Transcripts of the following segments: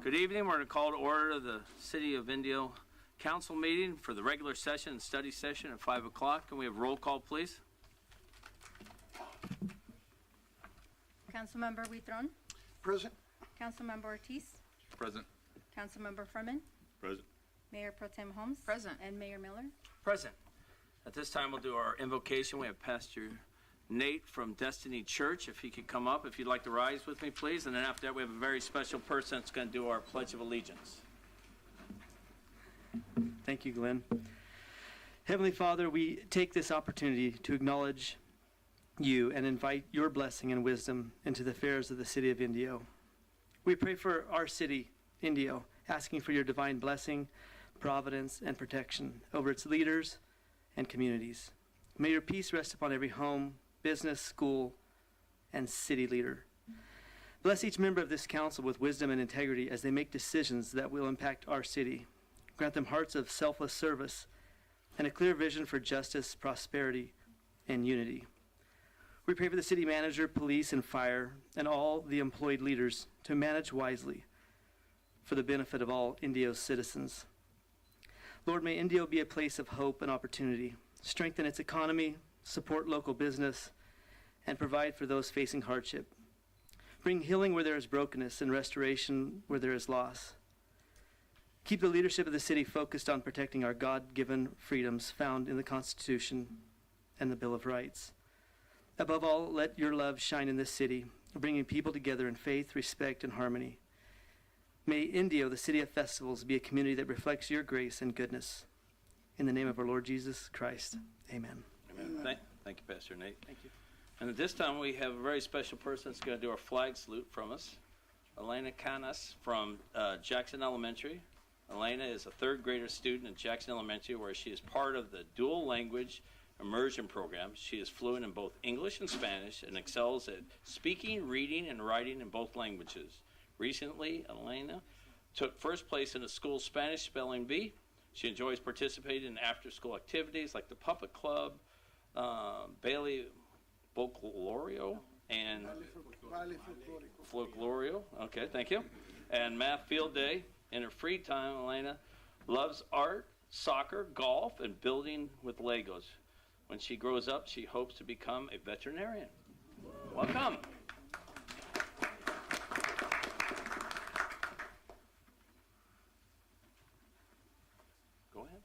Good evening. We're going to call to order the City of Indio Council meeting for the regular session and study session at 5 o'clock. Can we have roll call, please? Councilmember Huitron. Present. Councilmember Ortiz. Present. Councilmember Furman. Present. Mayor Pro Tem Holmes. Present. And Mayor Miller. Present. At this time, we'll do our invocation. We have Pastor Nate from Destiny Church. If he could come up, if you'd like to rise with me, please. And then after that, we have a very special person that's going to do our Pledge of Allegiance. Thank you, Glenn. Heavenly Father, we take this opportunity to acknowledge you and invite your blessing and wisdom into the affairs of the city of Indio. We pray for our city, Indio, asking for your divine blessing, providence, and protection over its leaders and communities. May your peace rest upon every home, business, school, and city leader. Bless each member of this council with wisdom and integrity as they make decisions that will impact our city. Grant them hearts of selfless service and a clear vision for justice, prosperity, and unity. We pray for the city manager, police, and fire, and all the employed leaders to manage wisely for the benefit of all Indio's citizens. Lord, may Indio be a place of hope and opportunity, strengthen its economy, support local business, and provide for those facing hardship. Bring healing where there is brokenness and restoration where there is loss. Keep the leadership of the city focused on protecting our God-given freedoms found in the Constitution and the Bill of Rights. Above all, let your love shine in this city, bringing people together in faith, respect, and harmony. May Indio, the city of festivals, be a community that reflects your grace and goodness. In the name of our Lord Jesus Christ, amen. Amen. Thank you, Pastor Nate. Thank you. And at this time, we have a very special person that's going to do our flag salute from us. Elena Canas from Jackson Elementary. Elena is a third grader student at Jackson Elementary, where she is part of the dual language immersion program. She is fluent in both English and Spanish and excels at speaking, reading, and writing in both languages. Recently, Elena took first place in the school's Spanish spelling bee. She enjoys participating in after-school activities like the Puppet Club, Bailey Folklorio, and Folklorio. Okay, thank you. And Math Field Day. In her free time, Elena loves art, soccer, golf, and building with Legos. When she grows up, she hopes to become a veterinarian. Welcome. Go ahead.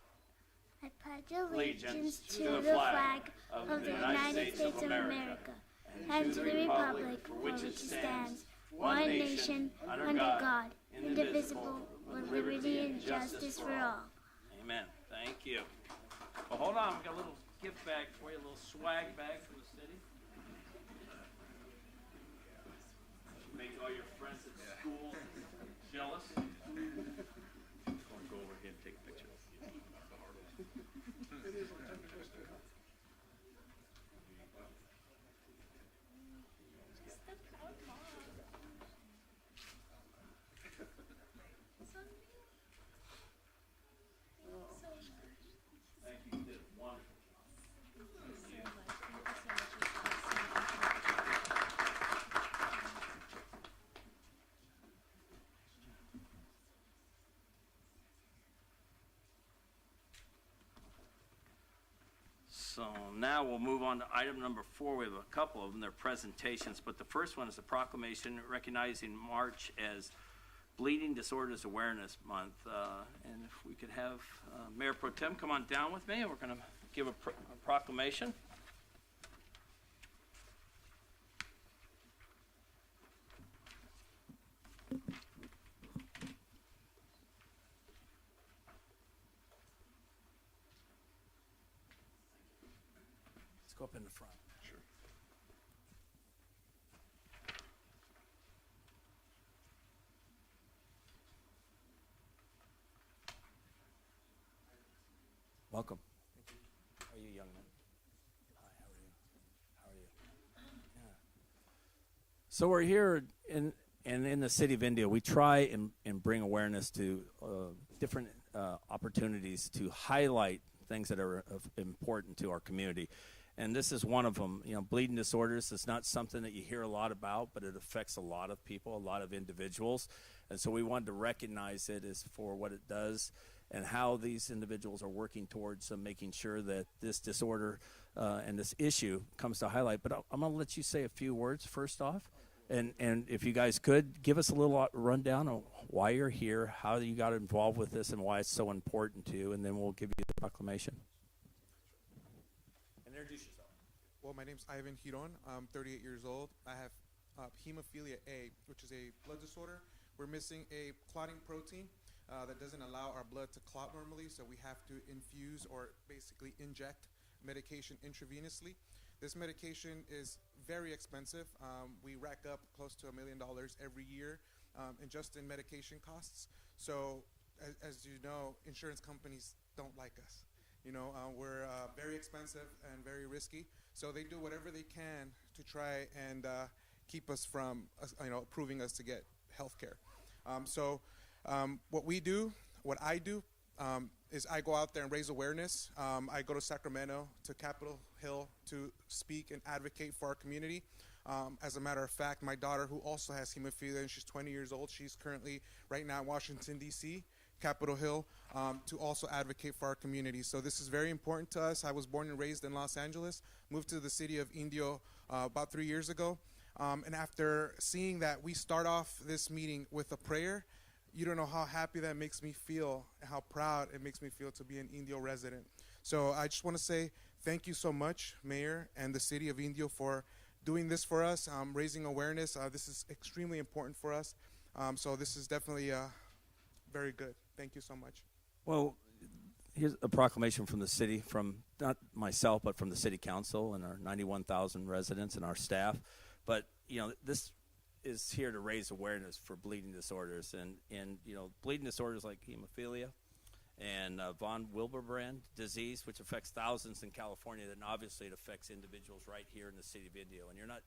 I pledge allegiance to the flag of the United States of America and to the republic for which it stands, one nation, under God, indivisible, with liberty and justice for all. Amen. Thank you. Well, hold on. We've got a little gift bag for you, a little swag bag from the city. Make all your friends at school jealous. Go over here and take a picture. So now we'll move on to item number 4. We have a couple of them. They're presentations, but the first one is a proclamation recognizing March as Bleeding Disorders Awareness Month. And if we could have Mayor Pro Tem come on down with me, and we're going to give a proclamation. Go up in the front. Sure. Welcome. How are you, young man? Hi, how are you? How are you? Yeah. So we're here in the city of Indio. We try and bring awareness to different opportunities to highlight things that are important to our community. And this is one of them. You know, bleeding disorders is not something that you hear a lot about, but it affects a lot of people, a lot of individuals. And so we wanted to recognize it as for what it does and how these individuals are working towards making sure that this disorder and this issue comes to highlight. But I'm going to let you say a few words first off. And if you guys could, give us a little rundown of why you're here, how you got involved with this, and why it's so important to you, and then we'll give you the proclamation. And introduce yourself. Well, my name's Ivan Giron. I'm 38 years old. I have hemophilia A, which is a blood disorder. We're missing a clotting protein that doesn't allow our blood to clot normally, so we have to infuse or basically inject medication intravenously. This medication is very expensive. We rack up close to $1 million every year in medication costs. So as you know, insurance companies don't like us. You know, we're very expensive and very risky. So they do whatever they can to try and keep us from, approving us to get health care. What I do is I go out there and raise awareness. I go to Sacramento, to Capitol Hill to speak and advocate for our community. As a matter of fact, my daughter, who also has hemophilia, and she's 20 years old, she's currently right now in Washington, D.C., Capitol Hill, to also advocate for our community. So this is very important to us. I was born and raised in Los Angeles, moved to the city of Indio about 3 years ago. And after seeing that we start off this meeting with a prayer, you don't know how happy that makes me feel, how proud it makes me feel to be an Indio resident. So I just want to say thank you so much, Mayor and the city of Indio, for doing this for us, raising awareness. This is extremely important for us. So this is definitely very good. Thank you so much. Well, here's a proclamation from the city, from not myself, but from the city council and our 91,000 residents and our staff. But, you know, this is here to raise awareness for bleeding disorders. And you know, bleeding disorders like hemophilia and von Willebrand disease, which affects thousands in California, then obviously it affects individuals right here in the city of Indio. And you're not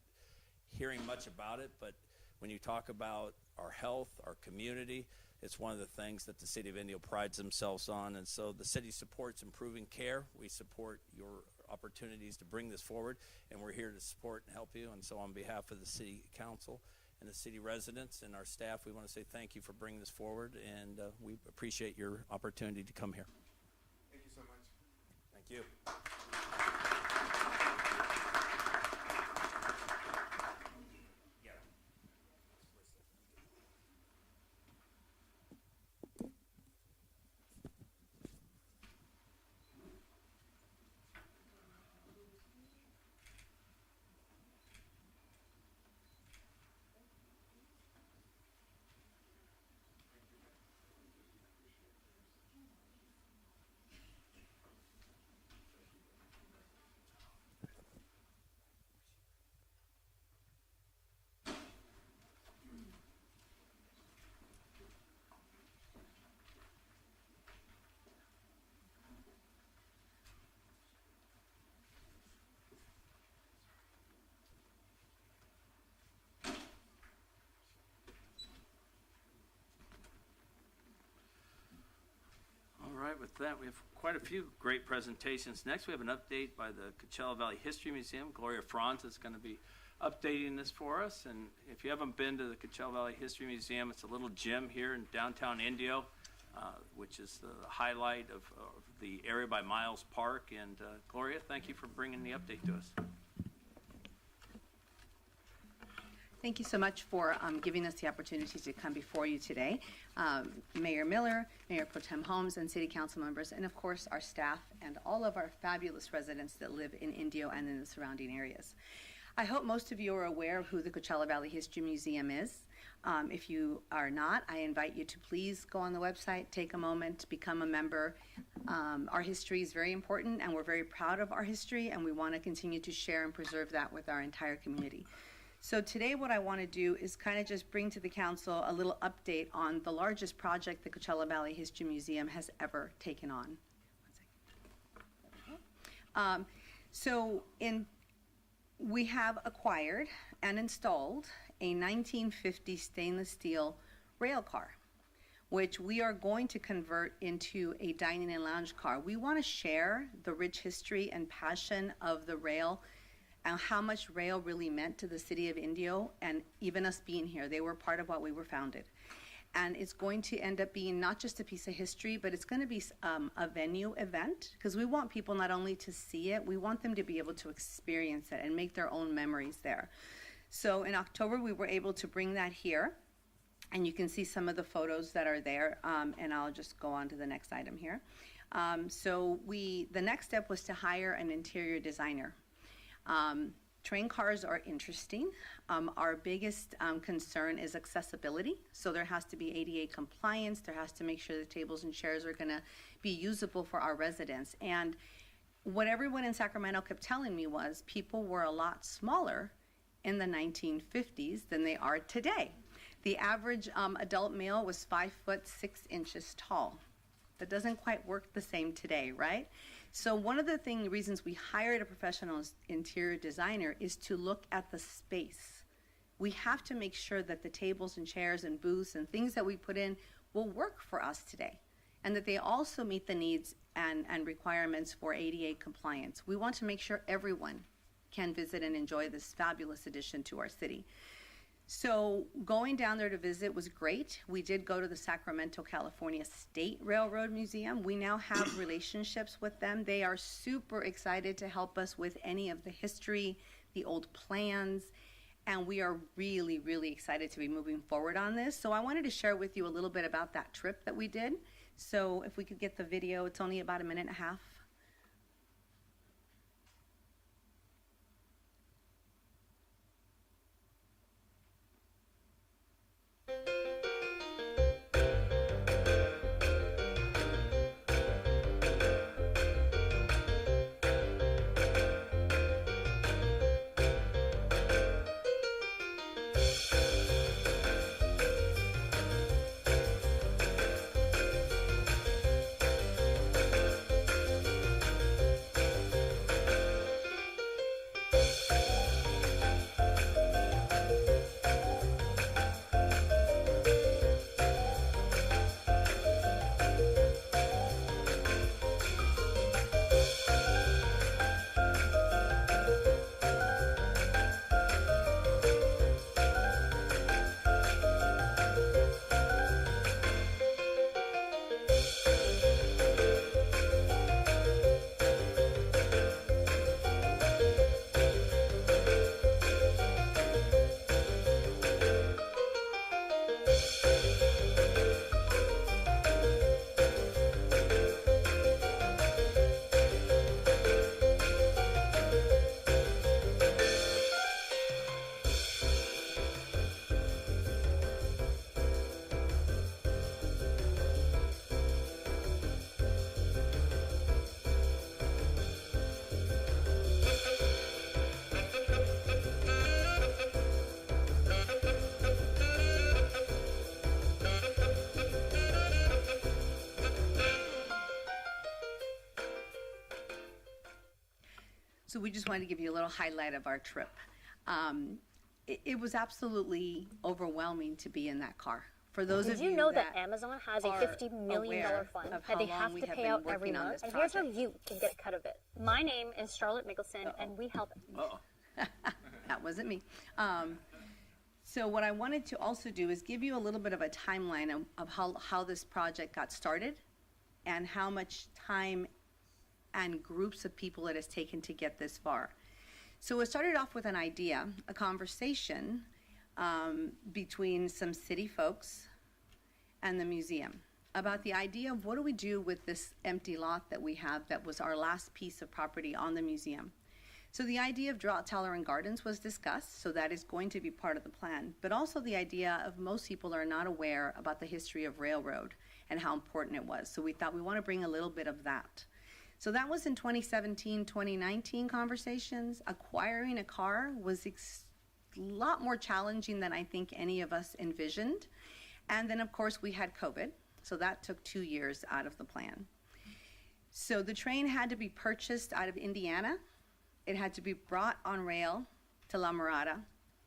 hearing much about it, but when you talk about our health, our community, it's one of the things that the city of Indio prides themselves on. And so the city supports improving care. We support your opportunities to bring this forward, and we're here to support and help you. And so on behalf of the city council and the city residents and our staff, we want to say thank you for bringing this forward, and we appreciate your opportunity to come here. Thank you so much. Thank you. All right, with that, we have quite a few great presentations. Next, we have an update by the Coachella Valley History Museum. Gloria Franz is going to be updating this for us. And if you haven't been to the Coachella Valley History Museum, it's a little gym here in downtown Indio, which is the highlight of the area by Miles Park. And Gloria, thank you for bringing the update to us. Thank you so much for giving us the opportunity to come before you today. Mayor Miller, Mayor Pro Tem Holmes, and City Council members, and of course our staff and all of our fabulous residents that live in Indio and in the surrounding areas. I hope most of you are aware of who the Coachella Valley History Museum is. If you are not, I invite you to please go on the website, take a moment, become a member. Our history is very important, and we're very proud of our history, and we want to continue to share and preserve that with our entire community. So today what I want to do is kind of just bring to the council a little update on the largest project the Coachella Valley History Museum has ever taken on. We have acquired and installed a 1950 stainless steel rail car. which we are going to convert into a dining and lounge car. We want to share the rich history and passion of the rail and how much rail really meant to the city of Indio, and even us being here. They were part of what we were founded. And it's going to end up being not just a piece of history, but it's going to be a venue event, because we want people not only to see it, we want them to be able to experience it and make their own memories there. So in October, we were able to bring that here, and you can see some of the photos that are there, and I'll just go on to the next item here. The next step was to hire an interior designer. Train cars are interesting. Our biggest concern is accessibility. So there has to be ADA compliance. There has to make sure the tables and chairs are going to be usable for our residents. And what everyone in Sacramento kept telling me was people were a lot smaller in the 1950s than they are today. The average adult male was 5'6" tall. That doesn't quite work the same today, right? So one of the reasons we hired a professional interior designer is to look at the space. We have to make sure that the tables and chairs and booths and things that we put in will work for us today, and that they also meet the needs and requirements for ADA compliance. We want to make sure everyone can visit and enjoy this fabulous addition to our city. So going down there to visit was great. We did go to the Sacramento, California State Railroad Museum. We now have relationships with them. They are super excited to help us with any of the history, the old plans, and we are really, really excited to be moving forward on this. So I wanted to share with you a little bit about that trip that we did. So if we could get the video, it's only about a minute and a half. So we just wanted to give you a little highlight of our trip. It was absolutely overwhelming to be in that car. For those of you Did you know that Amazon has a $50 million fund that they have to pay out every month? And here's how you can get a cut of it. My name is Charlotte Mickelson, and we help. That wasn't me. So what I wanted to also do is give you a little bit of a timeline of how this project got started and how much time and groups of people it has taken to get this far. So it started off with an idea, a conversation between some city folks and the museum about the idea of what do we do with this empty lot that we have that was our last piece of property on the museum. So the idea of drought-tolerant gardens was discussed, so that is going to be part of the plan, but also the idea of most people are not aware about the history of railroad and how important it was. So we thought we want to bring a little bit of that. So that was in 2017, 2019 conversations. Acquiring a car was a lot more challenging than I think any of us envisioned. And then, of course, we had COVID, so that took 2 years out of the plan. So the train had to be purchased out of Indiana. It had to be brought on rail to La Mirada,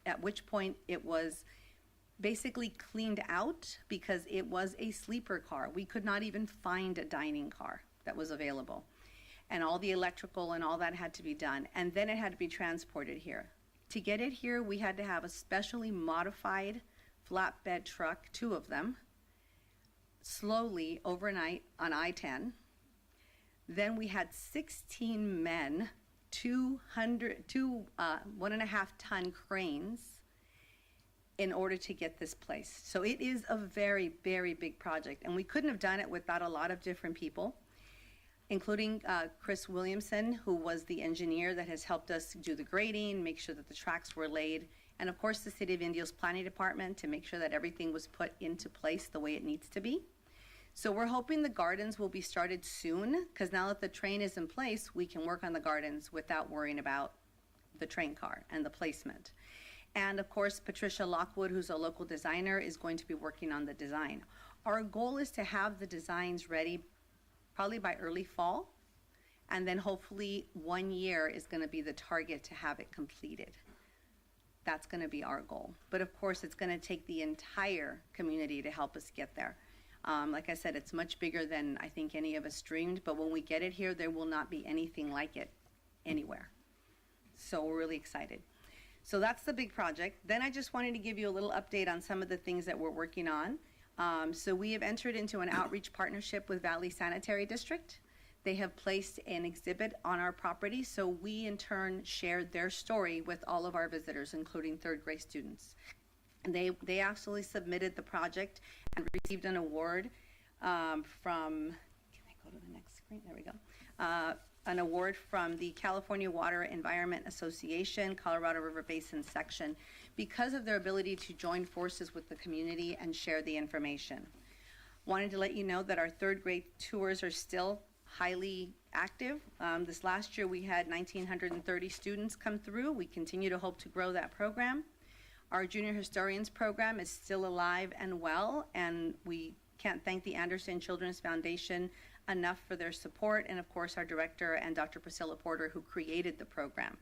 at which point it was basically cleaned out because it was a sleeper car. We could not even find a dining car that was available. And all the electrical and all that had to be done. And then it had to be transported here. To get it here, we had to have a specially modified flatbed truck, 2 of them, slowly overnight on I-10. Then we had 16 men, 1.5-ton cranes in order to get this place. So it is a very, very big project. And we couldn't have done it without a lot of different people, including Chris Williamson, who was the engineer that has helped us do the grading, make sure that the tracks were laid, and of course the City of Indio's planning department to make sure that everything was put into place the way it needs to be. So we're hoping the gardens will be started soon, because now that the train is in place, we can work on the gardens without worrying about the train car and the placement. And of course, Patricia Lockwood, who's a local designer, is going to be working on the design. Our goal is to have the designs ready probably by early fall, and then hopefully 1 year is going to be the target to have it completed. That's going to be our goal. But of course, it's going to take the entire community to help us get there. Like I said, it's much bigger than I think any of us dreamed, but when we get it here, there will not be anything like it anywhere. So we're really excited. So that's the big project. Then I just wanted to give you a little update on some of the things that we're working on. So we have entered into an outreach partnership with Valley Sanitary District. They have placed an exhibit on our property, so we in turn shared their story with all of our visitors, including 3rd grade students. And they actually submitted the project and received an award from, can I go to the next screen? There we go. An award from the California Water Environment Association, Colorado River Basin section, because of their ability to join forces with the community and share the information. Wanted to let you know that our 3rd grade tours are still highly active. This last year we had 1,930 students come through. We continue to hope to grow that program. Our Junior Historians program is still alive and well, and we can't thank the Anderson Children's Foundation enough for their support, and of course our director and Dr. Priscilla Porter, who created the program.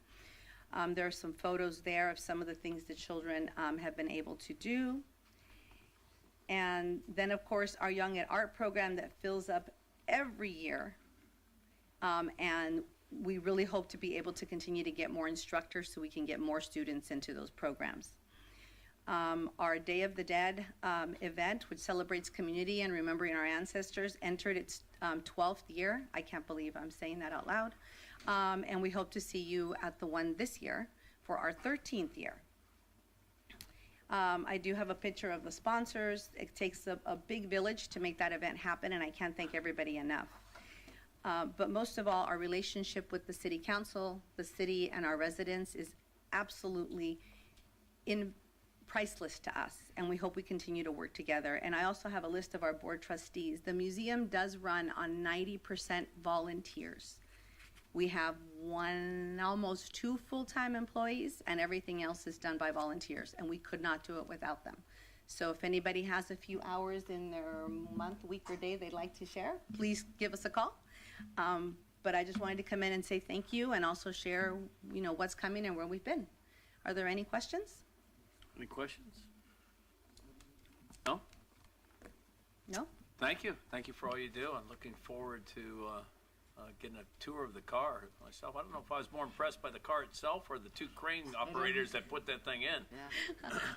There are some photos there of some of the things the children have been able to do. And then of course our Young at Art program that fills up every year, and we really hope to be able to continue to get more instructors so we can get more students into those programs. Our Day of the Dead event, which celebrates community and remembering our ancestors, entered its 12th year. I can't believe I'm saying that out loud. And we hope to see you at the one this year for our 13th year. I do have a picture of the sponsors. It takes a big village to make that event happen, and I can't thank everybody enough. But most of all, our relationship with the City Council, the city, and our residents is absolutely priceless to us, and we hope we continue to work together. And I also have a list of our board trustees. The museum does run on 90% volunteers. We have almost 2 full-time employees, and everything else is done by volunteers, and we could not do it without them. So if anybody has a few hours in their month, week, or day they'd like to share, please give us a call. But I just wanted to come in and say thank you, and also share, what's coming and where we've been. Are there any questions? Any questions? No? No? Thank you. Thank you for all you do. I'm looking forward to getting a tour of the car myself. I don't know if I was more impressed by the car itself or the 2 crane operators that put that thing in. Yeah.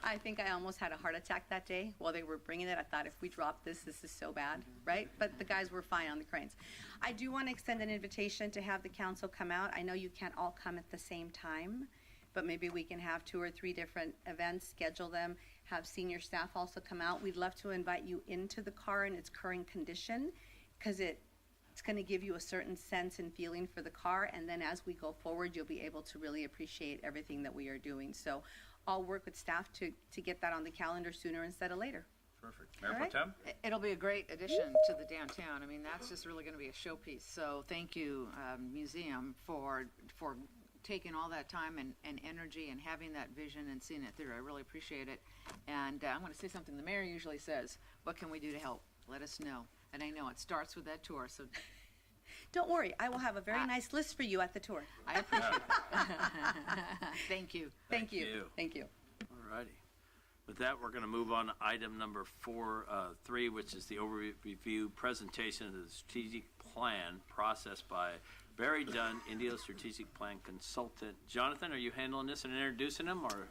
I think I almost had a heart attack that day while they were bringing it. I thought, if we drop this is so bad, right? But the guys were fine on the cranes. I do want to extend an invitation to have the council come out. I know you can't all come at the same time, but maybe we can have 2 or 3 different events, schedule them, have senior staff also come out. We'd love to invite you into the car in its current condition, because it's going to give you a certain sense and feeling for the car, and then as we go forward, you'll be able to really appreciate everything that we are doing. So I'll work with staff to get that on the calendar sooner instead of later. Perfect. Mayor Pro Tem? It'll be a great addition to the downtown. I mean, that's just really going to be a showpiece. So thank you, museum, for taking all that time and energy and having that vision and seeing it through. I really appreciate it. And I'm going to say something the mayor usually says: what can we do to help? Let us know. And I know it starts with that tour, so don't worry, I will have a very nice list for you at the tour. I appreciate it. Thank you. Thank you. Thank you. All righty. With that, we're going to move on to item number 3, which is the overview presentation of the strategic plan process by Barry Dunn, Indio Strategic Plan Consultant. Jonathan, are you handling this and introducing them, or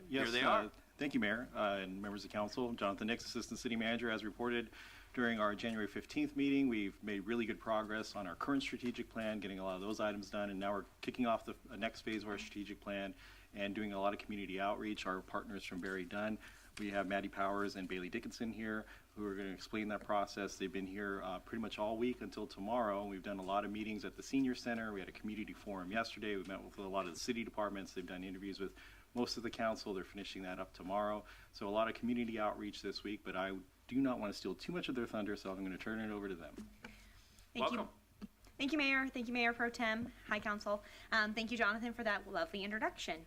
Yes, here they are? Thank you, Mayor, and members of council. Jonathan Nix, Assistant City Manager, as reported during our January 15th meeting. We've made really good progress on our current strategic plan, getting a lot of those items done, and now we're kicking off the next phase of our strategic plan and doing a lot of community outreach. Our partners from Barry Dunn, we have Maddie Powers and Bailey Dickinson here, who are going to explain that process. They've been here pretty much all week until tomorrow. We've done a lot of meetings at the senior center. We had a community forum yesterday. We met with a lot of the city departments. They've done interviews with most of the council. They're finishing that up tomorrow. So a lot of community outreach this week, but I do not want to steal too much of their thunder, so I'm going to turn it over to them. Welcome. Thank you, Mayor. Thank you, Mayor Pro Tem. Hi, Council. Thank you, Jonathan, for that lovely introduction.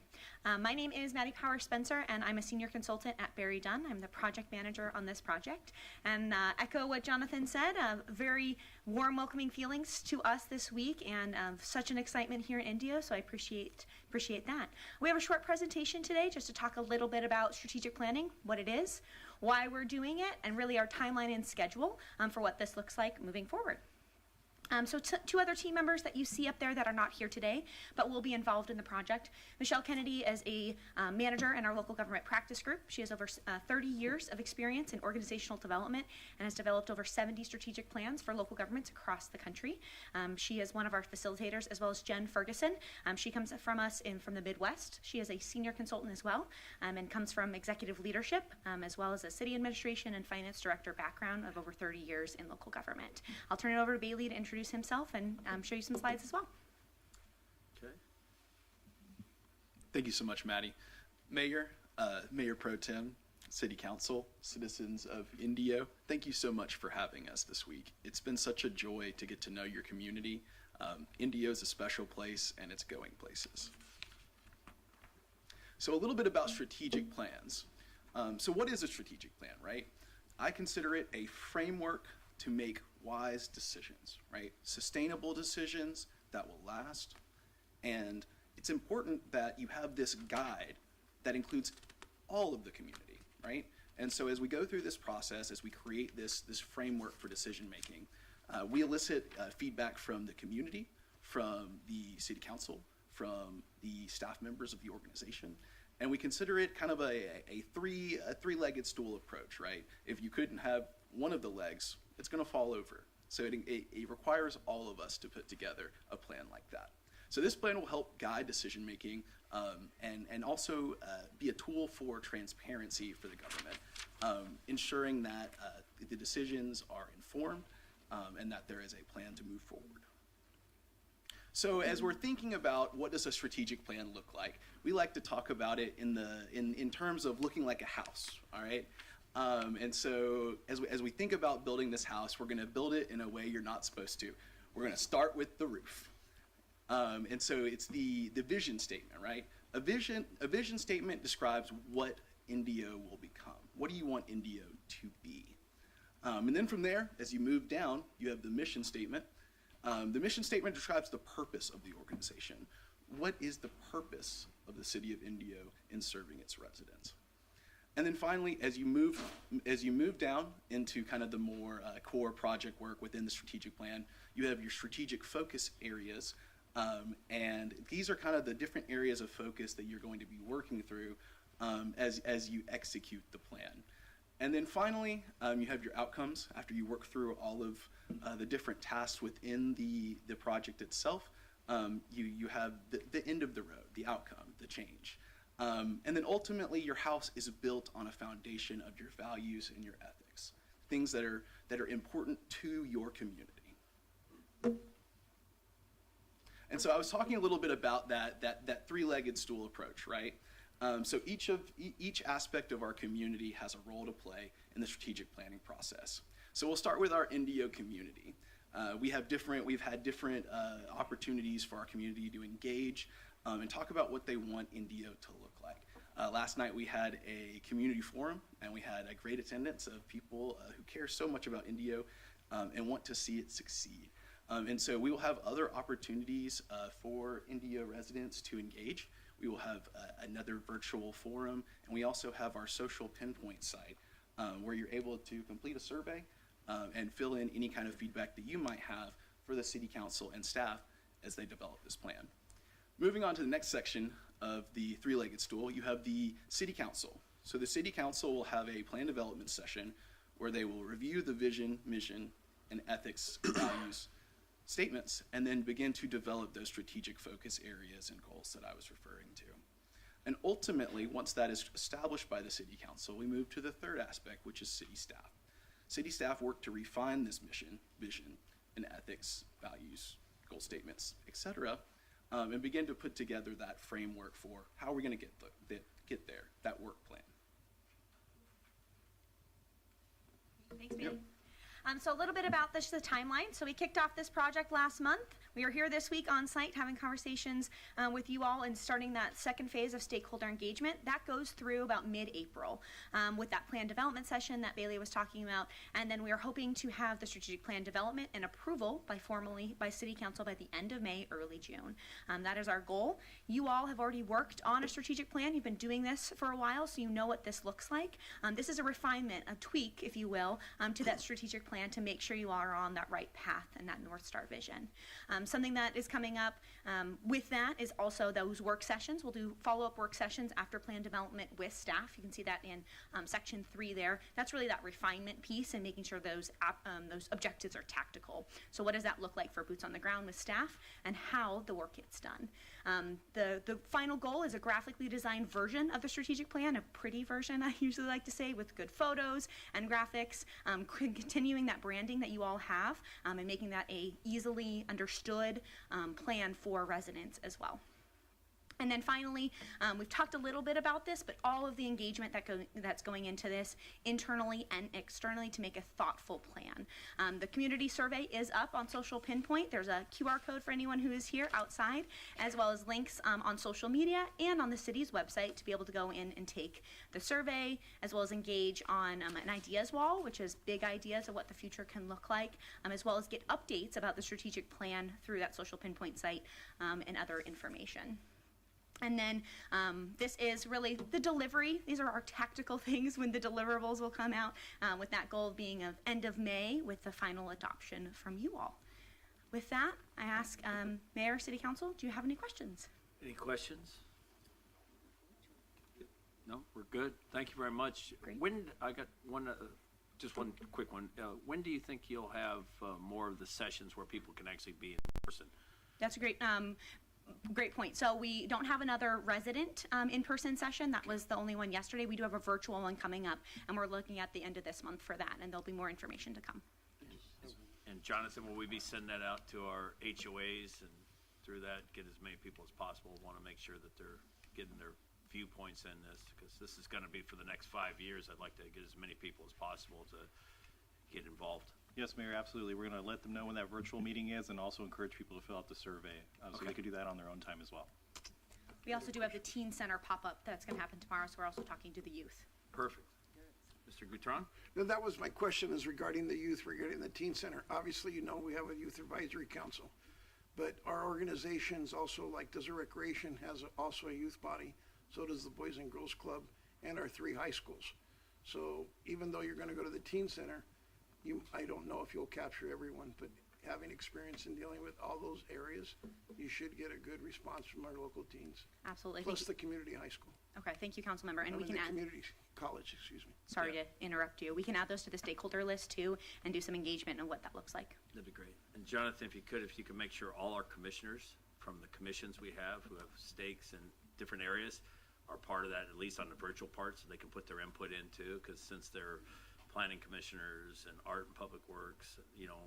My name is Maddie Power Spencer, and I'm a senior consultant at Barry Dunn. I'm the project manager on this project. And echo what Jonathan said, very warm, welcoming feelings to us this week, and such an excitement here in Indio, so I appreciate that. We have a short presentation today just to talk a little bit about strategic planning, what it is, why we're doing it, and really our timeline and schedule for what this looks like moving forward. So two other team members that you see up there that are not here today, but will be involved in the project. Michelle Kennedy is a manager in our local government practice group. She has over 30 years of experience in organizational development and has developed over 70 strategic plans for local governments across the country. She is one of our facilitators, as well as Jen Ferguson. She comes from us from the Midwest. She is a senior consultant as well, and comes from executive leadership, as well as a city administration and finance director background of over 30 years in local government. I'll turn it over to Bailey to introduce himself and show you some slides as well. Okay. Thank you so much, Maddie. Mayor, Mayor Pro Tem, City Council, citizens of Indio, thank you so much for having us this week. It's been such a joy to get to know your community. Indio is a special place, and it's going places. So a little bit about strategic plans. So what is a strategic plan, right? I consider it a framework to make wise decisions, right? Sustainable decisions that will last. And it's important that you have this guide that includes all of the community, right? And so as we go through this process, as we create this framework for decision making, we elicit feedback from the community, from the city council, from the staff members of the organization, and we consider it kind of a three-legged stool approach, right? If you couldn't have one of the legs, it's going to fall over. So it requires all of us to put together a plan like that. So this plan will help guide decision making and also be a tool for transparency for the government, ensuring that the decisions are informed and that there is a plan to move forward. So as we're thinking about what does a strategic plan look like, we like to talk about it in terms of looking like a house, all right? And so as we think about building this house, we're going to build it in a way you're not supposed to. We're going to start with the roof. And so it's the vision statement, right? A vision statement describes what Indio will become. What do you want Indio to be? And then from there, as you move down, you have the mission statement. The mission statement describes the purpose of the organization. What is the purpose of the city of Indio in serving its residents? And then finally, as you move down into kind of the more core project work within the strategic plan, you have your strategic focus areas, and these are kind of the different areas of focus that you're going to be working through as you execute the plan. And then finally, you have your outcomes after you work through all of the different tasks within the project itself. You have the end of the road, the outcome, the change. And then ultimately, your house is built on a foundation of your values and your ethics, things that are important to your community. And so I was talking a little bit about that three-legged stool approach, right? So each aspect of our community has a role to play in the strategic planning process. So we'll start with our Indio community. We've had different opportunities for our community to engage and talk about what they want Indio to look like. Last night we had a community forum, and we had a great attendance of people who care so much about Indio and want to see it succeed. And so we will have other opportunities for Indio residents to engage We will have another virtual forum, and we also have our social pinpoint site where you're able to complete a survey and fill in any kind of feedback that you might have for the city council and staff as they develop this plan. Moving on to the next section of the three-legged stool, you have the city council. So the city council will have a plan development session where they will review the vision, mission, and ethics values statements, and then begin to develop those strategic focus areas and goals that I was referring to. And ultimately, once that is established by the city council, we move to the third aspect, which is city staff. City staff work to refine this mission, vision, and ethics, values, goal statements, etc., and begin to put together that framework for how we're going to get there, that work plan. Thanks, Manny. So a little bit about the timeline. So we kicked off this project last month. We are here this week on site having conversations with you all and starting that second phase of stakeholder engagement. That goes through about mid-April with that plan development session that Bailey was talking about. And then we are hoping to have the strategic plan development and approval formally by City Council by the end of May, early June. That is our goal. You all have already worked on a strategic plan. You've been doing this for a while, so you know what this looks like. This is a refinement, a tweak, if you will, to that strategic plan to make sure you are on that right path and that North Star vision. Something that is coming up with that is also those work sessions. We'll do follow-up work sessions after plan development with staff. You can see that in section 3 there. That's really that refinement piece and making sure those objectives are tactical. So what does that look like for boots on the ground with staff and how the work gets done? The final goal is a graphically designed version of the strategic plan, a pretty version I usually like to say, with good photos and graphics, continuing that branding that you all have and making that a easily understood plan for residents as well. And then finally, we've talked a little bit about this, but all of the engagement that's going into this internally and externally to make a thoughtful plan. The community survey is up on Social Pinpoint. There's a QR code for anyone who is here outside, as well as links on social media and on the city's website to be able to go in and take the survey, as well as engage on an ideas wall, which is big ideas of what the future can look like, as well as get updates about the strategic plan through that Social Pinpoint site and other information. And then this is really the delivery. These are our tactical things when the deliverables will come out, with that goal being of end of May with the final adoption from you all. With that, I ask Mayor, City Council, do you have any questions? Any questions? No, we're good. Thank you very much. Great. I got one, just one quick one. When do you think you'll have more of the sessions where people can actually be in person? That's a great point. So we don't have another resident in-person session. That was the only one yesterday. We do have a virtual one coming up, and we're looking at the end of this month for that, and there'll be more information to come. And Jonathan, will we be sending that out to our HOAs and through that get as many people as possible? Want to make sure that they're getting their viewpoints in this, because this is going to be for the next 5 years. I'd like to get as many people as possible to get involved. Yes, Mayor, absolutely. We're going to let them know when that virtual meeting is and also encourage people to fill out the survey so they can do that on their own time as well. We also do have the Teen Center pop-up that's going to happen tomorrow, so we're also talking to the youth. Perfect. Mr. Goutron? No, that was my question, is regarding the youth, regarding the Teen Center. Obviously, you know we have a Youth Advisory Council, but our organizations also, like Desert Recreation has also a youth body, so does the Boys and Girls Club and our 3 high schools. So even though you're going to go to the Teen Center, I don't know if you'll capture everyone, but having experience in dealing with all those areas, you should get a good response from our local teens. Absolutely. Plus the community high school. Okay, thank you, Councilmember. And we can add community college, excuse me. Sorry to interrupt you. We can add those to the stakeholder list too and do some engagement on what that looks like. That'd be great. And Jonathan, if you could make sure all our commissioners from the commissions we have who have stakes in different areas are part of that, at least on the virtual part, so they can put their input into, because since they're planning commissioners and art and public works,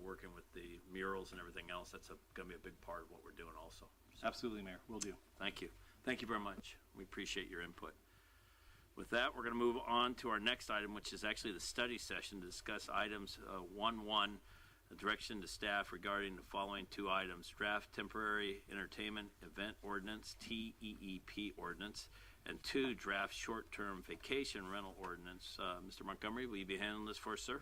working with the murals and everything else, that's going to be a big part of what we're doing also. So. Absolutely, Mayor. Will do. Thank you. Thank you very much. We appreciate your input. With that, we're going to move on to our next item, which is actually the study session to discuss items 1.1, the direction to staff regarding the following 2 items: draft temporary entertainment event ordinance, TEEP ordinance, and 2, draft short-term vacation rental ordinance. Mr. Montgomery, will you be handling this for us, sir?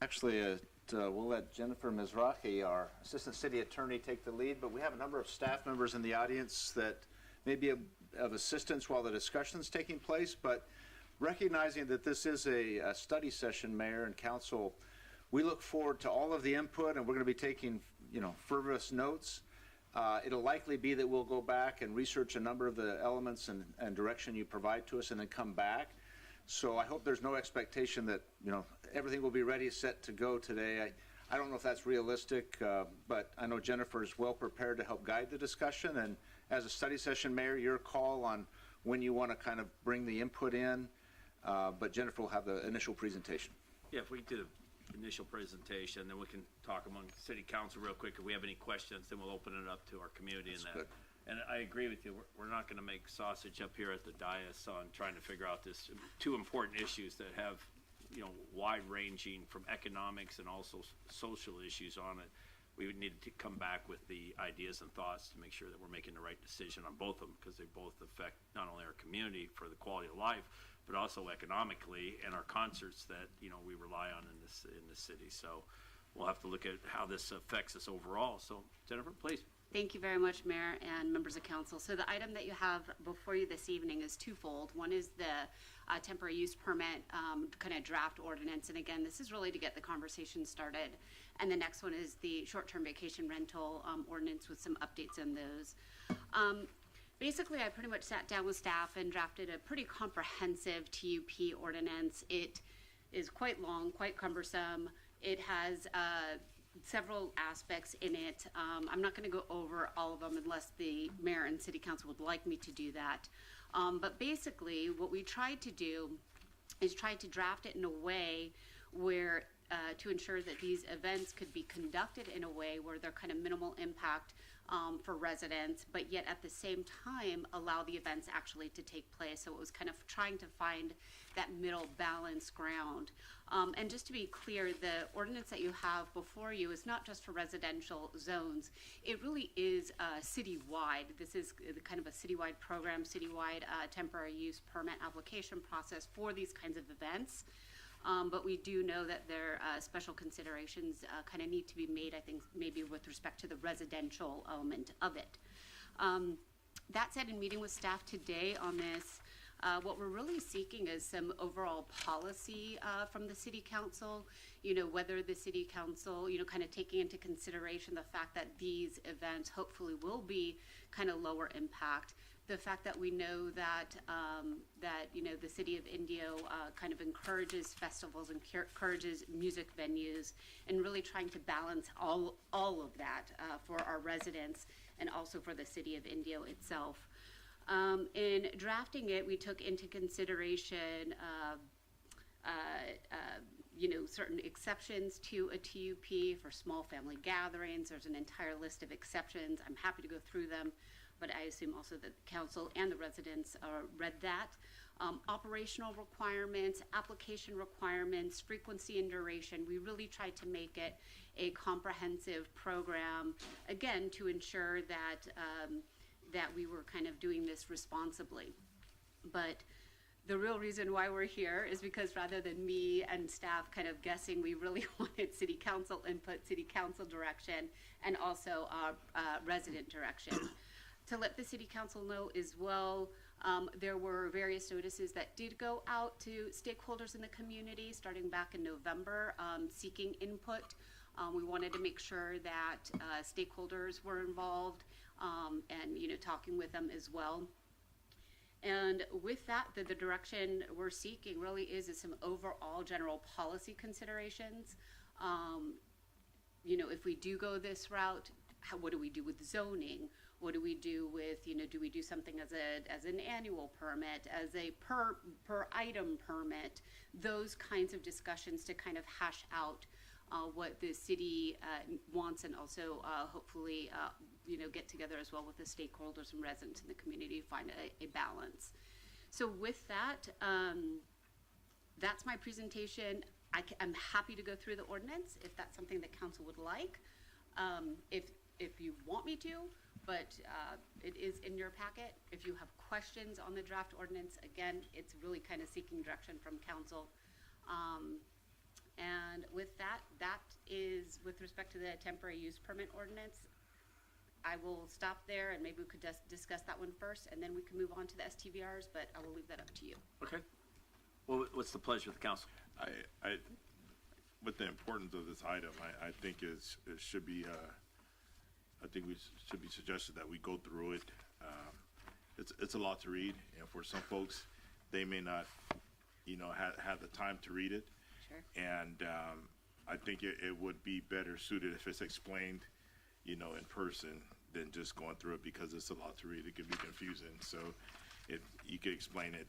Actually, we'll let Jennifer Mizrahi, our Assistant City Attorney, take the lead, but we have a number of staff members in the audience that may be of assistance while the discussion's taking place, but recognizing that this is a study session, Mayor and Council, we look forward to all of the input, and we're going to be taking, fervous notes. It'll likely be that we'll go back and research a number of the elements and direction you provide to us and then come back. So I hope there's no expectation that, everything will be ready, set to go today. I don't know if that's realistic, but I know Jennifer is well prepared to help guide the discussion. And as a study session, Mayor, your call on when you want to kind of bring the input in, but Jennifer will have the initial presentation. Yeah, if we do the initial presentation, then we can talk among City Council real quick. If we have any questions, then we'll open it up to our community. That's and good. And I agree with you. We're not going to make sausage up here at the dais on trying to figure out this two important issues that have, wide-ranging from economics and also social issues on it. We would need to come back with the ideas and thoughts to make sure that we're making the right decision on both of them, because they both affect not only our community for the quality of life, but also economically and our concerts that we rely on in this city. So we'll have to look at how this affects us overall. So Jennifer, please. Thank you very much, Mayor and members of council. So the item that you have before you this evening is twofold. One is the temporary use permit kind of draft ordinance. And again, this is really to get the conversation started. And the next one is the short-term vacation rental ordinance with some updates on those. Basically, I pretty much sat down with staff and drafted a pretty comprehensive TUP ordinance. It is quite long, quite cumbersome. It has several aspects in it. I'm not going to go over all of them unless the mayor and city council would like me to do that. But basically, what we tried to do is try to draft it in a way where to ensure that these events could be conducted in a way where they're kind of minimal impact for residents, but yet at the same time allow the events actually to take place. So it was kind of trying to find that middle balance ground. And just to be clear, the ordinance that you have before you is not just for residential zones. It really is citywide. This is kind of a citywide program, citywide temporary use permit application process for these kinds of events. But we do know that there special considerations kind of need to be made, I think, maybe with respect to the residential element of it. That said, in meeting with staff today on this, what we're really seeking is some overall policy from the city council, whether the city council, kind of taking into consideration the fact that these events hopefully will be kind of lower impact. The fact that we know that the city of Indio kind of encourages festivals, encourages music venues, and really trying to balance all of that for our residents and also for the city of Indio itself. In drafting it, we took into consideration certain exceptions to a TUP for small family gatherings. There's an entire list of exceptions. I'm happy to go through them, but I assume also that the council and the residents read that. Operational requirements, application requirements, frequency and duration. We really tried to make it a comprehensive program, again, to ensure that that we were kind of doing this responsibly. But the real reason why we're here is because rather than me and staff kind of guessing, we really wanted city council input, city council direction, and also resident direction. To let the city council know as well, there were various notices that did go out to stakeholders in the community starting back in November, seeking input. We wanted to make sure that stakeholders were involved and talking with them as well. And with that, the direction we're seeking really is some overall general policy considerations. If we do go this route, what do we do with zoning? What do we do with, do we do something as an annual permit, as a per item permit? Those kinds of discussions to kind of hash out what the city wants, and also hopefully get together as well with the stakeholders and residents in the community to find a balance. So with that, that's my presentation. I'm happy to go through the ordinance if that's something that council would like. If you want me to, but it is in your packet. If you have questions on the draft ordinance, again, it's really kind of seeking direction from council. And with that, that is with respect to the temporary use permit ordinance. I will stop there, and maybe we could discuss that one first, and then we can move on to the STVRs, but I will leave that up to you. Okay. Well, what's the pleasure of the council? With the importance of this item, I think it should be, I think we should be suggested that we go through it. It's a lot to read, and for some folks, they may not, have the time to read it. Sure. And I think it would be better suited if it's explained, in person than just going through it, because it's a lot to read. It could be confusing. So if you could explain it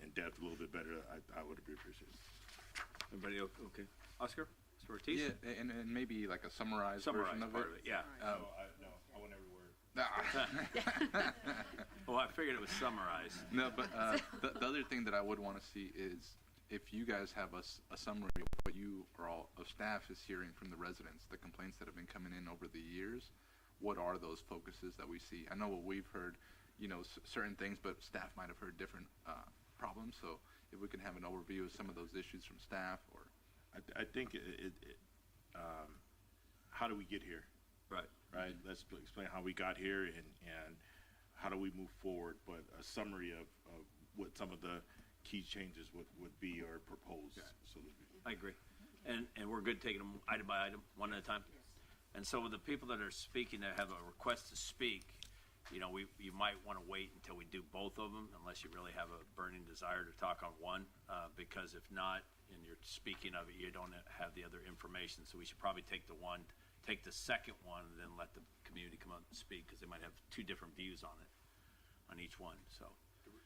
in depth a little bit better, I would appreciate it. Everybody okay? Oscar? Mr. Ortiz? Yeah, and maybe like a summarized version of part it. of it, yeah. No, I want every word. Well, I figured it was summarized. No, but the other thing that I would want to see is if you guys have a summary of what you or all of staff is hearing from the residents, the complaints that have been coming in over the years. What are those focuses that we see? I know what we've heard, certain things, but staff might have heard different problems. So if we can have an overview of some of those issues from staff, or I think how do we get here? Right. Let's explain how we got here and how do we move forward, but a summary of what some of the key changes would be or proposed. Yeah. So I agree. And we're good taking them item by item, one at a time? Yes. And so with the people that are speaking that have a request to speak, you might want to wait until we do both of them, unless you really have a burning desire to talk on one, because if not, and you're speaking of it, you don't have the other information. So we should probably take the second one, and then let the community come up and speak, because they might have two different views on it, on each one. So,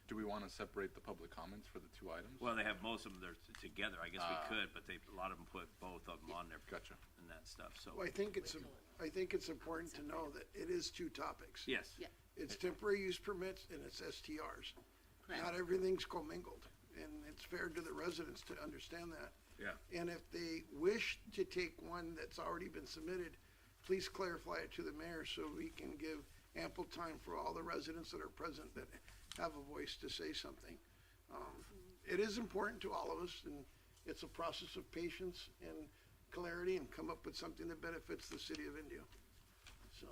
do we want to separate the public comments for the two items? well, they have most of them there together. I guess we could, but a lot of them put both of them on there. Gotcha. And that stuff. So, Well, I think it's important to know that it is two topics. yes. Yeah. It's temporary use permits and it's STRs. Correct. Not everything's commingled, and it's fair to the residents to understand that. Yeah. And if they wish to take one that's already been submitted, please clarify it to the mayor so we can give ample time for all the residents that are present that have a voice to say something. It is important to all of us, and it's a process of patience and clarity, and come up with something that benefits the city of Indio. So,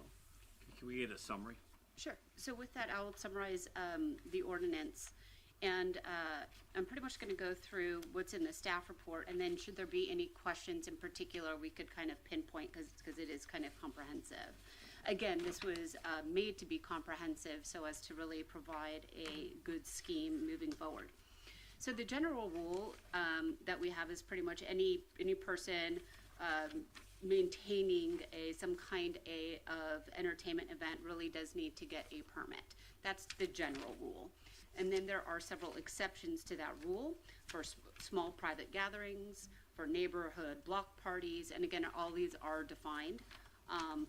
Can we get a summary? Sure. So with that, I'll summarize the ordinance. And I'm pretty much going to go through what's in the staff report, and then should there be any questions in particular, we could kind of pinpoint, because it is kind of comprehensive. Again, this was made to be comprehensive so as to really provide a good scheme moving forward. So the general rule that we have is pretty much any person maintaining some kind of entertainment event really does need to get a permit. That's the general rule. And then there are several exceptions to that rule for small private gatherings, for neighborhood block parties, and again, all these are defined.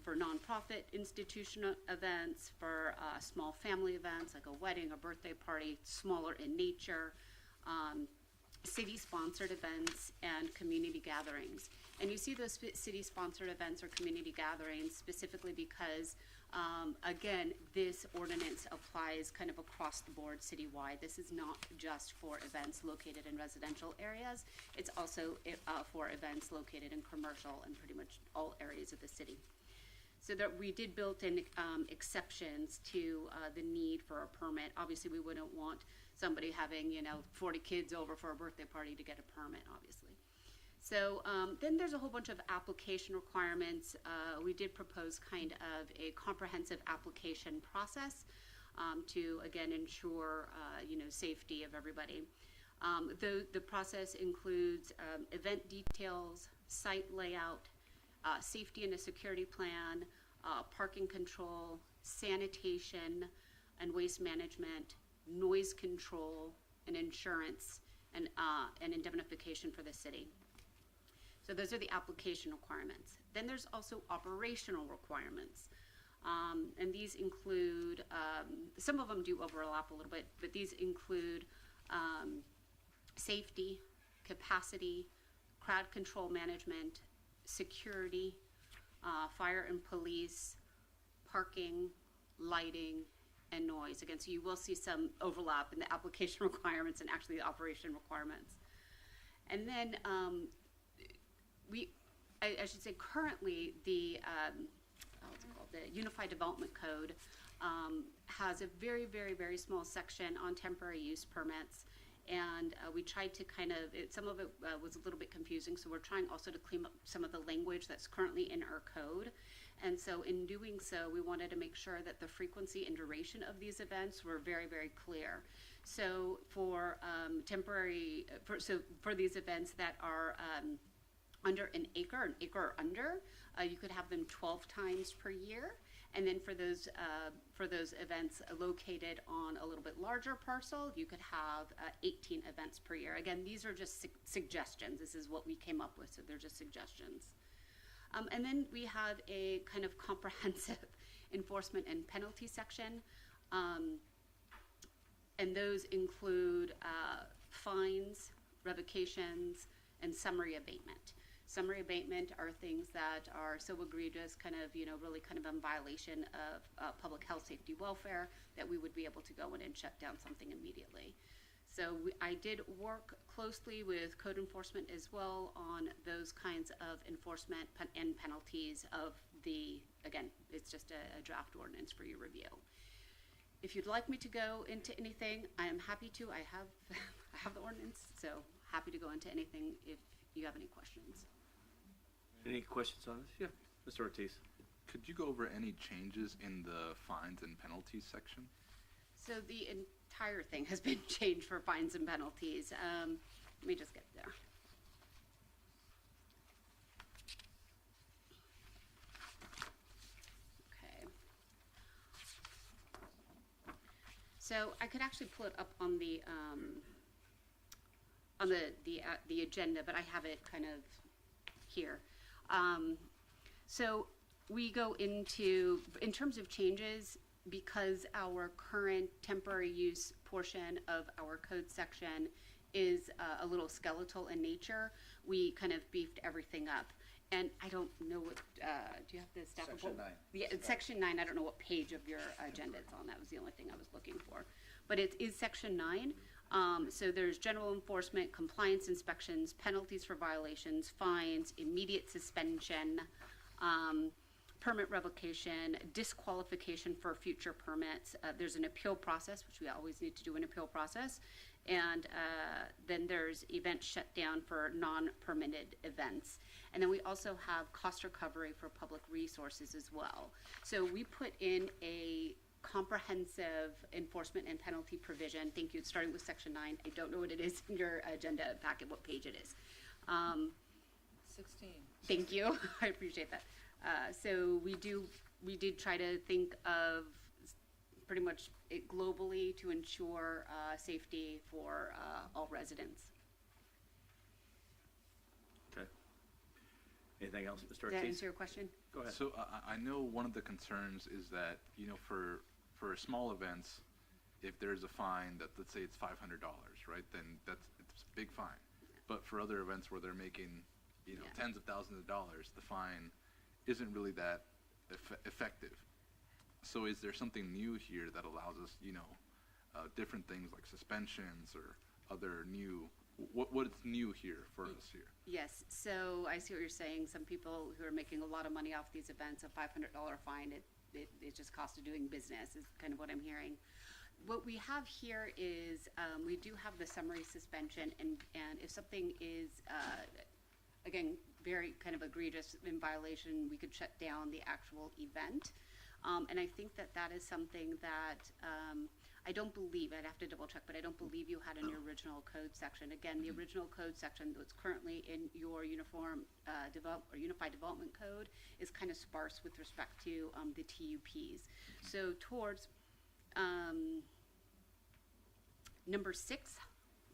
For nonprofit institutional events, for small family events like a wedding, a birthday party, smaller in nature, city-sponsored events, and community gatherings. And you see those city-sponsored events or community gatherings specifically because, again, this ordinance applies kind of across the board citywide. This is not just for events located in residential areas. It's also for events located in commercial and pretty much all areas of the city. So that we did build in exceptions to the need for a permit. Obviously, we wouldn't want somebody having, 40 kids over for a birthday party to get a permit, obviously. So then there's a whole bunch of application requirements. We did propose kind of a comprehensive application process to, again, ensure, safety of everybody. The process includes event details, site layout, safety and a security plan, parking control, sanitation and waste management, noise control, and insurance, and indemnification for the city. So those are the application requirements. Then there's also operational requirements. And these include, some of them do overlap a little bit, but these include safety, capacity, crowd control management, security, fire and police, parking, lighting, and noise. Again, so you will see some overlap in the application requirements and actually the operation requirements. And then I should say currently the what's it called? The Unified Development Code has a very, very, very small section on temporary use permits. And we tried to some of it was a little bit confusing, so we're trying also to clean up some of the language that's currently in our code. And so in doing so, we wanted to make sure that the frequency and duration of these events were very, very clear. So for for these events that are under an acre or under, you could have them 12 times per year. And then for those events located on a little bit larger parcel, you could have 18 events per year. Again, these are just suggestions. This is what we came up with, so they're just suggestions. And then we have a kind of comprehensive enforcement and penalty section. And those include fines, revocations, and summary abatement. Summary abatement are things that are so egregious, really in violation of public health, safety, welfare, that we would be able to go in and shut down something immediately. So I did work closely with code enforcement as well on those kinds of enforcement and penalties of again, it's just a draft ordinance for your review. If you'd like me to go into anything, I am happy to. I have the ordinance, so happy to go into anything if you have any questions. Any questions on this? Yeah, Mr. Ortiz. Could you go over any changes in the fines and penalties section? So the entire thing has been changed for fines and penalties. Let me just get there. Okay. So I could actually pull it up on the agenda, but I have it kind of here. So we go into, in terms of changes, because our current temporary use portion of our code section is a little skeletal in nature, we kind of beefed everything up. And I don't know what, do you have the staff report? Section 9. Yeah, it's section 9. I don't know what page of your agenda it's on. That was the only thing I was looking for. But it is section 9. So there's general enforcement, compliance inspections, penalties for violations, fines, immediate suspension, permit revocation, disqualification for future permits. There's an appeal process, which we always need to do an appeal process. And then there's event shutdown for non-permitted events. And then we also have cost recovery for public resources as well. So we put in a comprehensive enforcement and penalty provision. Thank you. Starting with section 9. I don't know what it is in your agenda packet, what page it is. 16. Thank you. I appreciate that. So we did try to think of pretty much it globally to ensure safety for all residents. Okay. Anything else, Mr. Did Ortiz? that answer your question? Go ahead. So I know one of the concerns is that, for small events, if there's a fine that, let's say it's $500, right, then it's a big fine. But for other events where they're making, tens of thousands of dollars, the fine isn't really that effective. So is there something new here that allows us, different things like suspensions or other new, what's new here for us here? Yes, so I see what you're saying. Some people who are making a lot of money off these events, a $500 fine, it just cost of doing business is kind of what I'm hearing. What we have here is we do have the summary suspension, and if something is, again, very kind of egregious in violation, we could shut down the actual event. And I think that is something that I don't believe, I'd have to double check, but I don't believe you had in your original code section. Again, the original code section that's currently in your Unified Development Code is kind of sparse with respect to the TUPs. So towards number 6,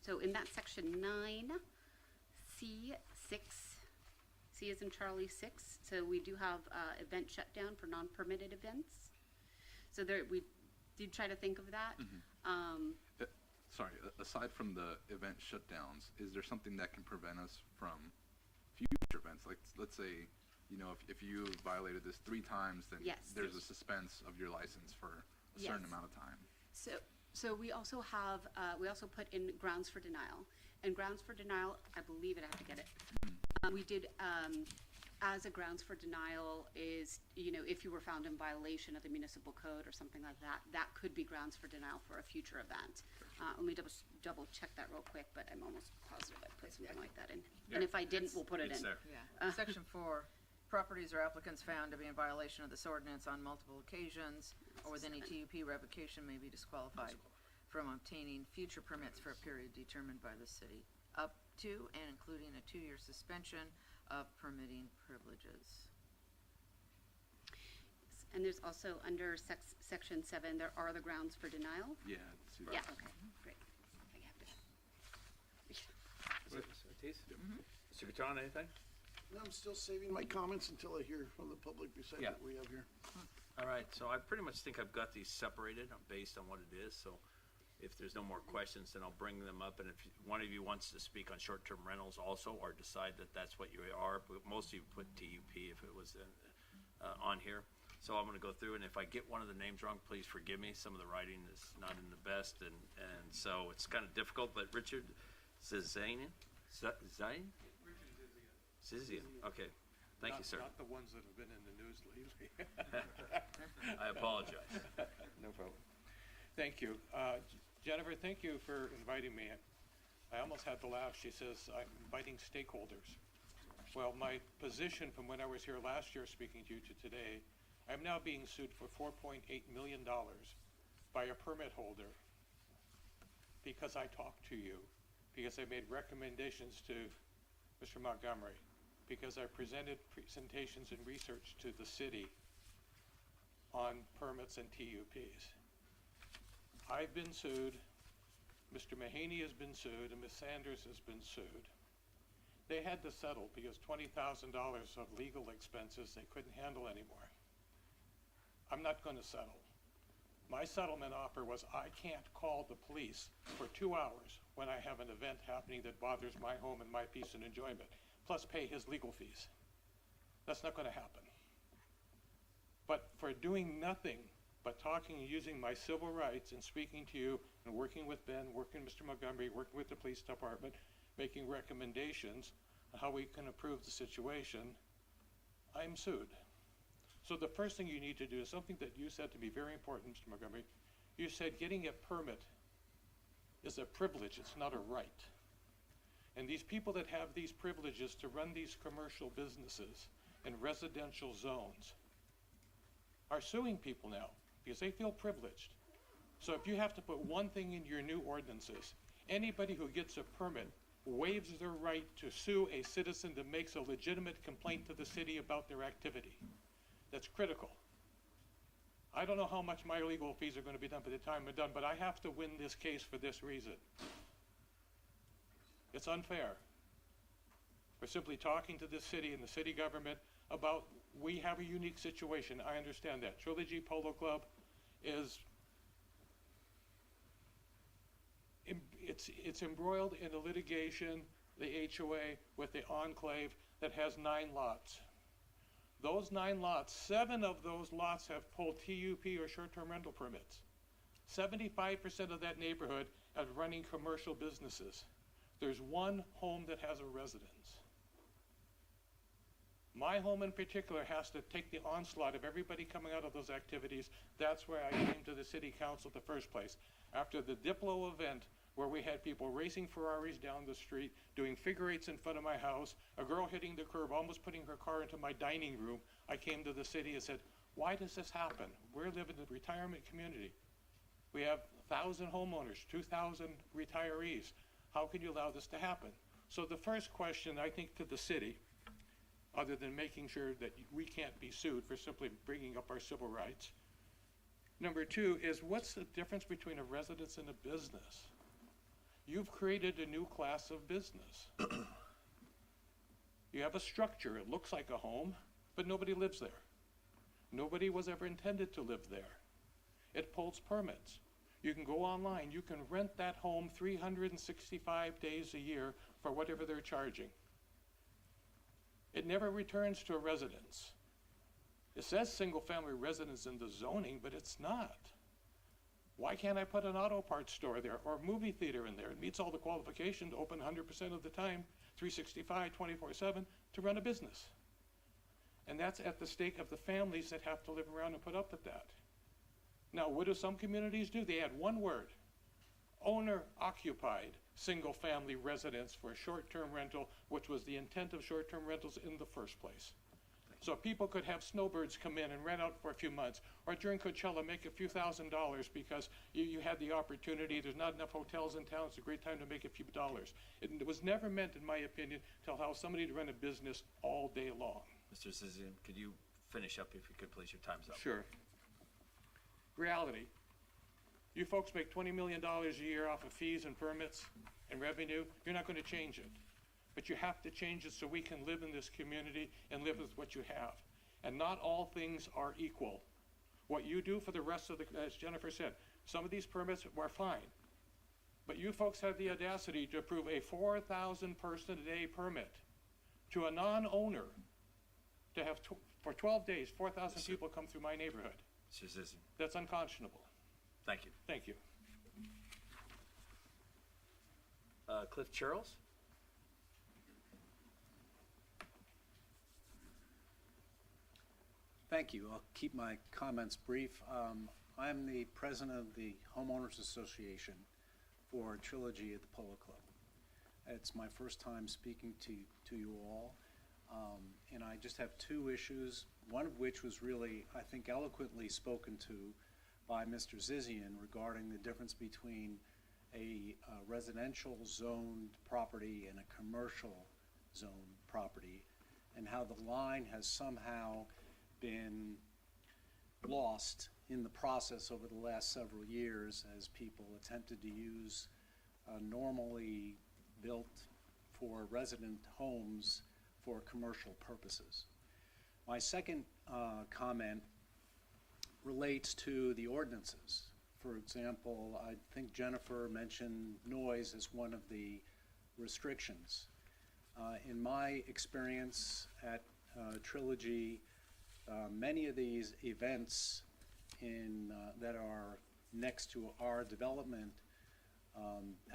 so in that section 9C6, C as in Charlie 6, so we do have event shutdown for non-permitted events. So there, we did try to think of that. Sorry, aside from the event shutdowns, is there something that can prevent us from future events? Like, let's say, if you violated this 3 times, then there's a suspense of your license for a certain amount of time. So we also have, we also put in grounds for denial. And grounds for denial, I believe, I'd have to get it. We did as a grounds for denial is, you know, if you were found in violation of the municipal code or something like that, that could be grounds for denial for a future event. Let me double check that real quick, but I'm almost positive I put something like that in. And if I didn't, we'll put it in. Yeah. Section 4, properties or applicants found to be in violation of this ordinance on multiple occasions or with any TUP revocation may be disqualified from obtaining future permits for a period determined by the city, up to and including a 2-year suspension of permitting privileges. And there's also under section 7, there are the grounds for denial. Yeah. Yeah, okay, great. I have to. Mr. Ortiz? Mr. Gatron, anything? No, I'm still saving my comments until I hear from the public besides what we have here. All right, so I pretty much think I've got these separated based on what it is, so if there's no more questions, then I'll bring them up, and if one of you wants to speak on short-term rentals also, or decide that that's what you are, but most of you put TUP if it was on here. So I'm gonna go through, and if I get one of the names wrong, please forgive me. Some of the writing is not in the best, and so it's kind of difficult, but Richard Zizian? Zizian, okay. Thank you, sir. Not the ones that have been in the news lately. I apologize. No problem. Thank you. Jennifer, thank you for inviting me. I almost had to laugh. She says, I'm inviting stakeholders. Well, my position from when I was here last year speaking to you to today, I'm now being sued for $4.8 million by a permit holder because I talked to you, because I made recommendations to Mr. Montgomery, because I presented presentations and research to the city on permits and TUPs. I've been sued, Mr. Mahaney has been sued, and Ms. Sanders has been sued. They had to settle because $20,000 of legal expenses they couldn't handle anymore. I'm not going to settle. My settlement offer was I can't call the police for 2 hours when I have an event happening that bothers my home and my peace and enjoyment, plus pay his legal fees. That's not going to happen. But for doing nothing but talking and using my civil rights and speaking to you and working with Ben, working with Mr. Montgomery, working with the police department, making recommendations on how we can improve the situation, I'm sued. So the first thing you need to do is something that you said to me very important, Mr. Montgomery. You said getting a permit is a privilege, it's not a right. And these people that have these privileges to run these commercial businesses in residential zones are suing people now because they feel privileged. So if you have to put one thing in your new ordinances, anybody who gets a permit waives their right to sue a citizen that makes a legitimate complaint to the city about their activity. That's critical. I don't know how much my legal fees are going to be done by the time I'm done, but I have to win this case for this reason. It's unfair. We're simply talking to the city and the city government about we have a unique situation. I understand that. Trilogy Polo Club is it's embroiled in a litigation, the HOA with the enclave that has 9 lots. Those 9 lots, 7 of those lots have pulled TUP or short-term rental permits. 75% of that neighborhood is running commercial businesses. There's 1 home that has a residence. My home in particular has to take the onslaught of everybody coming out of those activities. That's why I came to the city council in the first place. After the Diplo event, where we had people racing Ferraris down the street, doing figure eights in front of my house, a girl hitting the curb, almost putting her car into my dining room, I came to the city and said, why does this happen? We're living in a retirement community. We have 1,000 homeowners, 2,000 retirees. How can you allow this to happen? So the first question, I think, to the city, other than making sure that we can't be sued for simply bringing up our civil rights, number 2 is what's the difference between a residence and a business? You've created a new class of business. You have a structure. It looks like a home, but nobody lives there. Nobody was ever intended to live there. It pulls permits. You can go online. You can rent that home 365 days a year for whatever they're charging. It never returns to a residence. It says single-family residence in the zoning, but it's not. Why can't I put an auto parts store there or a movie theater in there? It meets all the qualifications, open 100% of the time, 365, 24/7, to run a business. And that's at the stake of the families that have to live around and put up with that. Now, what do some communities do? They add one word: owner-occupied single-family residence for a short-term rental, which was the intent of short-term rentals in the first place. So people could have snowbirds come in and rent out for a few months, or during Coachella make a few $1,000s because you had the opportunity. There's not enough hotels in town. It's a great time to make a few dollars. It was never meant, in my opinion, to allow somebody to run a business all day long. Mr. Zizian, could you finish up if you could, please? Your time's up. Sure. Reality. You folks make $20 million a year off of fees and permits and revenue. You're not going to change it. But you have to change it so we can live in this community and live with what you have. And not all things are equal. What you do for the rest of the, as Jennifer said, some of these permits were fine. But you folks have the audacity to approve a 4,000 person a day permit to a non-owner to have, for 12 days, 4,000 people come through my neighborhood. Mr. Zizian. That's unconscionable. Thank you. Thank you. Cliff Charles? Thank you. I'll keep my comments brief. I'm the president of the Homeowners Association for Trilogy at the Polo Club. It's my first time speaking to you all, and I just have two issues, one of which was really, I think, eloquently spoken to by Mr. Zizian regarding the difference between a residential zoned property and a commercial zoned property, and how the line has somehow been lost in the process over the last several years as people attempted to use normally built for resident homes for commercial purposes. My second comment relates to the ordinances. For example, I think Jennifer mentioned noise as one of the restrictions. In my experience at Trilogy, many of these events that are next to our development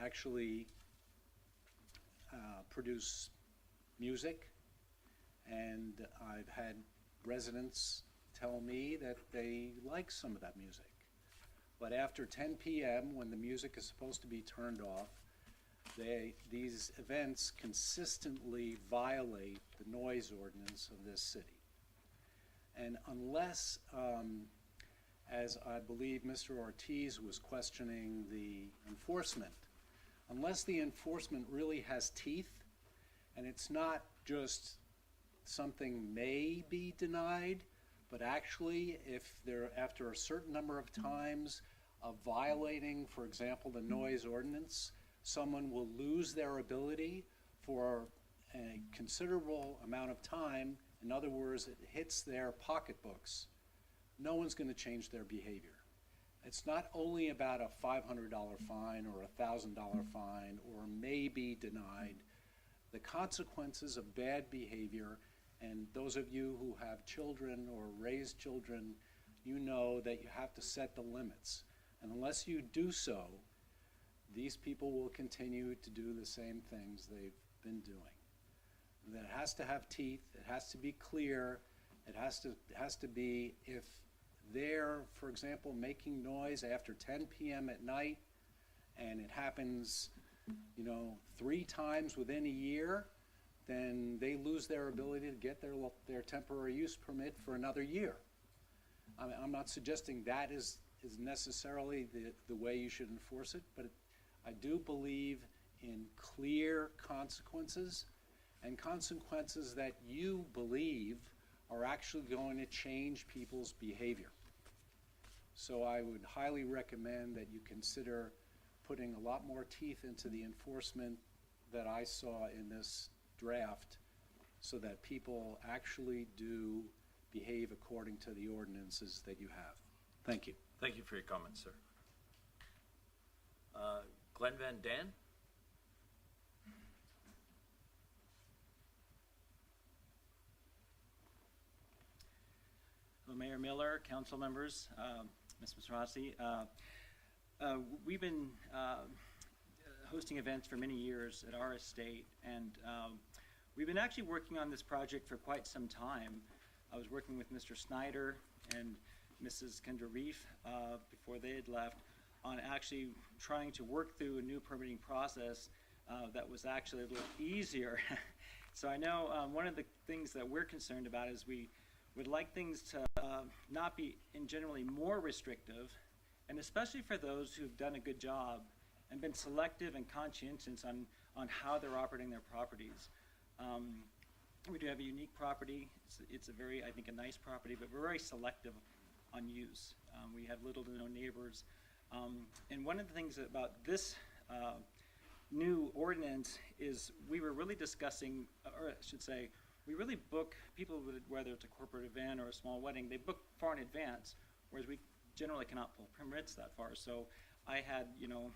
actually produce music, and I've had residents tell me that they like some of that music. But after 10 p.m., when the music is supposed to be turned off, these events consistently violate the noise ordinance of this city. And unless, as I believe Mr. Ortiz was questioning the enforcement, unless the enforcement really has teeth, and it's not just something may be denied, but actually if they're after a certain number of times of violating, for example, the noise ordinance, someone will lose their ability for a considerable amount of time. In other words, it hits their pocketbooks. No one's going to change their behavior. It's not only about a $500 fine or a $1,000 fine or maybe denied. The consequences of bad behavior, and those of you who have children or raise children, you know that you have to set the limits. And unless you do so, these people will continue to do the same things they've been doing. That it has to have teeth, it has to be clear, it has to be, if they're, for example, making noise after 10 p.m. at night, and it happens, 3 times within a year, then they lose their ability to get their temporary use permit for another year. I'm not suggesting that is necessarily the way you should enforce it, but I do believe in clear consequences, and consequences that you believe are actually going to change people's behavior. So I would highly recommend that you consider putting a lot more teeth into the enforcement that I saw in this draft, so that people actually do behave according to the ordinances that you have. Thank you. Thank you for your comments, sir. Glenn Van Dan? Hello, Mayor Miller, council members, Ms. Masrasi. We've been hosting events for many years at our estate, and we've been actually working on this project for quite some time. I was working with Mr. Snyder and Mrs. Kendra Reef before they had left on actually trying to work through a new permitting process that was actually a little easier. So I know one of the things that we're concerned about is we would like things to not be in generally more restrictive, and especially for those who've done a good job and been selective and conscientious on how they're operating their properties. We do have a unique property. It's a very, I think, a nice property, but we're very selective on use. We have little to no neighbors. And one of the things about this new ordinance is we were really discussing, or I should say, we really book people, whether it's a corporate event or a small wedding, they book far in advance, whereas we generally cannot pull permits that far. So I had, you know,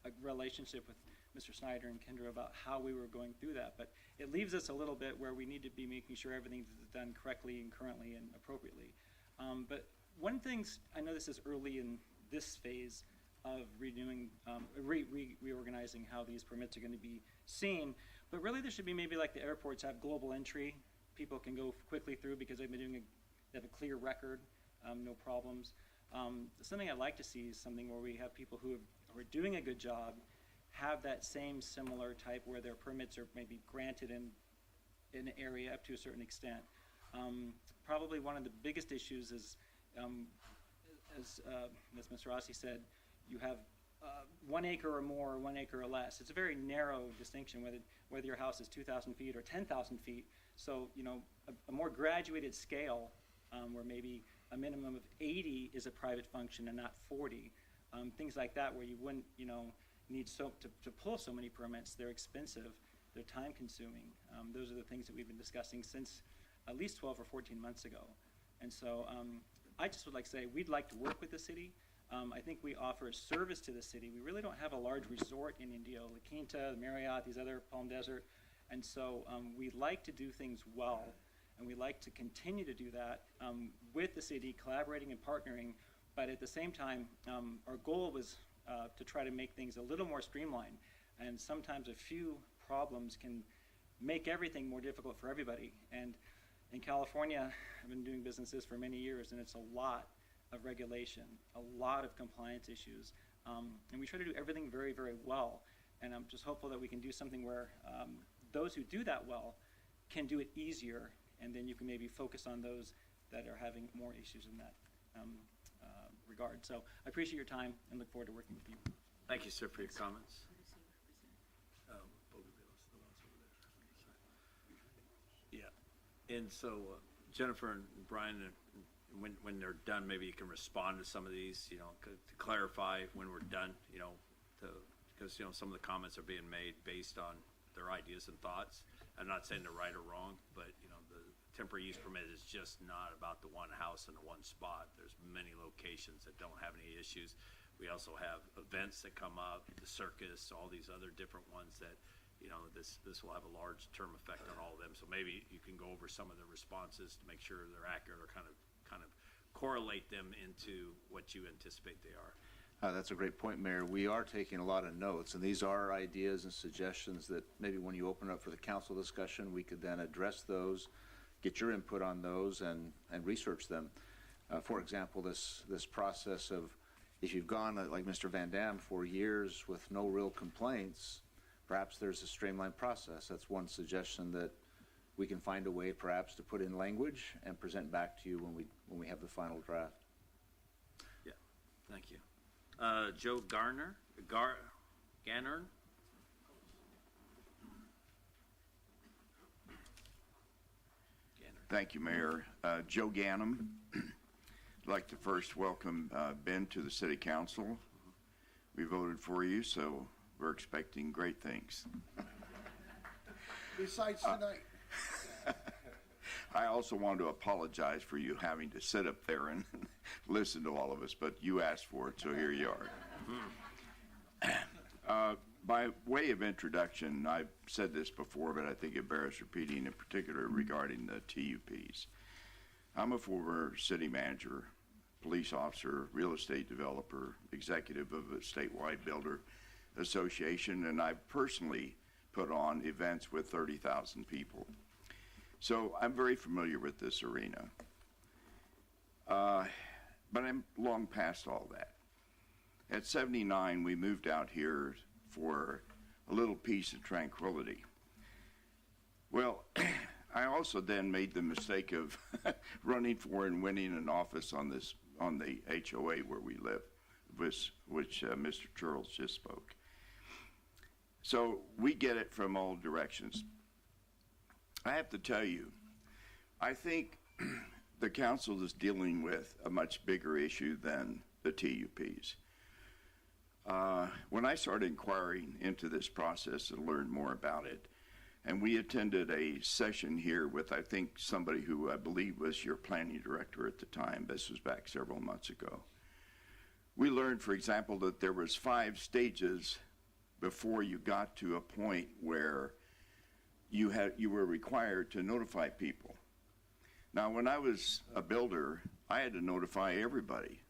a relationship with Mr. Snyder and Kendra about how we were going through that. But it leaves us a little bit where we need to be making sure everything's done correctly and currently and appropriately. But one thing, I know this is early in this phase of renewing, reorganizing how these permits are going to be seen, but really there should be maybe like the airports have global entry. People can go quickly through because they've been doing they have a clear record, no problems. Something I'd like to see is something where we have people who are doing a good job have that same similar type where their permits are maybe granted in an area up to a certain extent. Probably one of the biggest issues is, as Mr. Rossi said, you have 1 acre or more, or 1 acre or less. It's a very narrow distinction whether your house is 2,000 feet or 10,000 feet. So, you know, a more graduated scale where maybe a minimum of 80 is a private function and not 40. Things like that where you wouldn't, you know, need to pull so many permits. They're expensive. They're time consuming. Those are the things that we've been discussing since at least 12 or 14 months ago. And so I just would like to say we'd like to work with the city. I think we offer a service to the city. We really don't have a large resort in Indio, La Quinta, the Marriott, these other Palm Desert. And so we like to do things well, and we like to continue to do that with the city, collaborating and partnering. But at the same time, our goal was to try to make things a little more streamlined. And sometimes a few problems can make everything more difficult for everybody. And in California, I've been doing businesses for many years, and it's a lot of regulation, a lot of compliance issues. And we try to do everything very, very well. And I'm just hopeful that we can do something where those who do that well can do it easier, and then you can maybe focus on those that are having more issues in that regard. So I appreciate your time and look forward to working with you. Thank you, sir, for your comments. Yeah, and so Jennifer and Brian, when they're done, maybe you can respond to some of these, you know, to clarify when we're done, you know, because, you know, some of the comments are being made based on their ideas and thoughts. I'm not saying they're right or wrong, but, you know, the temporary use permit is just not about the one house in the one spot. There's many locations that don't have any issues. We also have events that come up, the circus, all these other different ones that, you know, this will have a large term effect on all of them. So maybe you can go over some of the responses to make sure they're accurate or kind of correlate them into what you anticipate they are. That's a great point, Mayor. We are taking a lot of notes, and these are ideas and suggestions that maybe when you open up for the council discussion, we could then address those, get your input on those, and research them. For example, this process of, if you've gone, like Mr. Van Dam, for years with no real complaints, perhaps there's a streamlined process. That's one suggestion that we can find a way perhaps to put in language and present back to you when we have the final draft. Yeah, thank you. Joe Garner. Thank you, Mayor. Joe Gannum. I'd like to first welcome Ben to the City Council. We voted for you, so we're expecting great things. Besides tonight. I also want to apologize for you having to sit up there and listen to all of us, but you asked for it, so here you are. By way of introduction, I've said this before, but I think it bears repeating, in particular regarding the TUPs. I'm a former city manager, police officer, real estate developer, executive of a statewide builder association, and I've personally put on events with 30,000 people. So I'm very familiar with this arena. But I'm long past all that. At 79, we moved out here for a little peace and tranquility. Well, I also then made the mistake of running for and winning an office on the HOA where we live, which Mr. Charles just spoke. So we get it from all directions. I have to tell you, I think the council is dealing with a much bigger issue than the TUPs. When I started inquiring into this process and learned more about it, and we attended a session here with, I think, somebody who I believe was your planning director at the time. This was back several months ago. We learned, for example, that there was 5 stages before you got to a point where you were required to notify people. Now, when I was a builder, I had to notify everybody.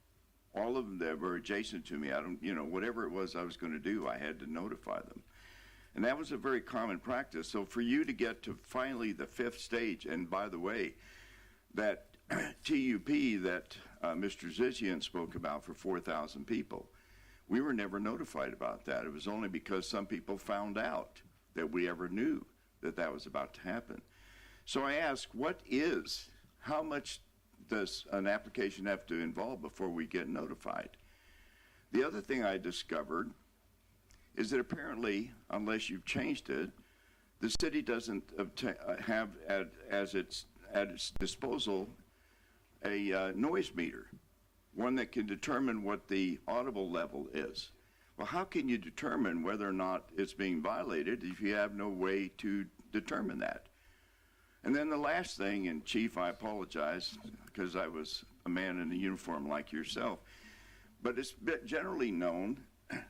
All of them that were adjacent to me, whatever it was I was going to do, I had to notify them. And that was a very common practice. So for you to get to finally the 5th stage, and by the way, that TUP that Mr. Zizian spoke about for 4,000 people, we were never notified about that. It was only because some people found out that we ever knew that that was about to happen. So I ask, how much does an application have to involve before we get notified? The other thing I discovered is that apparently, unless you've changed it, the city doesn't have at its disposal a noise meter, one that can determine what the audible level is. Well, how can you determine whether or not it's being violated if you have no way to determine that? And then the last thing, and Chief, I apologize because I was a man in a uniform like yourself, but it's generally known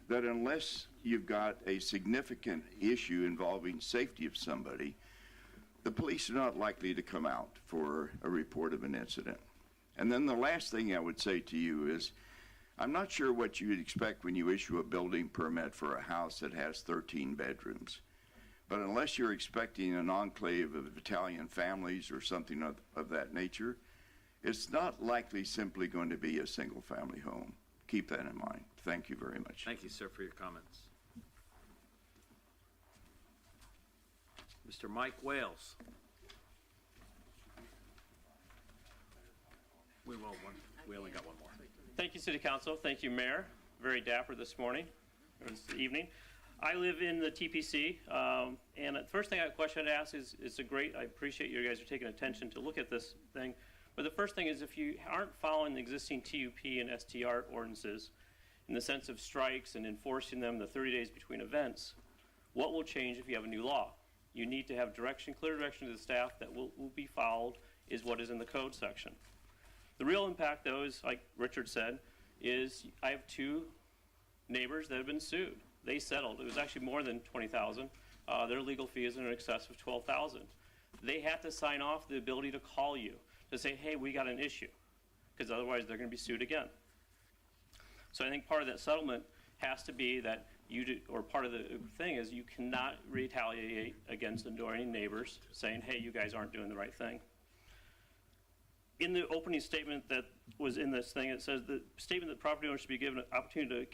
that unless you've got a significant issue involving safety of somebody, the police are not likely to come out for a report of an incident. And then the last thing I would say to you is, I'm not sure what you would expect when you issue a building permit for a house that has 13 bedrooms. But unless you're expecting an enclave of Italian families or something of that nature, it's not likely simply going to be a single-family home. Keep that in mind. Thank you very much. Thank you, sir, for your comments. Mr. Mike Wales. We only got one more. Thank you, City Council. Thank you, Mayor. Very dapper this morning, or this evening. I live in the TPC, and the first thing question I'd ask is, I appreciate you guys are taking attention to look at this thing, but the first thing is if you aren't following the existing TUP and STR ordinances in the sense of strikes and enforcing them the 30 days between events, what will change if you have a new law? You need to have clear direction to the staff that will be followed is what is in the code section. The real impact, though, is like Richard said, is I have 2 neighbors that have been sued. They settled. It was actually more than $20,000. Their legal fee is in excess of $12,000. They have to sign off the ability to call you to say, hey, we got an issue, because otherwise they're going to be sued again. So I think part of that settlement has to be that part of the thing is you cannot retaliate against adjoining neighbors saying, hey, you guys aren't doing the right thing. In the opening statement that was in this thing, it says the statement that property owners should be given an opportunity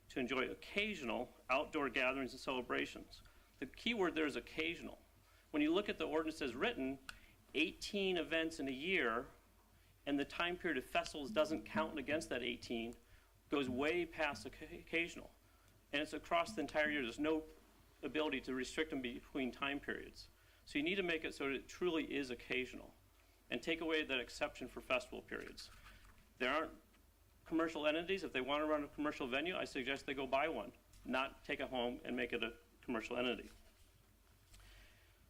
to enjoy occasional outdoor gatherings and celebrations. The key word there is occasional. When you look at the ordinance as written, 18 events in a year, and the time period of festivals doesn't count against that 18, goes way past occasional. And it's across the entire year. There's no ability to restrict them between time periods. So you need to make it so that it truly is occasional and take away that exception for festival periods. There aren't commercial entities. If they want to run a commercial venue, I suggest they go buy one, not take it home and make it a commercial entity.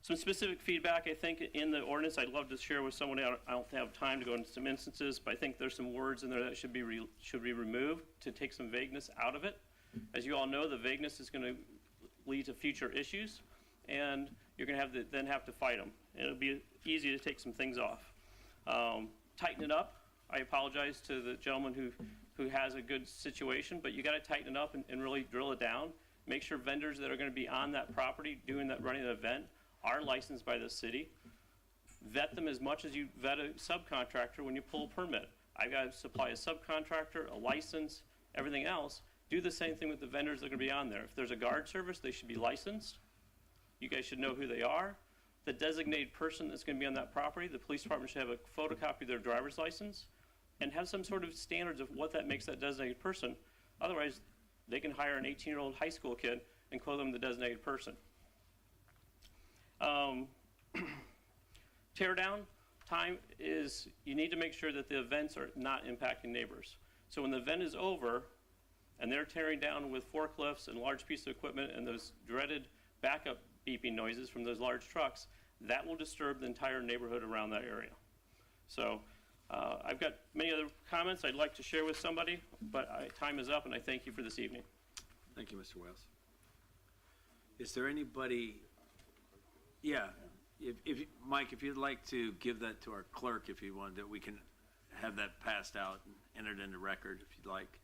Some specific feedback, I think, in the ordinance I'd love to share with someone. I don't have time to go into some instances, but I think there's some words in there that should be removed to take some vagueness out of it. As you all know, the vagueness is going to lead to future issues, and you're going to then have to fight them. And it'll be easy to take some things off. Tighten it up. I apologize to the gentleman who has a good situation, but you got to tighten it up and really drill it down. Make sure vendors that are going to be on that property running the event are licensed by the city. vet them as much as you vet a subcontractor when you pull a permit. I've got to supply a subcontractor, a license, everything else. Do the same thing with the vendors that are going to be on there. If there's a guard service, they should be licensed. You guys should know who they are. The designated person that's going to be on that property, the police department should have a photocopy of their driver's license and have some sort of standards of what that makes that designated person. Otherwise, they can hire an 18-year-old high school kid and call them the designated person. Tear down time is, you need to make sure that the events are not impacting neighbors. So when the event is over and they're tearing down with forklifts and large pieces of equipment and those dreaded backup beeping noises from those large trucks, that will disturb the entire neighborhood around that area. So I've got many other comments I'd like to share with somebody, but time is up, and I thank you for this evening. Thank you, Mr. Wales. Is there anybody, yeah, if Mike, if you'd like to give that to our clerk, if you wanted, that we can have that passed out and entered into record, if you'd like.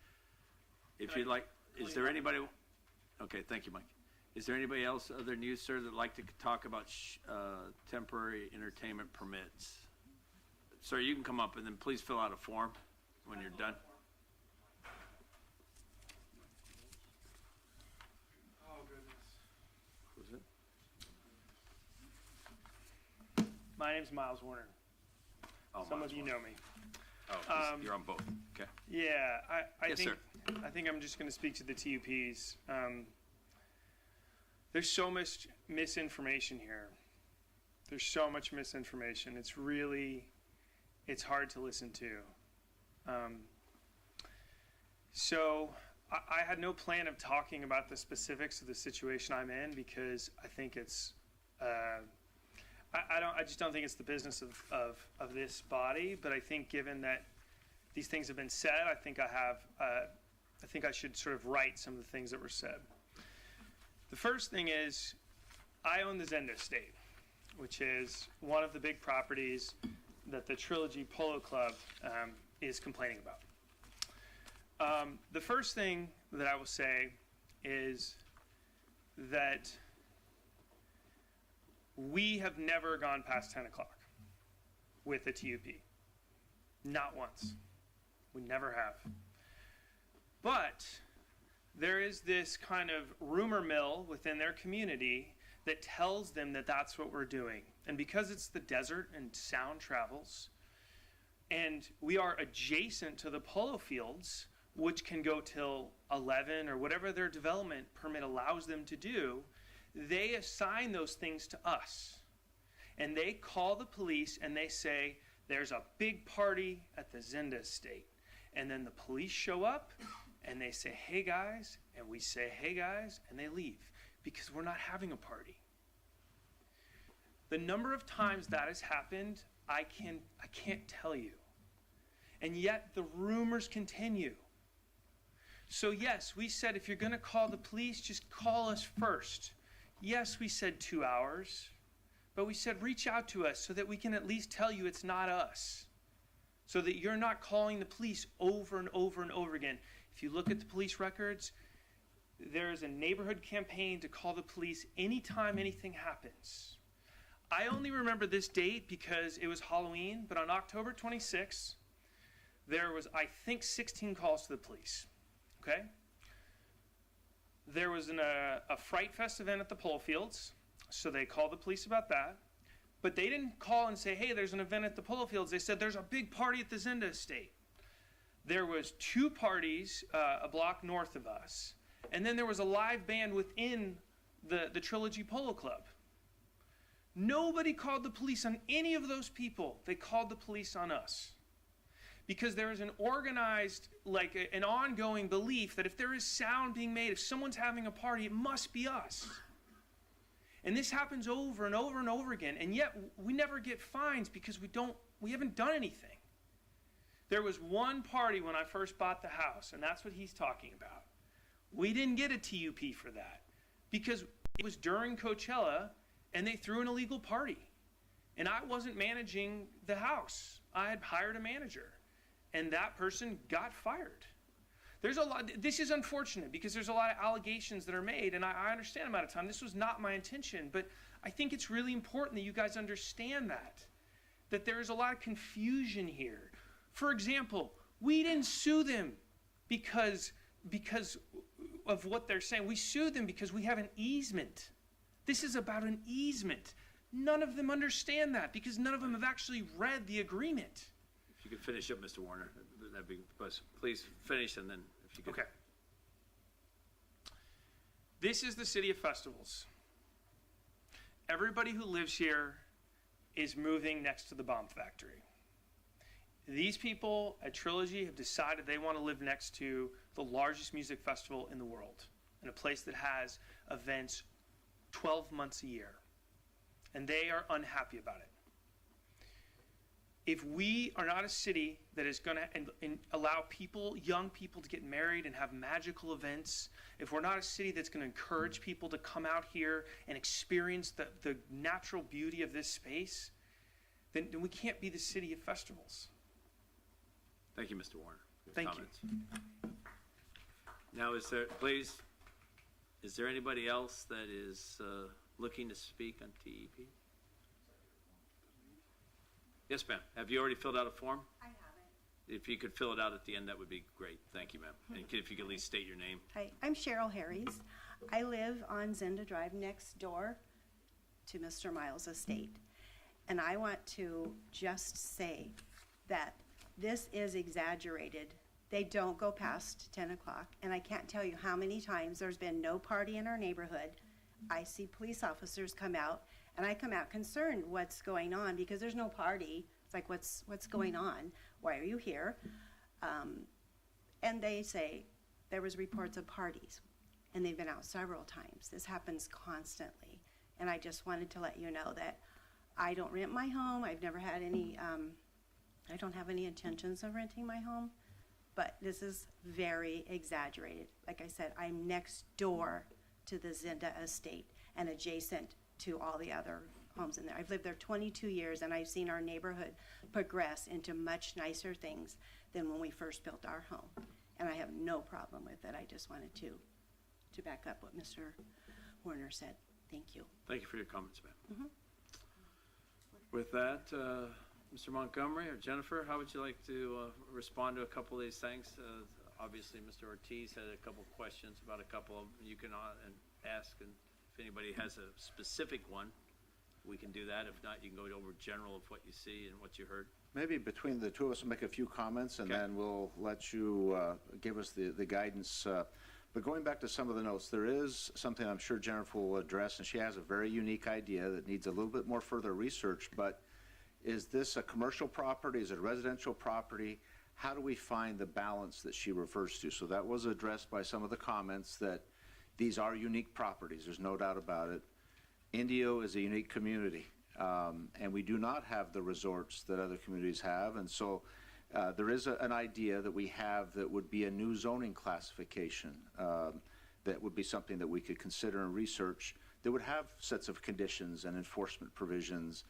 If you'd like, is there anybody, okay, thank you, Mike. Is there anybody else other than you, sir, that'd like to talk about temporary entertainment permits? Sir, you can come up and then please fill out a form when you're done. Oh, goodness. Who's it? My name's Miles Warner. Oh, Some Miles of you Warner. know me. Oh, you're on both. Okay. Yeah, Yes, sir. I think I'm just going to speak to the TUPs. There's so much misinformation here. There's so much misinformation. It's hard to listen to. So I had no plan of talking about the specifics of the situation I'm in because I think it's, I just don't think it's the business of this body. But I think given that these things have been said, I think I should sort of write some of the things that were said. The first thing is, I own the Zendo Estate, which is one of the big properties that the Trilogy Polo Club is complaining about. The first thing that I will say is that we have never gone past 10 o'clock with a TUP. Not once. We never have. But there is this kind of rumor mill within their community that tells them that that's what we're doing. And because it's the desert and sound travels, and we are adjacent to the polo fields, which can go till 11 or whatever their development permit allows them to do, they assign those things to us. And they call the police and they say, there's a big party at the Zenda Estate. And then the police show up and they say, hey guys, and we say, hey guys, and they leave because we're not having a party. The number of times that has happened, I can't tell you. And yet the rumors continue. So yes, we said if you're going to call the police, just call us first. Yes, we said 2 hours, but we said reach out to us so that we can at least tell you it's not us. So that you're not calling the police over and over and over again. If you look at the police records, there is a neighborhood campaign to call the police anytime anything happens. I only remember this date because it was Halloween, but on October 26th, there was, I think, 16 calls to the police. Okay? There was a Fright Fest event at the polo fields, so they called the police about that. But they didn't call and say, hey, there's an event at the polo fields. They said, there's a big party at the Zenda Estate. There was 2 parties a block north of us. And then there was a live band within the Trilogy Polo Club. Nobody called the police on any of those people. They called the police on us. Because there is an organized, like an ongoing belief that if there is sound being made, if someone's having a party, it must be us. And this happens over and over and over again. And yet we never get fines because we haven't done anything. There was one party when I first bought the house, and that's what he's talking about. We didn't get a TUP for that because it was during Coachella and they threw an illegal party. And I wasn't managing the house. I had hired a manager, and that person got fired. There's a lot. This is unfortunate because there's a lot of allegations that are made, and I understand I'm out of time. This was not my intention, but I think it's really important that you guys understand that. that there's a lot of confusion here. For example, we didn't sue them because of what they're saying. We sued them because we have an easement. This is about an easement. None of them understand that because none of them have actually read the agreement. If you could finish up, Mr. Warner, that'd be, please finish, and then if you could. Okay. This is the city of festivals. Everybody who lives here is moving next to the bomb factory. These people at Trilogy have decided they want to live next to the largest music festival in the world, in a place that has events 12 months a year. And they are unhappy about it. If we are not a city that is going to allow people, young people, to get married and have magical events, if we're not a city that's going to encourage people to come out here and experience the natural beauty of this space, then we can't be the city of festivals. Thank you, Mr. Warner. Thank Comments. Now, is there anybody else that is looking to speak on TEP? Yes, ma'am. Have you already filled out a form? I haven't. If you could fill it out at the end, that would be great. Thank you, ma'am. And if you could at least state your name. Hi, I'm Cheryl Harries. I live on Zenda Drive next door to Mr. Miles' estate. And I want to just say that this is exaggerated. They don't go past 10 o'clock. And I can't tell you how many times there's been no party in our neighborhood. I see police officers come out, and I come out concerned what's going on because there's no party. It's like, what's going on? Why are you here? And they say there was reports of parties, and they've been out several times. This happens constantly. And I just wanted to let you know that I don't rent my home. I've never had any, I don't have any intentions of renting my home, but this is very exaggerated. Like I said, I'm next door to the Zenda estate and adjacent to all the other homes in there. I've lived there 22 years, and I've seen our neighborhood progress into much nicer things than when we first built our home. And I have no problem with it. I just wanted to back up what Mr. Warner said. Thank you. Thank you for your comments, ma'am. With that, Mr. Montgomery or Jennifer, how would you like to respond to a couple of these things? Obviously, Mr. Ortiz had a couple questions about a couple of them. You can ask, and if anybody has a specific one, we can do that. If not, you can go over general of what you see and what you heard. Maybe between the two of us, we'll make a few comments, and then we'll let you give us the guidance. But going back to some of the notes, there is something I'm sure Jennifer will address, and she has a very unique idea that needs a little bit more further research. But is this a commercial property? Is it a residential property? How do we find the balance that she refers to? So that was addressed by some of the comments that these are unique properties. There's no doubt about it. Indio is a unique community, and we do not have the resorts that other communities have. And so there is an idea that we have that would be a new zoning classification that would be something that we could consider and research that would have sets of conditions and enforcement provisions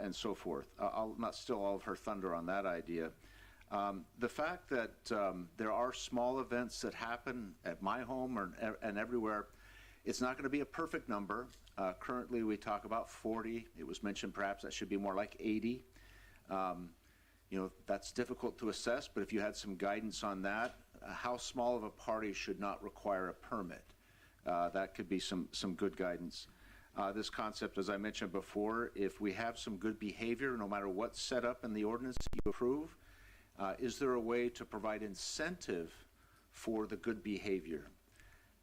and so forth. I'll not steal all of her thunder on that idea. The fact that there are small events that happen at my home and everywhere, it's not going to be a perfect number. Currently, we talk about 40. It was mentioned perhaps that should be more like 80. You know, that's difficult to assess, but if you had some guidance on that, how small of a party should not require a permit? That could be some good guidance. This concept, as I mentioned before, if we have some good behavior, no matter what's set up in the ordinance you approve, is there a way to provide incentive for the good behavior?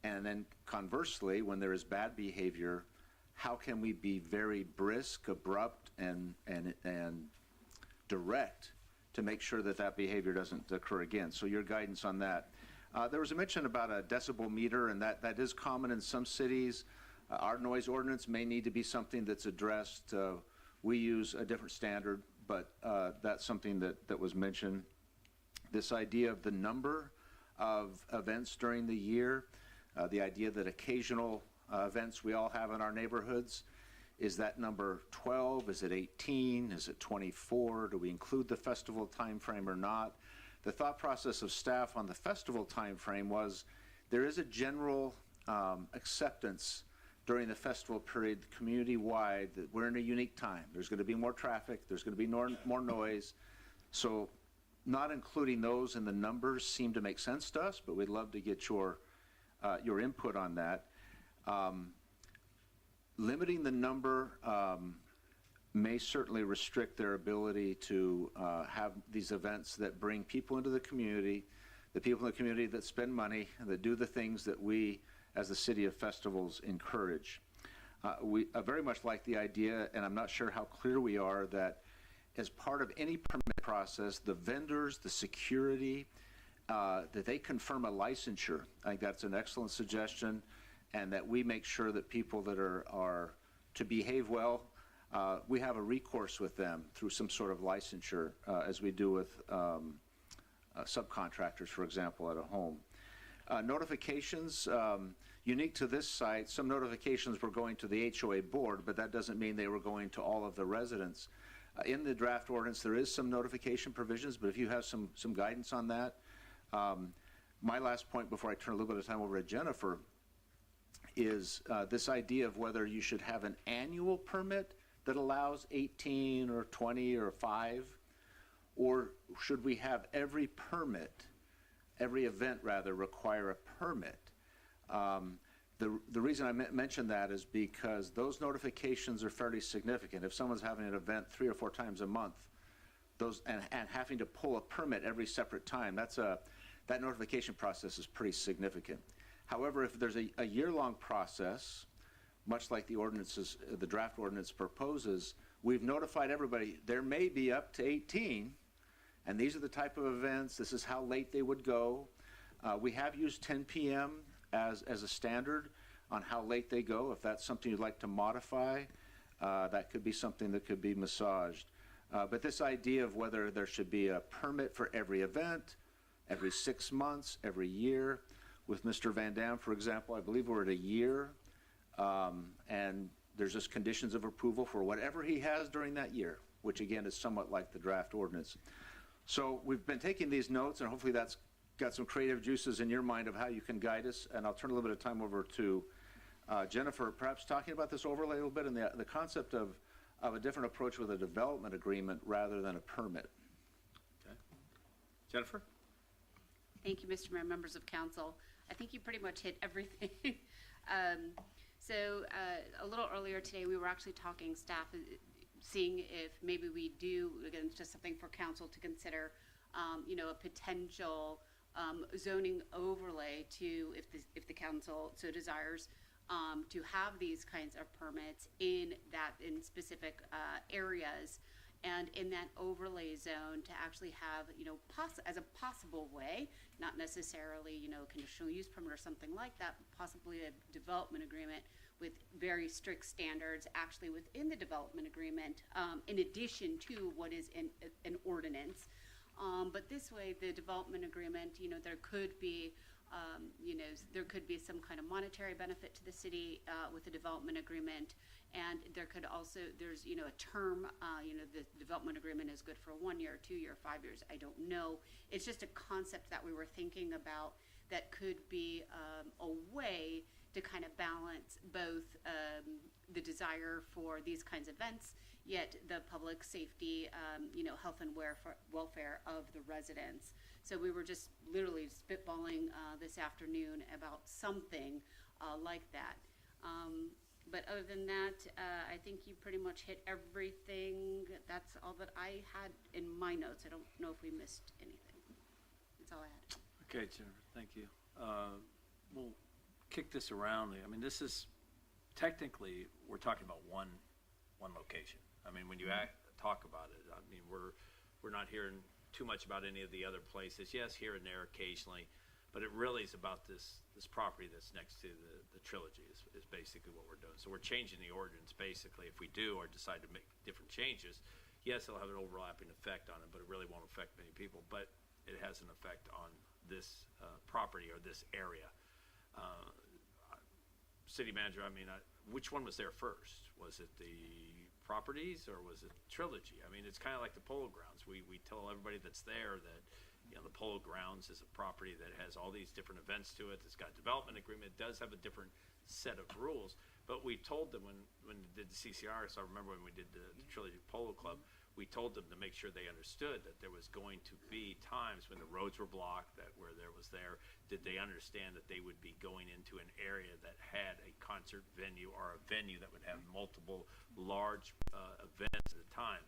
And then conversely, when there is bad behavior, how can we be very brisk, abrupt, and direct to make sure that that behavior doesn't occur again? So your guidance on that. There was a mention about a decibel meter, and that is common in some cities. Our noise ordinance may need to be something that's addressed. We use a different standard, but that's something that was mentioned. This idea of the number of events during the year, the idea that occasional events we all have in our neighborhoods, is that number 12? Is it 18? Is it 24? Do we include the festival time frame or not? The thought process of staff on the festival time frame was there is a general acceptance during the festival period, community-wide, that we're in a unique time. There's going to be more traffic, there's going to be more noise. So not including those in the numbers seem to make sense to us, but we'd love to get your input on that. Limiting the number may certainly restrict their ability to have these events that bring people into the community, the people in the community that spend money, that do the things that we, as the City of Festivals, encourage. We very much like the idea, and I'm not sure how clear we are, that as part of any permit process, the vendors, the security, that they confirm a licensure. I think that's an excellent suggestion, and that we make sure that people that are to behave well, we have a recourse with them through some sort of licensure, as we do with subcontractors, for example, at a home. Notifications, unique to this site, some notifications were going to the HOA board, but that doesn't mean they were going to all of the residents. In the draft ordinance, there is some notification provisions, but if you have some guidance on that. My last point before I turn a little bit of time over to Jennifer is this idea of whether you should have an annual permit that allows 18 or 20 or 5, or should we have every event rather, require a permit? The reason I mention that is because those notifications are fairly significant. If someone's having an event 3 or 4 times a month, and having to pull a permit every separate time, that notification process is pretty significant. However, if there's a year-long process, much like the draft ordinance proposes, we've notified everybody there may be up to 18, and these are the type of events, this is how late they would go. We have used 10 p.m. as a standard on how late they go. If that's something you'd like to modify, that could be something that could be massaged. But this idea of whether there should be a permit for every event, every 6 months, every year. With Mr. Van Dam, for example, I believe we're at a year, and there's just conditions of approval for whatever he has during that year, which again is somewhat like the draft ordinance. So we've been taking these notes, and hopefully that's got some creative juices in your mind of how you can guide us, and I'll turn a little bit of time over to Jennifer, perhaps talking about this overlay a little bit and the concept of a different approach with a development agreement rather than a permit. Okay. Jennifer? Thank you, Mr. Mayor, members of council. I think you pretty much hit everything. So a little earlier today, we were actually talking staff, seeing if maybe we do, again, just something for council to consider, a potential zoning overlay to, if the council so desires, to have these kinds of permits in specific areas, and in that overlay zone to actually have, as a possible way, not necessarily, conditional use permit or something like that, but possibly a development agreement with very strict standards actually within the development agreement, in addition to what is in an ordinance. But this way, the development agreement, there could be some kind of monetary benefit to the city with the development agreement, and there's a term, the development agreement is good for 1 year, 2 year, 5 years, I don't know. It's just a concept that we were thinking about that could be a way to kind of balance both the desire for these kinds of events, yet the public safety, health and welfare of the residents. So we were just literally spitballing this afternoon about something like that. But other than that, I think you pretty much hit everything. That's all that I had in my notes. I don't know if we missed anything. That's all I had. Okay, Jennifer, thank you. We'll kick this around. I mean, this is technically, we're talking about one location. I mean, when you talk about it, I mean, we're not hearing too much about any of the other places. Yes, here and there occasionally, but it really is about this property that's next to the trilogy is basically what we're doing. So we're changing the ordinance basically. If we do or decide to make different changes, yes, it'll have an overlapping effect on it, but it really won't affect many people. But it has an effect on this property or this area. City manager, I mean, which one was there first? Was it the properties or was it trilogy? I mean, it's kind of like the Polo Grounds. We tell everybody that's there that the Polo Grounds is a property that has all these different events to it. It's got a development agreement. It does have a different set of rules, But we told them when they did the CCR, so I remember when we did the Trilogy Polo Club, we told them to make sure they understood that there was going to be times when the roads were blocked, that where there was there, did they understand that they would be going into an area that had a concert venue or a venue that would have multiple large events at a time.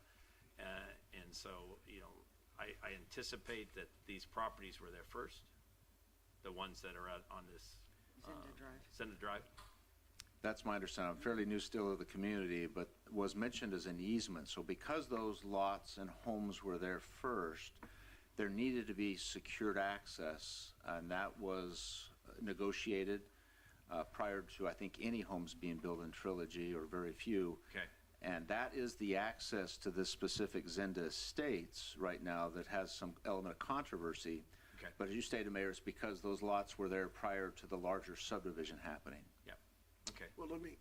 And so, you know, I anticipate that these properties were there first, the ones that are out on this Zenda Drive. That's my understanding. I'm fairly new still to the community, but was mentioned as an easement. So because those lots and homes were there first, there needed to be secured access, and that was negotiated prior to, I think, any homes being built in Trilogy, or very few. Okay. And that is the access to this specific Zenda Estates right now that has some element of controversy. Okay. But as you stated, Mayor, it's because those lots were there prior to the larger subdivision happening. Yeah. Okay. Well, let me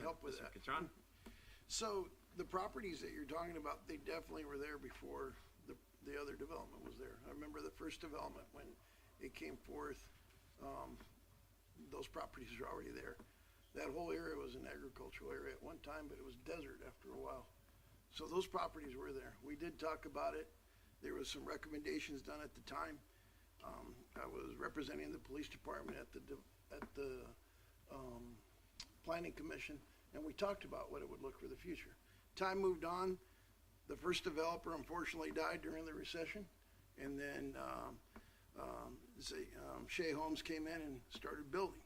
help with that. John? So the properties that you're talking about, they definitely were there before the other development was there. I remember the first development when it came forth, those properties were already there. That whole area was an agricultural area at one time, but it was desert after a while. So those properties were there. We did talk about it. There was some recommendations done at the time. I was representing the police department at the Planning Commission, and we talked about what it would look for the future. Time moved on. The first developer unfortunately died during the recession, and then Shea Homes came in and started building.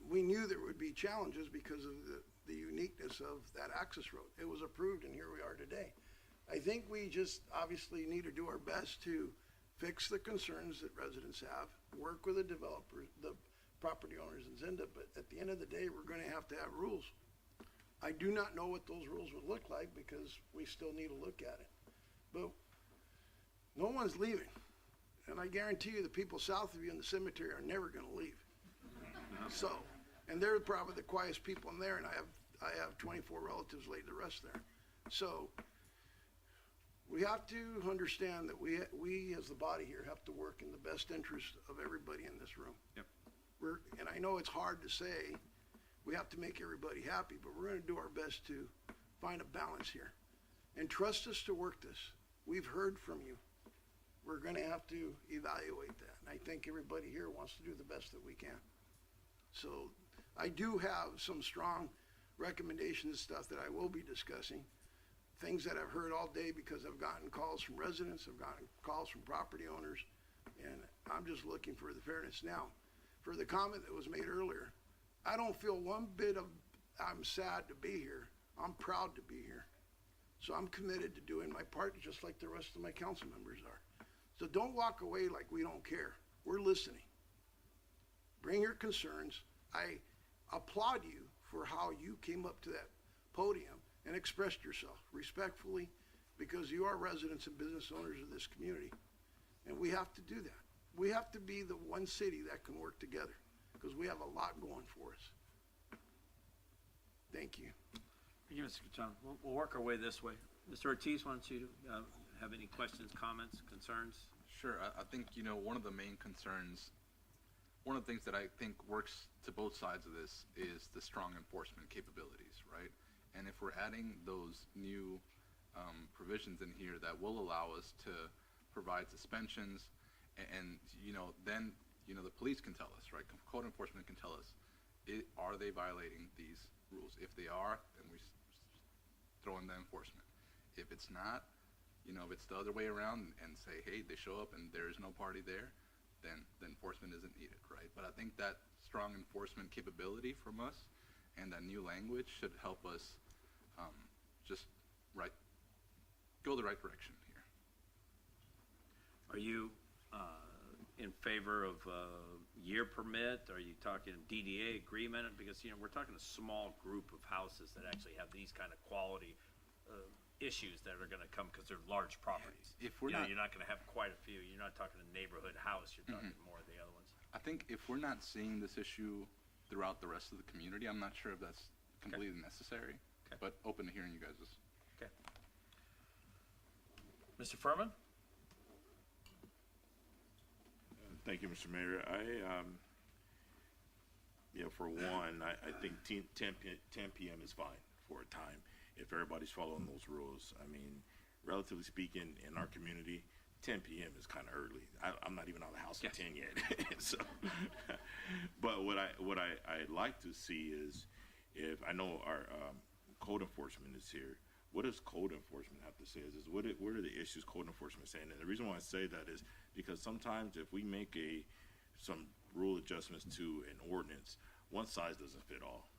We knew there would be challenges because of the uniqueness of that access road. It was approved, and here we are today. I think we just obviously need to do our best to fix the concerns that residents have, work with the developers, the property owners in Zenda, but at the end of the day, we're going to have rules. I do not know what those rules would look like because we still need to look at it. But no one's leaving. And I guarantee you the people south of you in the cemetery are never going to leave. So, and they're probably the quietest people in there, and I have 24 relatives laid to rest there. So we have to understand that we as the body here have to work in the best interest of everybody in this room. Yep. And I know it's hard to say we have to make everybody happy, but we're going to do our best to find a balance here. And trust us to work this. We've heard from you. We're going to have to evaluate that. And I think everybody here wants to do the best that we can. So I do have some strong recommendations and stuff that I will be discussing. Things that I've heard all day because I've gotten calls from residents, I've gotten calls from property owners, and I'm just looking for the fairness. Now, for the comment that was made earlier, I don't feel one bit of I'm sad to be here. I'm proud to be here. So I'm committed to doing my part just like the rest of my council members are. So don't walk away like we don't care. We're listening. Bring your concerns. I applaud you for how you came up to that podium and expressed yourself respectfully, because you are residents and business owners of this community. And we have to do that. We have to be the one city that can work together, because we have a lot going for us. Thank you. Thank you, Mr. John. We'll work our way this way. Mr. Ortiz, why don't you have any questions, comments, concerns? Sure. I think, one of the main concerns, one of the things that I think works to both sides of this is the strong enforcement capabilities, right? And if we're adding those new provisions in here that will allow us to provide suspensions, and then the police can tell us, right? Code enforcement can tell us, are they violating these rules? If they are, then we throw in the enforcement. If it's not, if it's the other way around and say, hey, they show up and there is no party there, then the enforcement isn't needed, right? But I think that strong enforcement capability from us and that new language should help us go the right direction here. Are you in favor of year permit? Are you talking DDA agreement? Because, we're talking a small group of houses that actually have these kind of quality issues that are going to come because they're large properties. If we're you're not going to have quite a few. You're not talking a neighborhood house. You're talking more of the other ones. I think if we're not seeing this issue throughout the rest of the community, I'm not sure if that's completely necessary, but open to hearing you guys'. Okay. Mr. Furman? Thank you, Mr. Mayor. For one, I think 10 p.m. is fine for a time if everybody's following those rules. I mean, relatively speaking, in our community, 10 p.m. is kind of early. I'm not even out of the house at 10 yet. So, but what I'd like to see is, if I know our code enforcement is here, what does code enforcement have to say? What are the issues code enforcement is saying? And the reason why I say that is because sometimes if we make some rule adjustments to an ordinance, one size doesn't fit all,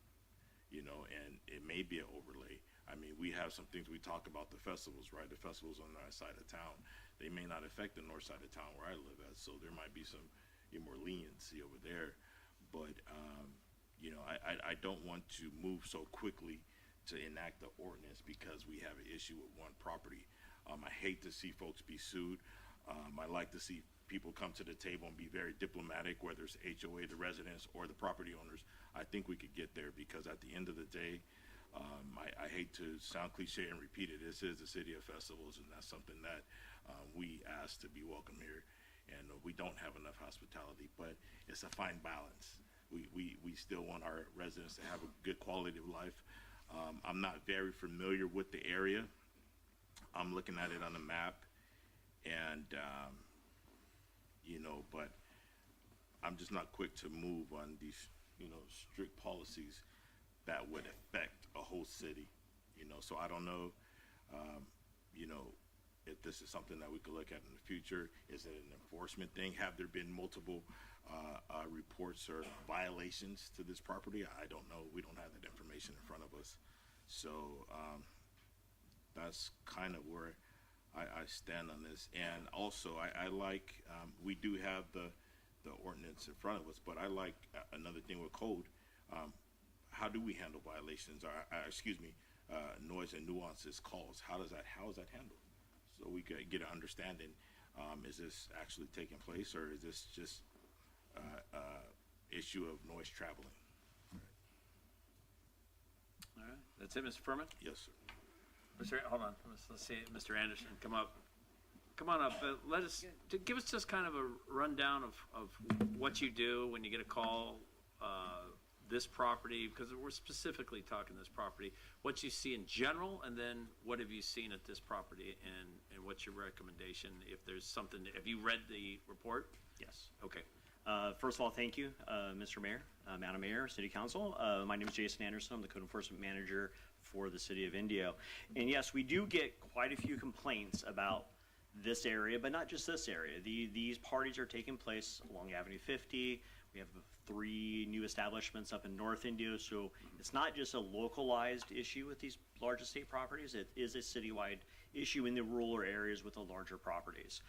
and it may be an overlay. I mean, we have some things we talk about, the festivals, right? The festivals on that side of town, they may not affect the north side of town where I live at, so there might be some more leniency over there. But, I don't want to move so quickly to enact the ordinance because we have an issue with one property. I hate to see folks be sued. I like to see people come to the table and be very diplomatic, whether it's HOA, the residents, or the property owners. I think we could get there because at the end of the day, I hate to sound cliche and repeat it. This is the city of festivals, and that's something that we ask to be welcome here. And we don't have enough hospitality, but it's a fine balance. We still want our residents to have a good quality of life. I'm not very familiar with the area. I'm looking at it on the map, and but I'm just not quick to move on these strict policies that would affect a whole city. So I don't know if this is something that we could look at in the future. Is it an enforcement thing? Have there been multiple reports or violations to this property? I don't know. We don't have that information in front of us. So that's kind of where I stand on this. And also, I like, we do have the ordinance in front of us, but I like another thing with code. How do we handle violations, or noise and nuances calls? How is that handled? So we could get an understanding. Is this actually taking place, or is this just issue of noise traveling? All right, that's it, Mr. Furman? Yes, sir. Hold on, let's see, Mr. Anderson, come up. Come on up, give us just kind of a rundown of what you do when you get a call, this property, because we're specifically talking this property, what you see in general, and then what have you seen at this property, and what's your recommendation if there's something, have you read the report? Yes. Okay. First of all, thank you, Mr. Mayor, Madam Mayor, City Council. My name is Jason Anderson. I'm the Code Enforcement Manager for the City of Indio. And yes, we do get quite a few complaints about this area, but not just this area. These parties are taking place along Avenue 50. We have 3 new establishments up in North Indio, so it's not just a localized issue with these large estate properties. It is a citywide issue in the rural areas with the larger properties.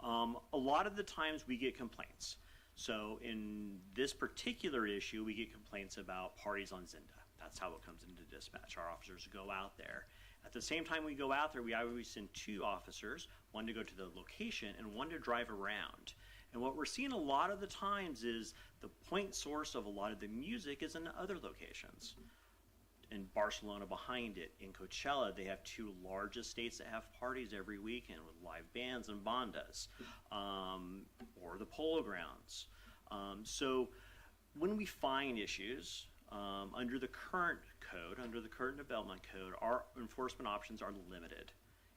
A lot of the times we get complaints. So in this particular issue, we get complaints about parties on Zynda. That's how it comes into dispatch. Our officers go out there. At the same time we go out there, we always send 2 officers, one to go to the location and one to drive around. And what we're seeing a lot of the times is the point source of a lot of the music is in other locations. In Barcelona behind it, in Coachella, they have 2 large estates that have parties every weekend with live bands and bandas, or the Polo Grounds. So when we find issues, under the current code, under the current development code, our enforcement options are limited.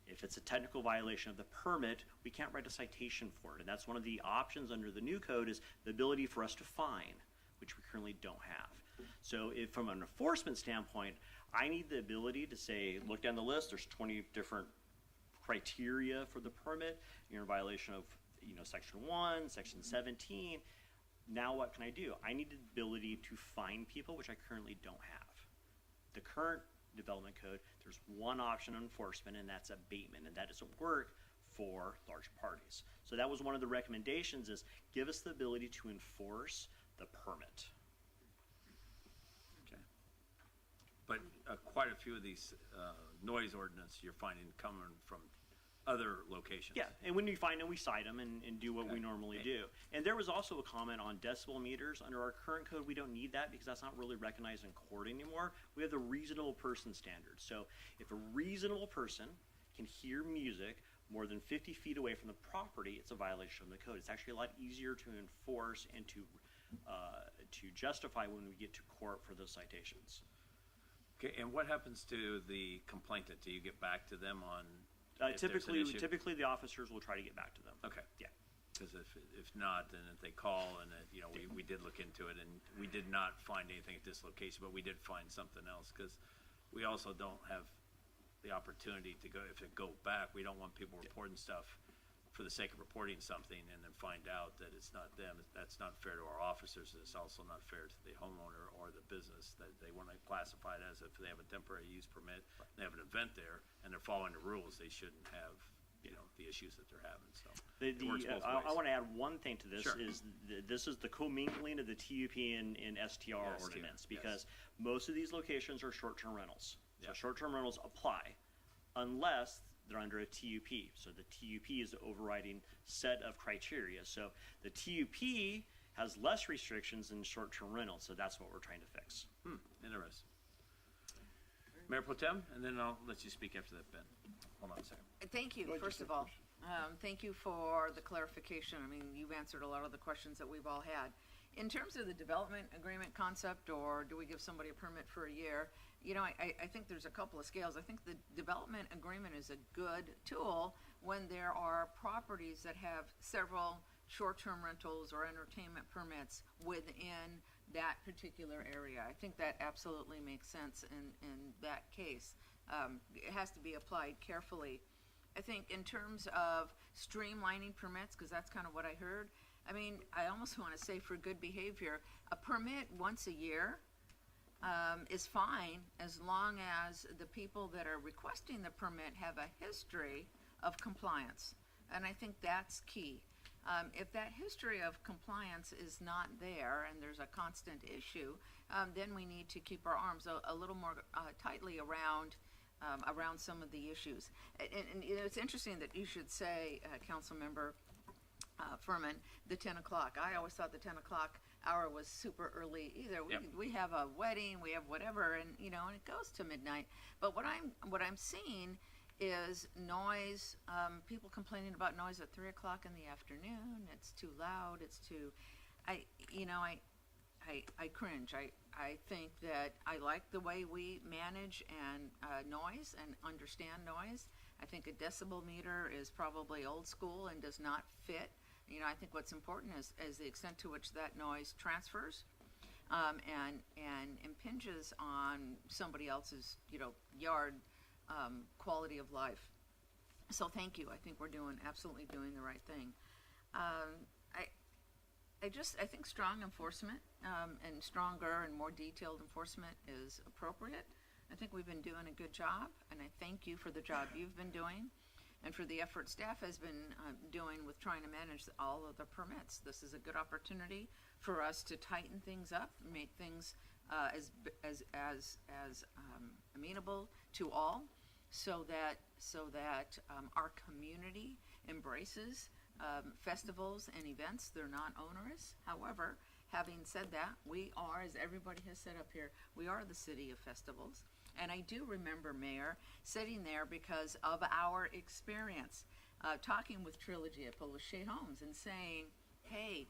If it's a technical violation of the permit, we can't write a citation for it. And that's one of the options under the new code is the ability for us to fine, which we currently don't have. So if from an enforcement standpoint, I need the ability to say, look down the list, there's 20 different criteria for the permit. You're in violation of section 1, section 17. Now what can I do? I need the ability to fine people, which I currently don't have. The current development code, there's one option of enforcement, and that's abatement, and that doesn't work for large parties. So that was one of the recommendations, is give us the ability to enforce the permit. Okay. But quite a few of these noise ordinance you're finding coming from other locations. Yeah, and when we find them, we cite them and do what we normally do. And there was also a comment on decibel meters. Under our current code, we don't need that because that's not really recognized in court anymore. We have the reasonable person standard. So if a reasonable person can hear music more than 50 feet away from the property, it's a violation of the code. It's actually a lot easier to enforce and to to justify when we get to court for those citations. Okay, and what happens to the complainant? Do you get back to them on if there's an issue? Typically the officers will try to get back to them. Okay. Yeah. Because if not, then if they call and we did look into it and we did not find anything at this location, but we did find something else because we also don't have the opportunity to go, if it go back, we don't want people reporting stuff for the sake of reporting something and then find out that it's not them. That's not fair to our officers. It's also not fair to the homeowner or the business that they want to classify it as if they have a temporary use permit, they have an event there, and they're following the rules, they shouldn't have, the issues that they're having. So it works both ways. I want to add one thing to this. Sure. This is the commingling of the TUP and STR ordinance, because most of these locations are short-term rentals. So short-term rentals apply unless they're under a TUP. So the TUP is the overriding set of criteria. So the TUP has less restrictions than short-term rentals. So that's what we're trying to fix. Interesting. Mayor Pro Tem, and then I'll let you speak after that, Ben. Hold on a second. Thank you, first of all. Thank you for the clarification. I mean, you've answered a lot of the questions that we've all had. In terms of the development agreement concept, or do we give somebody a permit for a year, I think there's a couple of scales. I think the development agreement is a good tool when there are properties that have several short-term rentals or entertainment permits within that particular area. I think that absolutely makes sense in that case. It has to be applied carefully. I think in terms of streamlining permits, because that's kind of what I heard, I mean, I almost want to say for good behavior, a permit once a year is fine as long as the people that are requesting the permit have a history of compliance. And I think that's key. If that history of compliance is not there and there's a constant issue, then we need to keep our arms a little more tightly around some of the issues. And it's interesting that you should say, Councilmember Furman, the 10 o'clock. I always thought the 10 o'clock hour was super early either. We have a wedding, we have whatever, and and it goes to midnight. But what I'm seeing is noise, people complaining about noise at 3 o'clock in the afternoon. It's too loud, it's too, I cringe. I think that I like the way we manage and noise and understand noise. I think a decibel meter is probably old school and does not fit. I think what's important is the extent to which that noise transfers and impinges on somebody else's yard quality of life. So thank you. I think we're absolutely doing the right thing. I think strong enforcement and stronger and more detailed enforcement is appropriate. I think we've been doing a good job, and I thank you for the job you've been doing and for the effort staff has been doing with trying to manage all of the permits. This is a good opportunity for us to tighten things up, make things as amenable to all, so that our community embraces festivals and events. They're not onerous. However, having said that, we are, as everybody has said up here, we are the city of festivals. And I do remember, Mayor, sitting there because of our experience, talking with Trilogy at Palaszczuk Homes and saying, hey,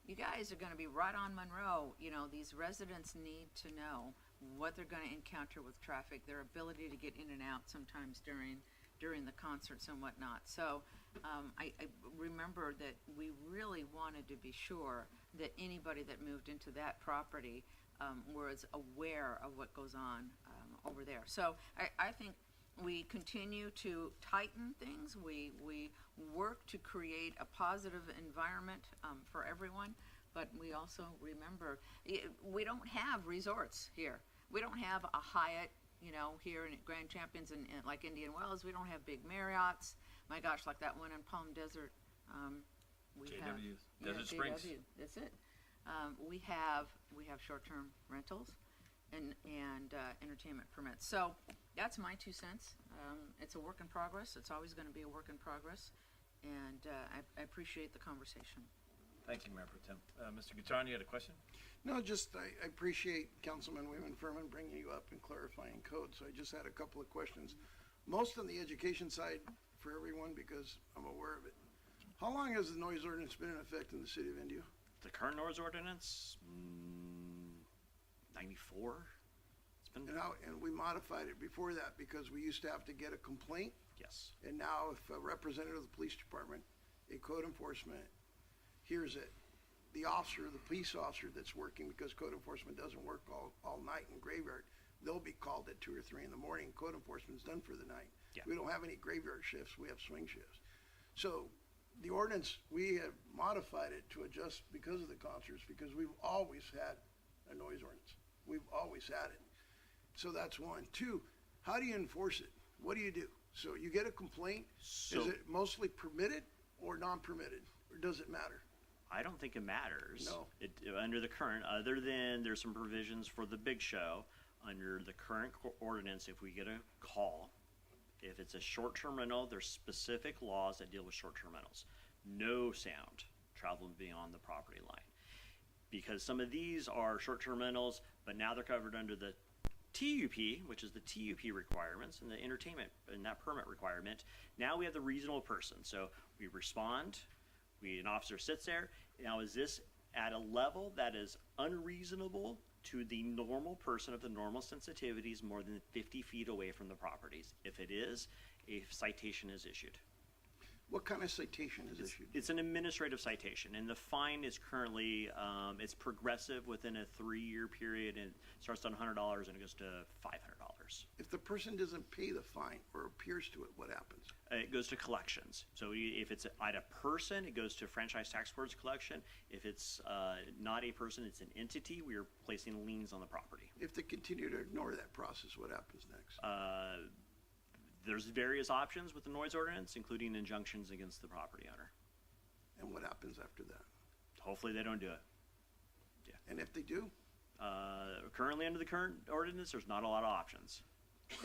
you guys are going to be right on Monroe. These residents need to know what they're going to encounter with traffic, their ability to get in and out sometimes during the concerts and whatnot. So I remember that we really wanted to be sure that anybody that moved into that property was aware of what goes on over there. So I think we continue to tighten things. We work to create a positive environment for everyone, but we also remember we don't have resorts here. We don't have a Hyatt, here in Grand Champions and like Indian Wells. We don't have big Marriotts. My gosh, like that one in Palm Desert. Desert Springs. That's it. We have short-term rentals and entertainment permits. So that's my 2 cents. It's a work in progress. It's always going to be a work in progress, and I appreciate the conversation. Thank you, Mayor Pro Tem. Mr. Guitron, you had a question? No, just I appreciate Councilman Furman bringing you up and clarifying code. So I just had a couple of questions. Most on the education side for everyone because I'm aware of it. How long has the noise ordinance been in effect in the city of Indio? The current noise ordinance, 94. It's been, And we modified it before that because we used to have to get a complaint. yes. And now if a representative of the police department, a code enforcement, hears it, the officer, the police officer that's working, because code enforcement doesn't work all night in graveyard, they'll be called at 2 or 3 in the morning. Code enforcement's done for the night. Yeah. We don't have any graveyard shifts, we have swing shifts. So the ordinance, we have modified it to adjust because of the concerts, because we've always had a noise ordinance. We've always had it. So that's one. Two, how do you enforce it? What do you do? So you get a complaint, So- is it mostly permitted or non-permitted, or does it matter? I don't think it matters. No. Under the current, other than there's some provisions for the big show, under the current ordinance, if we get a call, if it's a short-term rental, there's specific laws that deal with short-term rentals. No sound traveling beyond the property line. Because some of these are short-term rentals, but now they're covered under the TUP, which is the TUP requirements and the entertainment and that permit requirement. Now we have the reasonable person. So we respond, an officer sits there. Now is this at a level that is unreasonable to the normal person of the normal sensitivities more than 50 feet away from the properties? If it is, a citation is issued. What kind of citation is issued? It's an administrative citation, and the fine is currently, it's progressive within a 3-year period, and it starts on $100 and it goes to $500. If the person doesn't pay the fine or appears to it, what happens? It goes to collections. So if it's at a person, it goes to franchise tax board's collection. If it's not a person, it's an entity, we are placing liens on the property. If they continue to ignore that process, what happens next? There's various options with the noise ordinance, including injunctions against the property owner. And what happens after that? Hopefully they don't do it. And if they do? Currently under the current ordinance, there's not a lot of options.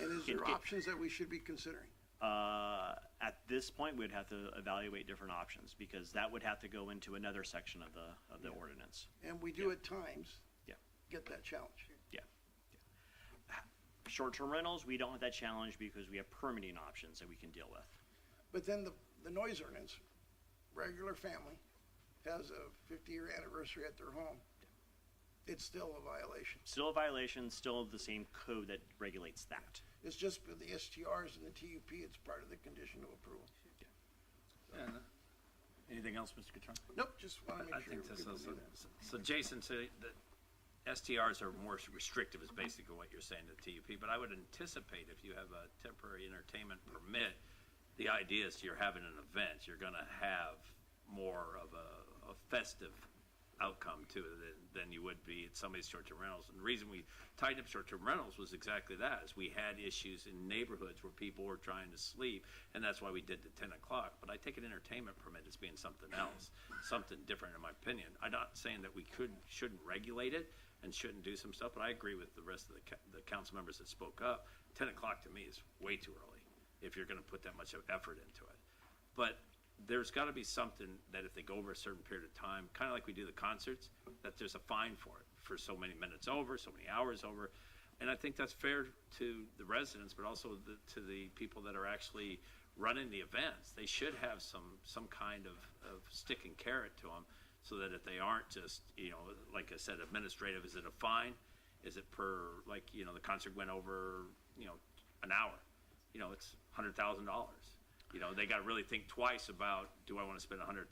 And is there options that we should be considering? At this point, we'd have to evaluate different options because that would have to go into another section of the ordinance. And we do at times Yeah. get that challenge. Yeah. Short-term rentals, we don't have that challenge because we have permitting options that we can deal with. But then the noise ordinance, regular family has a 50-year anniversary at their home. It's still a violation. Still a violation, still the same code that regulates that. It's just for the STRs and the TUP, it's part of the condition of approval. Anything else, Mr. Catron? Nope, just want to I make sure. think people so. do that. So Jason, so the STRs are more restrictive is basically what you're saying to TUP, but I would anticipate if you have a temporary entertainment permit, the idea is you're having an event, you're gonna have more of a festive outcome to it than you would be at some of these short-term rentals. And the reason we tightened up short-term rentals was exactly that, is we had issues in neighborhoods where people were trying to sleep, and that's why we did the 10 o'clock. But I take an entertainment permit as being something else, something different in my opinion. I'm not saying that we shouldn't regulate it and shouldn't do some stuff, but I agree with the rest of the council members that spoke up. 10 o'clock to me is way too early if you're gonna put that much effort into it. But there's got to be something that if they go over a certain period of time, kind of like we do the concerts, that there's a fine for it, for so many minutes over, so many hours over. And I think that's fair to the residents, but also to the people that are actually running the events. They should have some kind of stick and carrot to them so that if they aren't just, like I said, administrative, is it a fine? Is it per, the concert went over, an hour? It's $100,000. They got to really think twice about, do I want to spend $100,000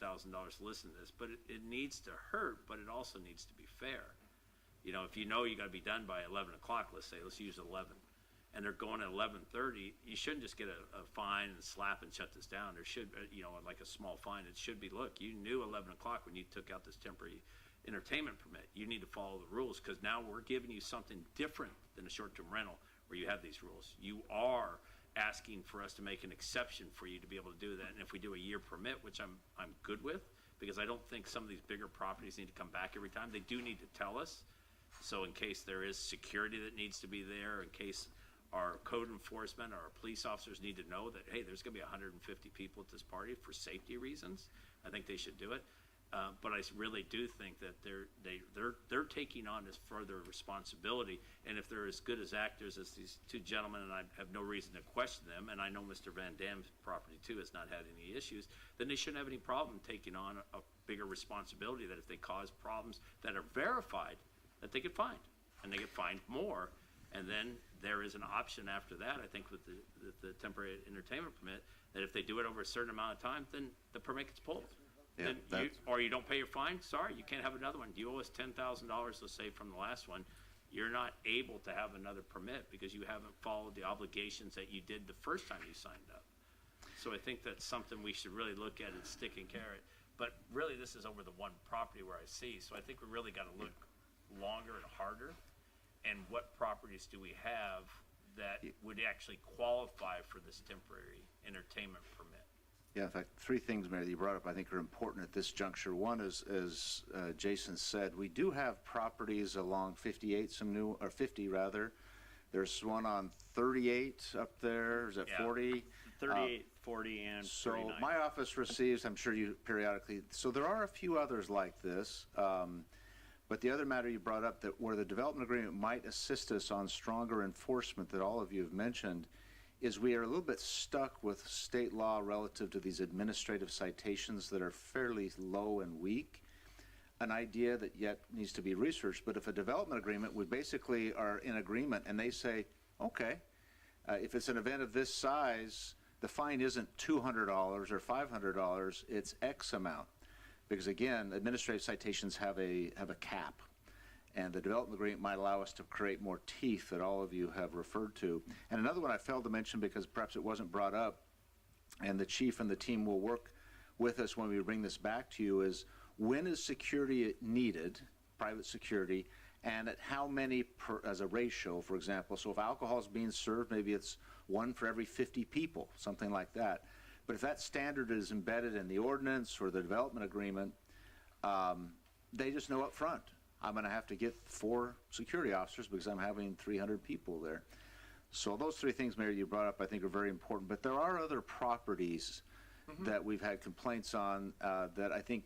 to listen to this? But it needs to hurt, but it also needs to be fair. If you got to be done by 11 o'clock, let's use 11, and they're going at 11:30, you shouldn't just get a fine and slap and shut this down. There should, like a small fine. It should be, look, you knew 11 o'clock when you took out this temporary entertainment permit. You need to follow the rules because now we're giving you something different than a short-term rental where you have these rules. You are asking for us to make an exception for you to be able to do that. And if we do a year permit, which I'm good with, because I don't think some of these bigger properties need to come back every time. They do need to tell us. So in case there is security that needs to be there, in case our code enforcement or our police officers need to know that, hey, there's gonna be 150 people at this party for safety reasons, I think they should do it. But I really do think that they're taking on this further responsibility. And if they're as good as actors as these two gentlemen, and I have no reason to question them, and I know Mr. Van Dam's property too has not had any issues, then they shouldn't have any problem taking on a bigger responsibility. That if they cause problems that are verified, that they get fined, and they get fined more. And then there is an option after that, I think, with the temporary entertainment permit, that if they do it over a certain amount of time, then the permit gets pulled. Yeah, Then or you don't pay your fine, sorry, you can't have another one. You owe us $10,000, let's say, from the last one. You're not able to have another permit because you haven't followed the obligations that you did the first time you signed up. So I think that's something we should really look at and stick and carrot. But really, this is over the one property where I see. So I think we really got to look longer and harder. And what properties do we have that would actually qualify for this temporary entertainment permit? Yeah, in fact, three things, Mayor, that you brought up I think are important at this juncture. One is, as Jason said, we do have properties along 58, 50 rather. There's one on 38 up there, is that 40? 38, 40, and 39. So my office receives, I'm sure you periodically, so there are a few others like this. But the other matter you brought up, that where the development agreement might assist us on stronger enforcement that all of you have mentioned, is we are a little bit stuck with state law relative to these administrative citations that are fairly low and weak. An idea that yet needs to be researched, but if a development agreement, we basically are in agreement and they say, okay, if it's an event of this size, the fine isn't $200 or $500, it's X amount. Because again, administrative citations have a cap. And the development agreement might allow us to create more teeth that all of you have referred to. And another one I failed to mention because perhaps it wasn't brought up, and the chief and the team will work with us when we bring this back to you, is when is security needed, private security, and at how many as a ratio, for example. So if alcohol is being served, maybe it's 1 for every 50 people, something like that. But if that standard is embedded in the ordinance or the development agreement, they just know up front, I'm going to have to get 4 security officers because I'm having 300 people there. So those three things, Mayor, you brought up, I think are very important. But there are other properties that we've had complaints on that I think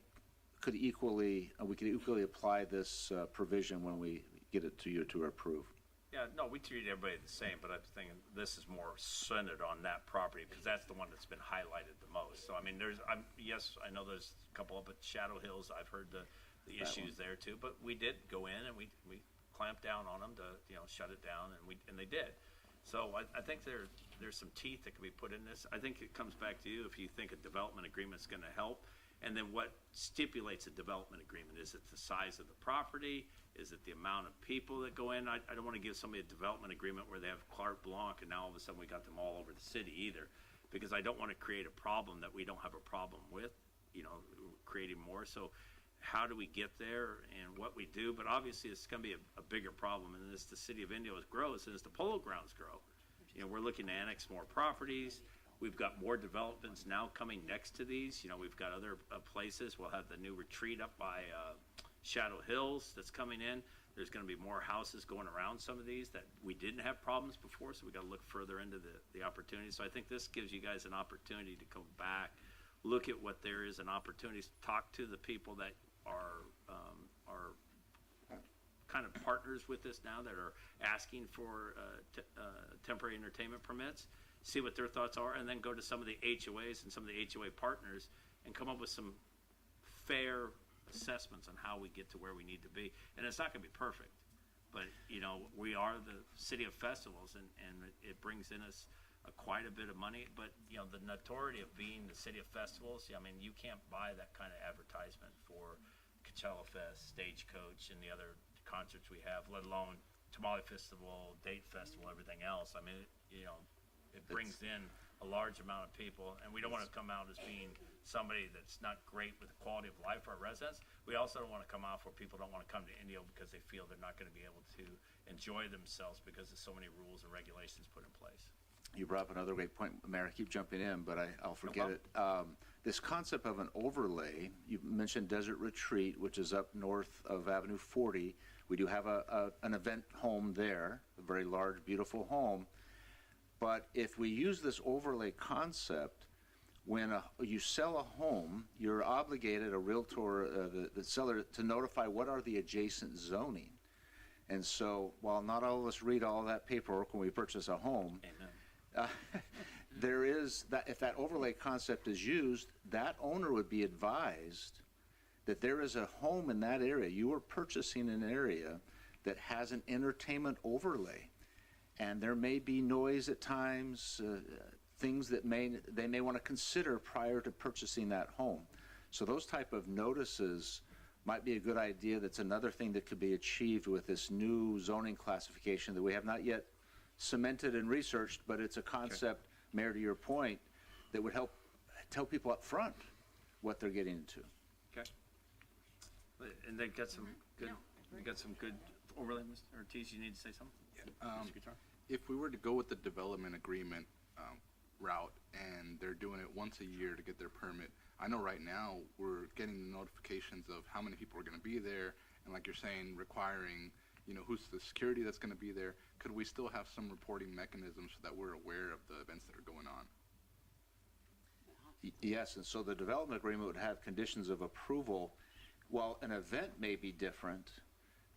could we could equally apply this provision when we get it to you to approve. Yeah, no, we treat everybody the same, but I'm thinking this is more centered on that property because that's the one that's been highlighted the most. So I mean, yes, I know there's a couple up at Shadow Hills. I've heard the issues there too, but we did go in and we clamped down on them to shut it down, and they did. So I think there's some teeth that can be put in this. I think it comes back to you if you think a development agreement is going to help, and then what stipulates a development agreement? Is it the size of the property? Is it the amount of people that go in? I don't want to give somebody a development agreement where they have carte blanche and now all of a sudden we got them all over the city either, because I don't want to create a problem that we don't have a problem with, creating more. So how do we get there and what we do? But obviously it's going to be a bigger problem, and as the city of Indio grows and as the polo grounds grow, we're looking to annex more properties. We've got more developments now coming next to these. We've got other places. We'll have the new retreat up by Shadow Hills that's coming in. There's going to be more houses going around some of these that we didn't have problems before, so we got to look further into the opportunities. So I think this gives you guys an opportunity to come back, look at what there is, an opportunity to talk to the people that are kind of partners with this now, that are asking for temporary entertainment permits, see what their thoughts are, and then go to some of the HOAs and some of the HOA partners and come up with some fair assessments on how we get to where we need to be. And it's not going to be perfect, but we are the city of festivals, and it brings in us quite a bit of money. But the notoriety of being the city of festivals, you can't buy that kind of advertisement for Coachella Fest, Stagecoach, and the other concerts we have, let alone Tamale Festival, Date Festival, everything else. It brings in a large amount of people, and we don't want to come out as being somebody that's not great with the quality of life for our residents. We also don't want to come off where people don't want to come to Indio because they feel they're not going to be able to enjoy themselves because there's so many rules and regulations put in place. You brought up another great point, Mayor. I keep jumping in, but I'll forget it. This concept of an overlay, you mentioned Desert Retreat, which is up north of Avenue 40. We do have an event home there, a very large, beautiful home. But if we use this overlay concept, when you sell a home, you're obligated, a realtor, the seller, to notify what are the adjacent zoning. And so, while not all of us read all that paperwork when we purchase a home, there is that if that overlay concept is used, that owner would be advised that there is a home in that area. You are purchasing an area that has an entertainment overlay, and there may be noise at times, things that they may want to consider prior to purchasing that home. So those type of notices might be a good idea. That's another thing that could be achieved with this new zoning classification that we have not yet cemented and researched, but it's a concept, Mayor, to your point, that would help tell people up front what they're getting into. Okay. And they got some good, we got some good overlay, Mr. Ortiz, you need to say something? Mr. Guitar? If we were to go with the development agreement route and they're doing it once a year to get their permit, I know right now we're getting notifications of how many people are going to be there, and like you're saying, requiring, who's the security that's going to be there. Could we still have some reporting mechanisms so that we're aware of the events that are going on? Yes, and so the development agreement would have conditions of approval. While an event may be different,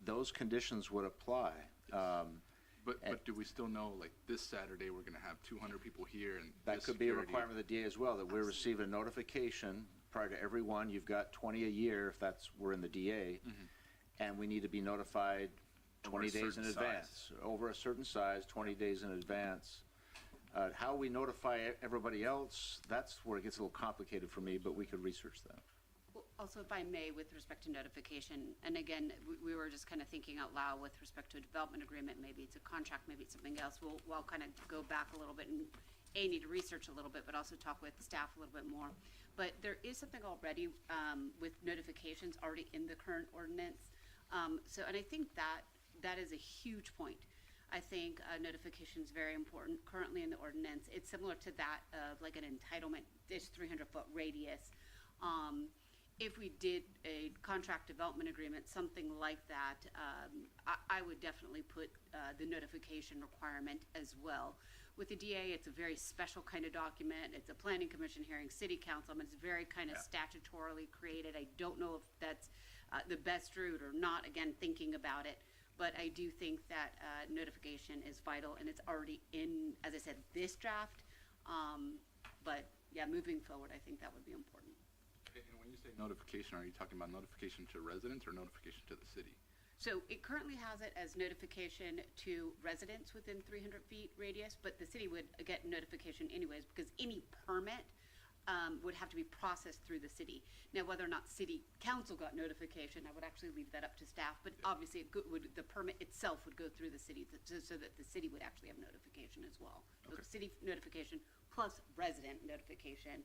those conditions would apply. But do we still know, like, this Saturday we're going to have 200 people here? And that could be a requirement of the DA as well, that we receive a notification prior to every one. You've got 20 a year if we're in the DA, and we need to be notified 20 days in advance. Over a certain size, 20 days in advance. How we notify everybody else, that's where it gets a little complicated for me, but we could research that. Also, if I may, with respect to notification, and again, we were just kind of thinking out loud with respect to a development agreement, maybe it's a contract, maybe it's something else. We'll kind of go back a little bit and need to research a little bit, but also talk with staff a little bit more. But there is something already with notifications already in the current ordinance. And I think that is a huge point. I think notification is very important. Currently in the ordinance, it's similar to that of like an entitlement, this 300-foot radius. If we did a contract development agreement, something like that, I would definitely put the notification requirement as well. With the DA, it's a very special kind of document. It's a planning commission hearing, city council. I mean, it's very kind of statutorily created. I don't know if that's the best route or not, again, thinking about it. But I do think that notification is vital, and it's already in, as I said, this draft. But yeah, moving forward, I think that would be important. And when you say notification, are you talking about notification to residents or notification to the city? So it currently has it as notification to residents within 300 feet radius, but the city would get notification anyways, because any permit would have to be processed through the city. Now, whether or not city council got notification, I would actually leave that up to staff, but obviously the permit itself would go through the city so that the city would actually have notification as well. So city notification plus resident notification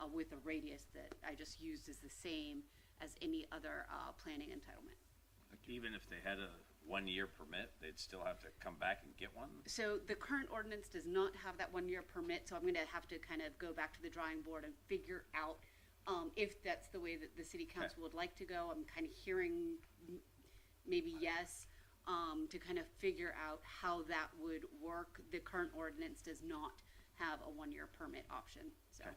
with a radius that I just used is the same as any other planning entitlement. Even if they had a one-year permit, they'd still have to come back and get one? So the current ordinance does not have that one-year permit, so I'm going to have to kind of go back to the drawing board and figure out if that's the way that the city council would like to go. I'm kind of hearing maybe yes, to kind of figure out how that would work. The current ordinance does not have a one-year permit option, so. Okay.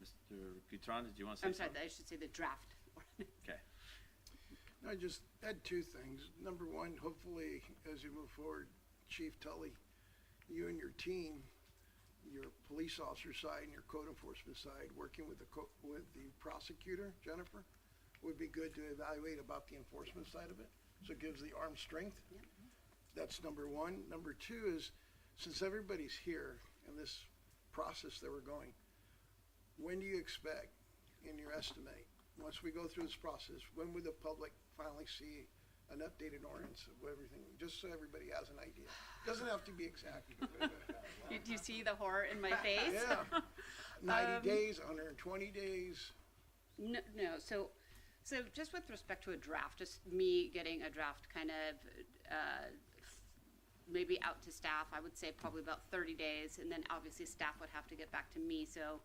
Mr. Gutron, did you want to say something? I should say the draft ordinance. Okay. I just had two things. Number one, hopefully, as you move forward, Chief Tully, you and your team, your police officer side and your code enforcement side, working with the prosecutor, Jennifer, would be good to evaluate about the enforcement side of it. So it gives the arm strength. Yep. That's number one. Number two is, since everybody's here in this process that we're going, when do you expect, in your estimate, once we go through this process, when would the public finally see an updated ordinance of everything, just so everybody has an idea? Doesn't have to be exact. Do you see the horror in my face? Yeah. 90 days, 120 days. No. So just with respect to a draft, just me getting a draft kind of maybe out to staff, I would say probably about 30 days, and then obviously staff would have to get back to me. So,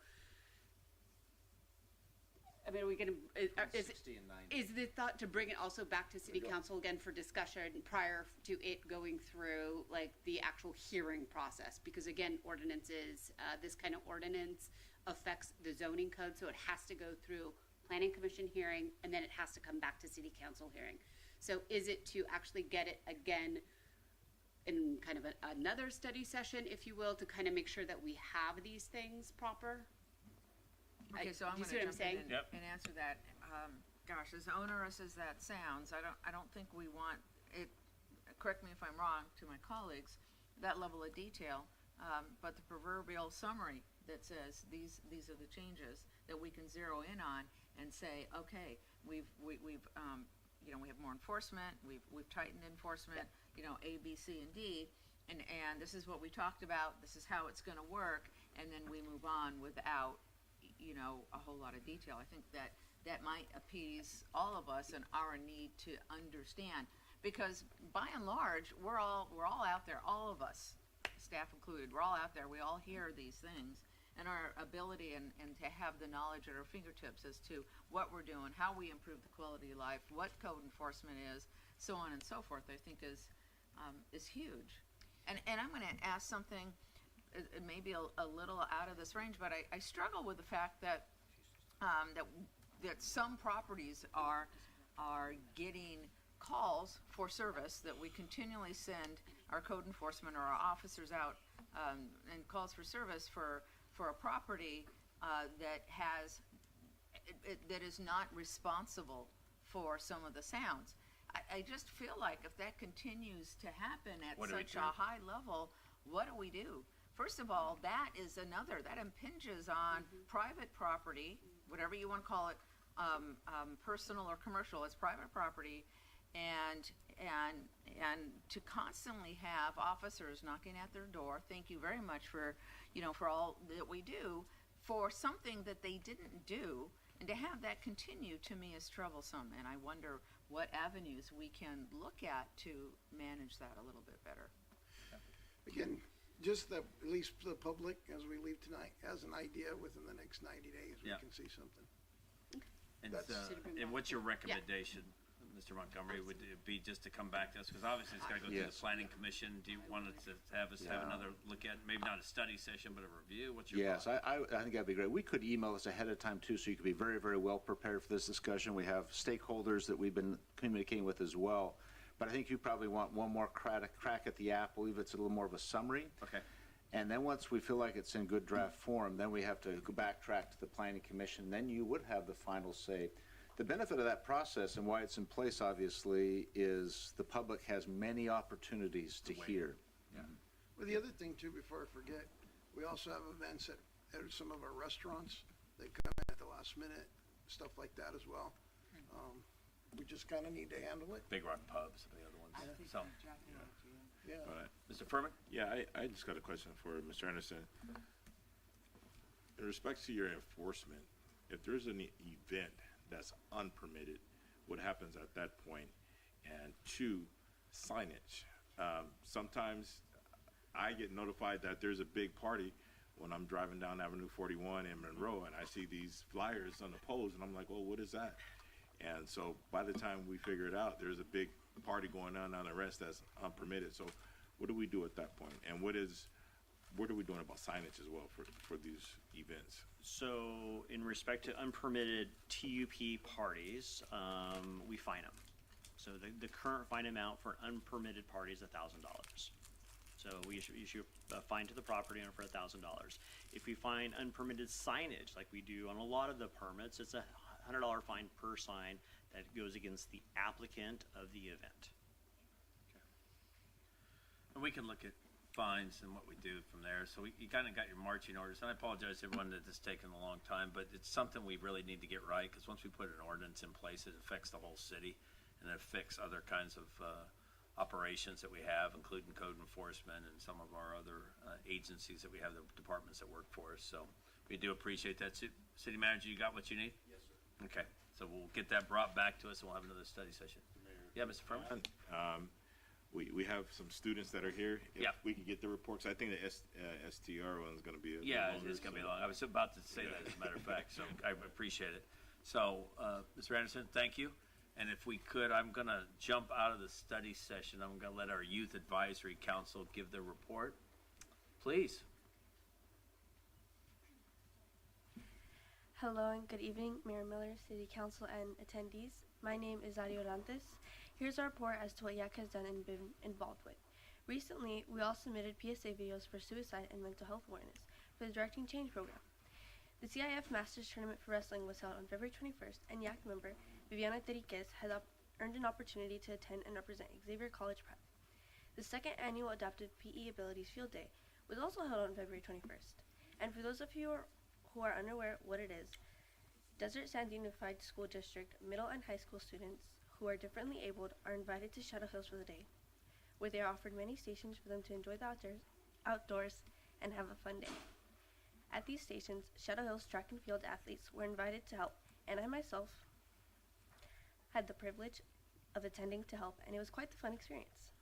I mean, are we going to, is the thought to bring it also back to city council again for discussion prior to it going through like the actual hearing process? Because again, ordinances, this kind of ordinance affects the zoning code, so it has to go through planning commission hearing, and then it has to come back to city council hearing. So is it to actually get it again in kind of another study session, if you will, to kind of make sure that we have these things proper? Okay, so I'm Do you gonna see what I'm jump in saying? Yep. and answer that. Gosh, as onerous as that sounds, I don't think we want it, correct me if I'm wrong, to my colleagues, that level of detail, but the proverbial summary that says these are the changes that we can zero in on and say, okay, we have more enforcement, we've tightened enforcement, A, B, C, and D, and this is what we talked about, this is how it's gonna work, and then we move on without, a whole lot of detail. I think that might appease all of us and our need to understand, because by and large, we're all out there, all of us, staff included, we're all out there, we all hear these things, and our ability and to have the knowledge at our fingertips as to what we're doing, how we improve the quality of life, what code enforcement is, so on and so forth, I think is huge. And I'm going to ask something, it may be a little out of this range, but I struggle with the fact that that some properties are getting calls for service, that we continually send our code enforcement or our officers out and calls for service for a property that is not responsible for some of the sounds. I just feel like if that continues to happen at such a high level, what do we do? First of all, that impinges on private property, whatever you want to call it, personal or commercial, it's private property, and to constantly have officers knocking at their door, thank you very much for all that we do, for something that they didn't do, and to have that continue, to me, is troublesome, and I wonder what avenues we can look at to manage that a little bit better. Again, just that, at least the public, as we leave tonight, has an idea within the next 90 days, we can see something. And what's your recommendation, Mr. Montgomery? Would it be just to come back to us? Because obviously it's got to go through the planning commission. Do you want us to have another look at, maybe not a study session, but a review? What's your Yes, I think that'd be great. We could email us ahead of time too, so you could be very, very well prepared for this discussion. We have stakeholders that we've been communicating with as well. But I think you probably want one more crack at the apple, if it's a little more of a summary. Okay. And then once we feel like it's in good draft form, then we have to go backtrack to the planning commission. Then you would have the final say. The benefit of that process and why it's in place, obviously, is the public has many opportunities to hear. Yeah. Well, the other thing too, before I forget, we also have events at some of our restaurants. They come in at the last minute, stuff like that as well. We just kind of need to handle it. Big Rock Pubs and the other ones. So, yeah. All right. Mr. Furman? Yeah, I just got a question for Mr. Anderson. In respect to your enforcement, if there's an event that's unpermitted, what happens at that point? And two, signage. Sometimes I get notified that there's a big party when I'm driving down Avenue 41 in Monroe, and I see these flyers on the poles, and I'm like, well, what is that? And so by the time we figure it out, there's a big party going on the rest that's unpermitted. So what do we do at that point? And what are we doing about signage as well for these events? So in respect to unpermitted TUP parties, we fine them. So the current fine amount for unpermitted parties is $1,000. So we issue a fine to the property owner for $1,000. If we find unpermitted signage, like we do on a lot of the permits, it's a $100 fine per sign that goes against the applicant of the event. And we can look at fines and what we do from there. So you kind of got your marching orders. And I apologize to everyone that this has taken a long time, but it's something we really need to get right, because once we put an ordinance in place, it affects the whole city, and it affects other kinds of operations that we have, including code enforcement and some of our other agencies that we have, the departments that work for us. So we do appreciate that. City Manager, you got what you need? Yes, sir. Okay, so we'll get that brought back to us, and we'll have another study session. Yeah, Mr. Furman? We have some students that are here. If Yeah. we can get the reports. I think the STR one is going to be a little Yeah, longer, it's going to be long. I was about to say that, as a matter of fact, so I appreciate it. So, Mr. Anderson, thank you. And if we could, I'm going to jump out of the study session. I'm going to let our Youth Advisory Council give their report. Please. Hello and good evening, Mayor Miller, City Council, and attendees. My name is Ari Orantes. Here's our report as to what YAC has done and been involved with. Recently, we all submitted PSA videos for suicide and mental health awareness for the Directing Change program. The CIF Masters Tournament for Wrestling was held on February 21st, and YAC member Viviana Terriquez has earned an opportunity to attend and represent Xavier College Prep. The second annual Adaptive PE Abilities Field Day was also held on February 21st. And for those of you who are unaware what it is, Desert Sand Unified School District middle and high school students who are differently abled are invited to Shadow Hills for the day, where they are offered many stations for them to enjoy the outdoors and have a fun day. At these stations, Shadow Hills track and field athletes were invited to help, and I myself had the privilege of attending to help, and it was quite the fun experience.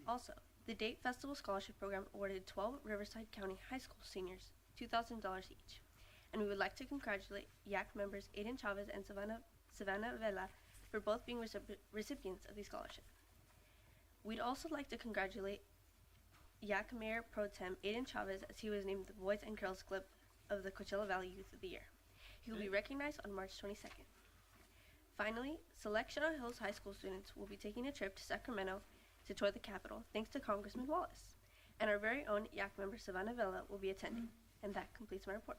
Also, the Date Festival Scholarship Program awarded 12 Riverside County High School seniors $2,000 each, and we would like to congratulate YAC members Aiden Chavez and Savannah Vela for both being recipients of the scholarship. We'd also like to congratulate YAC Mayor Pro Tem Aiden Chavez as he was named the Boys and Girls Club of the Coachella Valley Youth of the Year. He will be recognized on March 22nd. Finally, select Shadow Hills High School students will be taking a trip to Sacramento to tour the Capitol thanks to Congressman Wallace. And our very own YAC member Savannah Vela will be attending. And that completes my report.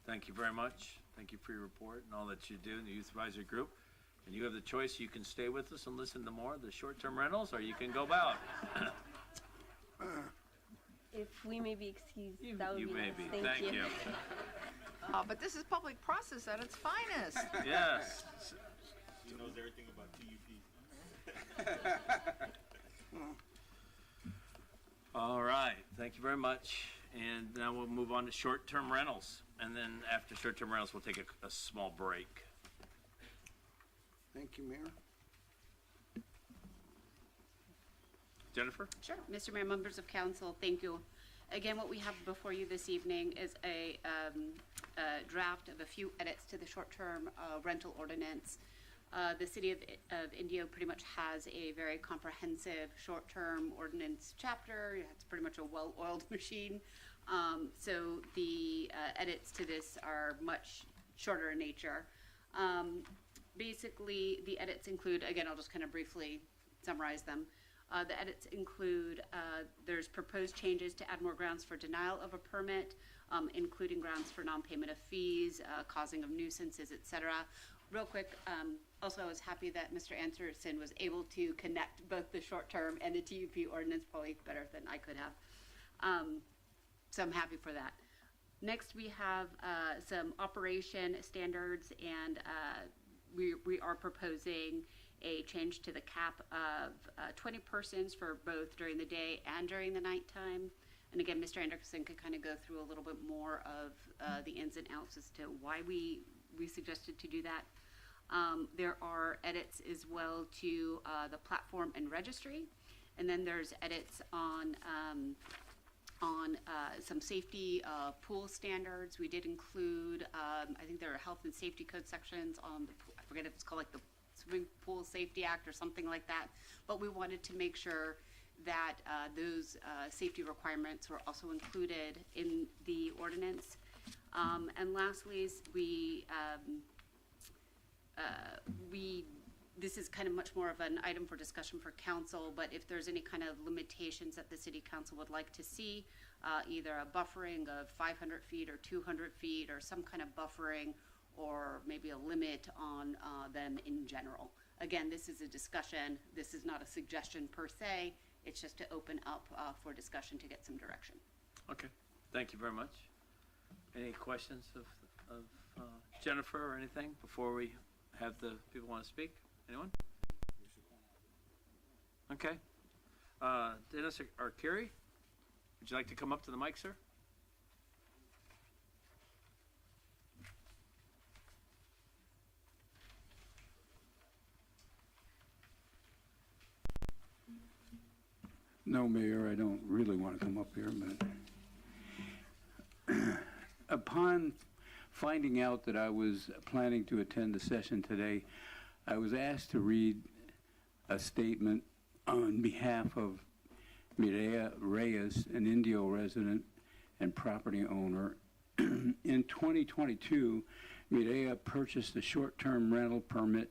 Thank you very much. Thank you for your report and all that you do in the Youth Advisory Group. And you have the choice. You can stay with us and listen to more of the short-term rentals, or you can go out. If we may be excused, that would You be may nice. be. Thank you. But this is public process at its finest. Yes. He knows everything about TUP. All right. Thank you very much. And now we'll move on to short-term rentals. And then after short-term rentals, we'll take a small break. Thank you, Mayor. Jennifer? Sure. Mr. Mayor, members of council, thank you. Again, what we have before you this evening is a draft of a few edits to the short-term rental ordinance. The city of Indio pretty much has a very comprehensive short-term ordinance chapter. It's pretty much a well-oiled machine. So the edits to this are much shorter in nature. Basically, the edits include, again, I'll just kind of briefly summarize them. The edits include, there's proposed changes to add more grounds for denial of a permit, including grounds for non-payment of fees, causing of nuisances, etc. Real quick, also I was happy that Mr. Anderson was able to connect both the short-term and the TUP ordinance, probably better than I could have. So I'm happy for that. Next, we have some operation standards, and we are proposing a change to the cap of 20 persons for both during the day and during the nighttime. And again, Mr. Anderson could kind of go through a little bit more of the ins and outs as to why we suggested to do that. There are edits as well to the platform and registry. And then there's edits on some safety pool standards. We did include, I think there are health and safety code sections on the, I forget if it's called like the Swimming Pool Safety Act or something like that. But we wanted to make sure that those safety requirements were also included in the ordinance. And lastly, this is kind of much more of an item for discussion for council, but if there's any kind of limitations that the city council would like to see, either a buffering of 500 feet or 200 feet or some kind of buffering, or maybe a limit on them in general. Again, this is a discussion. This is not a suggestion per se. It's just to open up for discussion to get some direction. Okay. Thank you very much. Any questions of Jennifer or anything before we have the people want to speak? Anyone? Okay. Dennis Arcuri, would you like to come up to the mic, sir? No, Mayor, I don't really want to come up here, but upon finding out that I was planning to attend the session today, I was asked to read a statement on behalf of Mireya Reyes, an Indio resident and property owner In 2022, Medea purchased a short-term rental permit,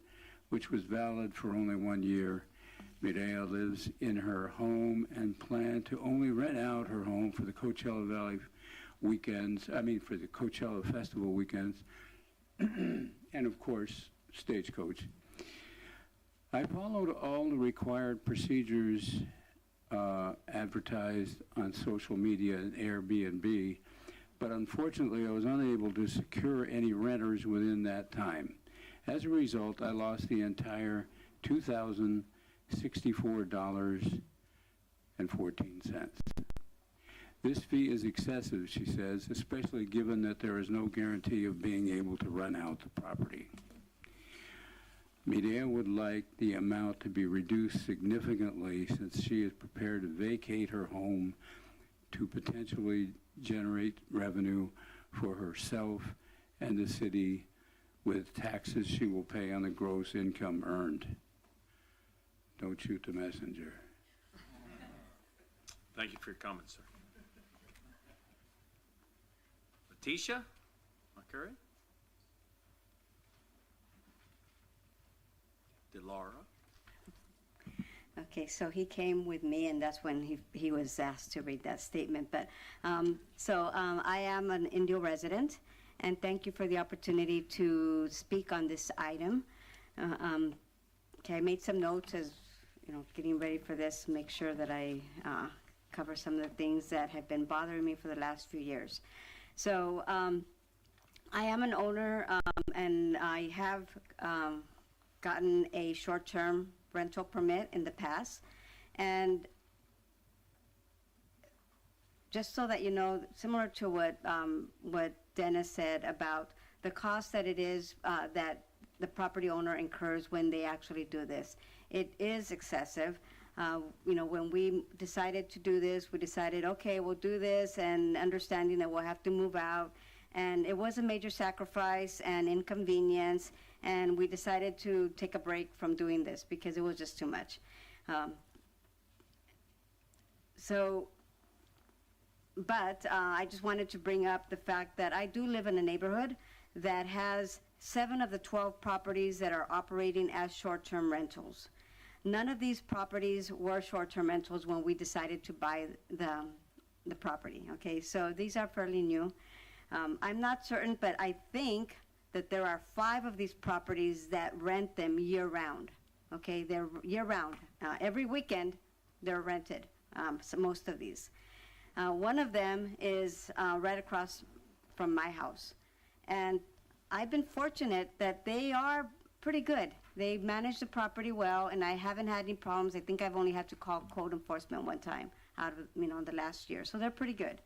which was valid for only 1 year. Medea lives in her home and planned to only rent out her home for the Coachella Valley weekends, for the Coachella Festival weekends, and of course, Stagecoach. I followed all the required procedures advertised on social media and Airbnb, but unfortunately I was unable to secure any renters within that time. As a result, I lost the entire $2,064.14. This fee is excessive, she says, especially given that there is no guarantee of being able to rent out the property. Medea would like the amount to be reduced significantly since she is prepared to vacate her home to potentially generate revenue for herself and the city with taxes she will pay on the gross income earned. Don't shoot the messenger. Thank you for your comments, sir. Letitia McCurry? Delara? Okay, so he came with me, and that's when he was asked to read that statement. But I am an Indio resident, and thank you for the opportunity to speak on this item. Okay, I made some notes as getting ready for this, make sure that I cover some of the things that have been bothering me for the last few years. So I am an owner, and I have gotten a short-term rental permit in the past. And just so that you know, similar to what Dennis said about the cost that it is that the property owner incurs when they actually do this, it is excessive. When we decided to do this, we decided, okay, we'll do this, and understanding that we'll have to move out. And it was a major sacrifice and inconvenience, and we decided to take a break from doing this because it was just too much. But I just wanted to bring up the fact that I do live in a neighborhood that has 7 of the 12 properties that are operating as short-term rentals. None of these properties were short-term rentals when we decided to buy the property, okay? So these are fairly new. I'm not certain, but I think that there are 5 of these properties that rent them year-round, okay? They're year-round. Every weekend, they're rented, so most of these. One of them is right across from my house. And I've been fortunate that they are pretty good. They manage the property well, and I haven't had any problems. I think I've only had to call code enforcement one time out of, the last year. So they're pretty good.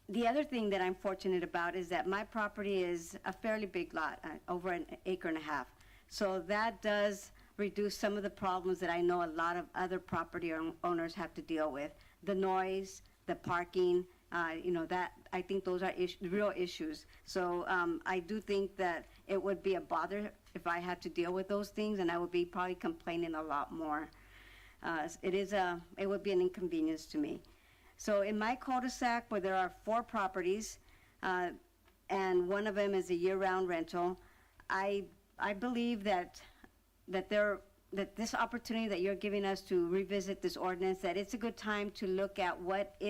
The other thing that I'm fortunate about is that my property is a fairly big lot, over 1.5 acres. So that does reduce some of the problems that I know a lot of other property owners have to deal with. The noise, the parking, that I think those are real issues. So I do think that it would be a bother if I had to deal with those things, and I would be probably complaining a lot more. It would be an inconvenience to me. So in my cul-de-sac, where there are 4 properties, and one of them is a year-round rental, I believe that this opportunity that you're giving us to revisit this ordinance, that it's a good time to look at what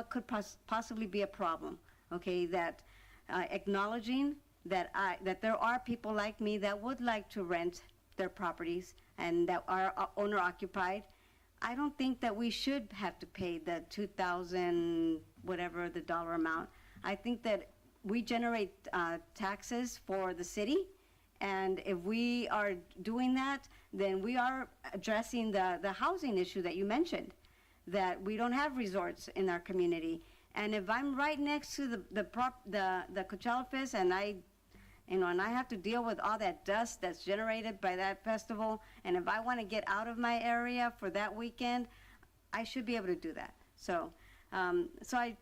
could possibly be a problem. Okay, that acknowledging that there are people like me that would like to rent their properties and that are owner occupied. I don't think that we should have to pay the $2,000 whatever the dollar amount. I think that we generate taxes for the city, and if we are doing that, then we are addressing the housing issue that you mentioned, that we don't have resorts in our community. And if I'm right next to the Coachella Fest, and I have to deal with all that dust that's generated by that festival, and if I want to get out of my area for that weekend, I should be able to do that. So I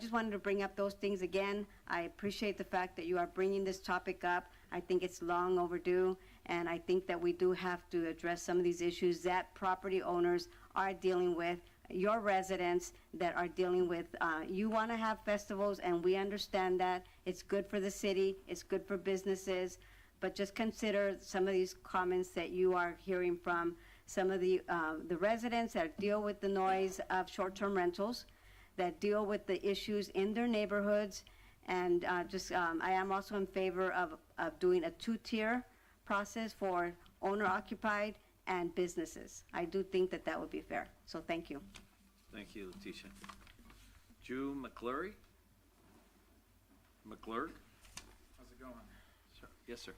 just wanted to bring up those things again. I appreciate the fact that you are bringing this topic up. I think it's long overdue, and I think that we do have to address some of these issues that property owners are dealing with your residents that are dealing with, you want to have festivals, and we understand that. It's good for the city, it's good for businesses, but just consider some of these comments that you are hearing from some of the residents that deal with the noise of short-term rentals, that deal with the issues in their neighborhoods, and I am also in favor of doing a two-tier process for owner-occupied and businesses. I do think that that would be fair. So thank you. Thank you, Letitia. Drew McClurry? McClurg? How's it going? Sir. Yes, sir.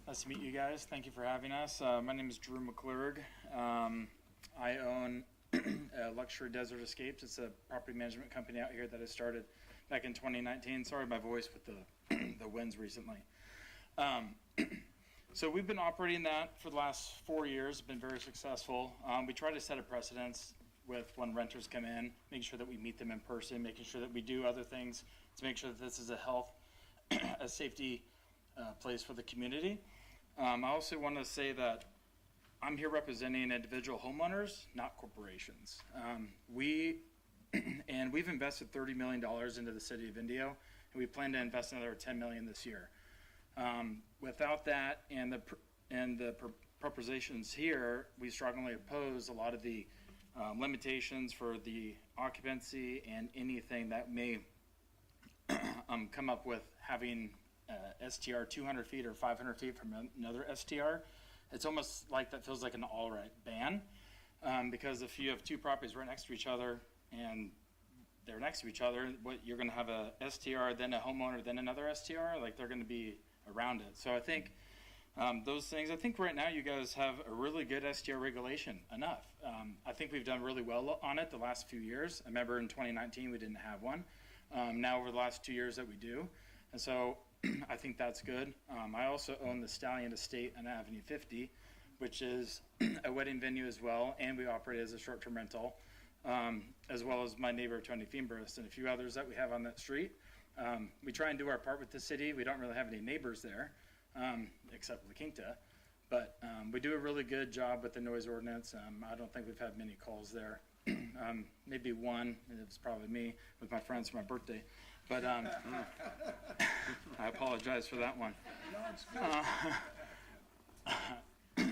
Nice to meet you guys. Thank you for having us. My name is Drew McClurg. I own Luxury Desert Escapes. It's a property management company out here that I started back in 2019. Sorry, my voice with the winds recently. So we've been operating that for the last 4 years, been very successful. We try to set a precedence with when renters come in, making sure that we meet them in person, making sure that we do other things to make sure that this is a health, a safety place for the community. I also want to say that I'm here representing individual homeowners, not corporations. We've invested $30 million into the city of Indio, and we plan to invest another $10 million this year. Without that and the propositions here, we strongly oppose a lot of the limitations for the occupancy and anything that may come up with having STR 200 feet or 500 feet from another STR. It's almost like that feels like an all right ban, because if you have two properties right next to each other and they're next to each other, you're going to have a STR, then a homeowner, then another STR. Like, they're going to be around it. So I think those things. I think right now you guys have a really good STR regulation. Enough. I think we've done really well on it the last few years. I remember in 2019 we didn't have one. Now over the last 2 years that we do, and so I think that's good. I also own the Stallion Estate on Avenue 50, which is a wedding venue as well, and we operate as a short-term rental, as well as my neighbor Tony Fiembris and a few others that we have on that street. We try and do our part with the city. We don't really have any neighbors there, except La Quinta, but we do a really good job with the noise ordinance. I don't think we've had many calls there. Maybe one, and it was probably me with my friends for my birthday. But I apologize for that one.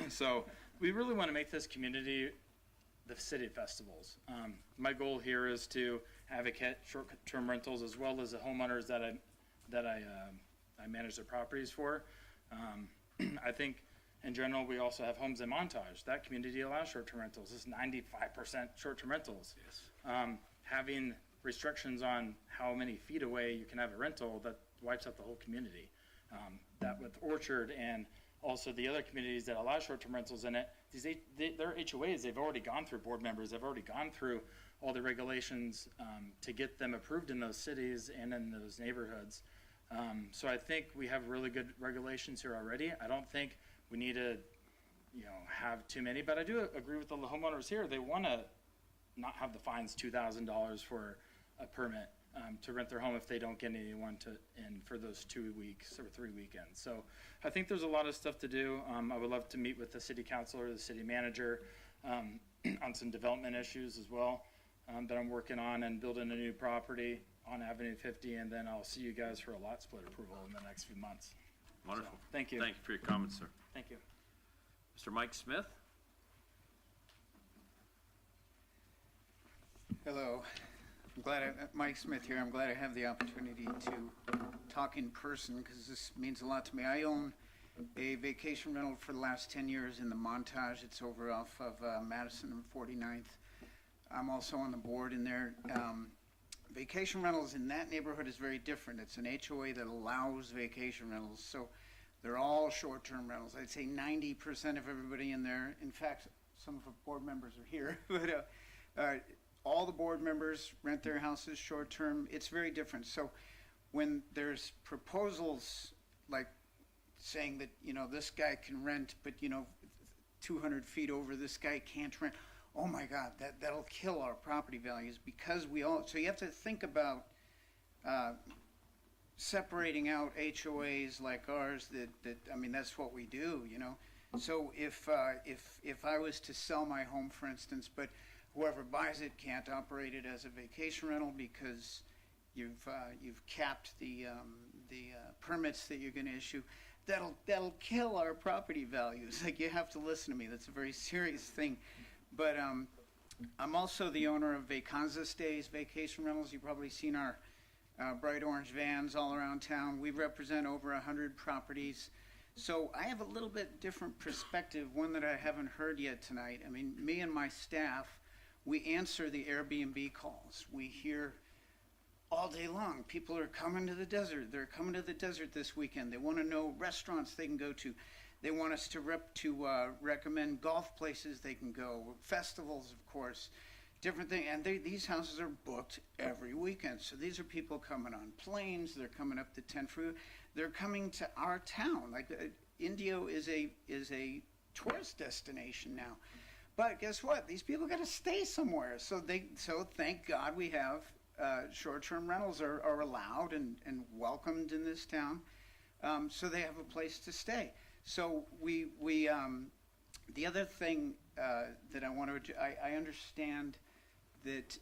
So we really want to make this community the city festivals. My goal here is to advocate short-term rentals as well as the homeowners that I manage their properties for. I think in general we also have homes in Montage. That community allows short-term rentals. It's 95% short-term rentals. Yes. Having restrictions on how many feet away you can have a rental, that wipes out the whole community. That with Orchard and also the other communities that allow short-term rentals in it, their HOAs, they've already gone through board members, they've already gone through all the regulations to get them approved in those cities and in those neighborhoods. So I think we have really good regulations here already. I don't think we need to, have too many, but I do agree with the homeowners here. They want to not have the fines $2,000 for a permit to rent their home if they don't get anyone in for those 2 weeks or 3 weekends. So I think there's a lot of stuff to do. I would love to meet with the city council or the city manager on some development issues as well that I'm working on, and building a new property on Avenue 50, and then I'll see you guys for a lot split approval in the next few months. Wonderful. So, thank you. Thank you for your comments, sir. Thank you. Mr. Mike Smith? Hello. Mike Smith here. I'm glad I have the opportunity to talk in person because this means a lot to me. I own a vacation rental for the last 10 years in the Montage. It's over off of Madison and 49th. I'm also on the board in there. Vacation rentals in that neighborhood is very different. It's an HOA that allows vacation rentals, so they're all short-term rentals. I'd say 90% of everybody in there, in fact, some of our board members are here, but all the board members rent their houses short-term. It's very different. So when there's proposals like saying that, this guy can rent, but, 200 feet over, this guy can't rent, oh my God, that'll kill our property values because so you have to think about separating out HOAs like ours that's what we do, So if I was to sell my home, for instance, but whoever buys it can't operate it as a vacation rental because you've capped the permits that you're going to issue. That'll kill our property values. Like, you have to listen to me. That's a very serious thing. But I'm also the owner of Vacanza Stays Vacation Rentals. You've probably seen our bright orange vans all around town. We represent over 100 properties. So I have a little bit different perspective, one that I haven't heard yet tonight. I mean, me and my staff, we answer the Airbnb calls. We hear all day long, people are coming to the desert. They're coming to the desert this weekend. They want to know restaurants they can go to. They want us to recommend golf places they can go, festivals, of course, different things. And these houses are booked every weekend. So these are people coming on planes. They're coming up the 10 freeway. They're coming to our town. Like, Indio is a tourist destination now. But guess what? These people got to stay somewhere. So thank God we have short-term rentals are allowed and welcomed in this town. So they have a place to stay. So we the other thing that I want to, I understand that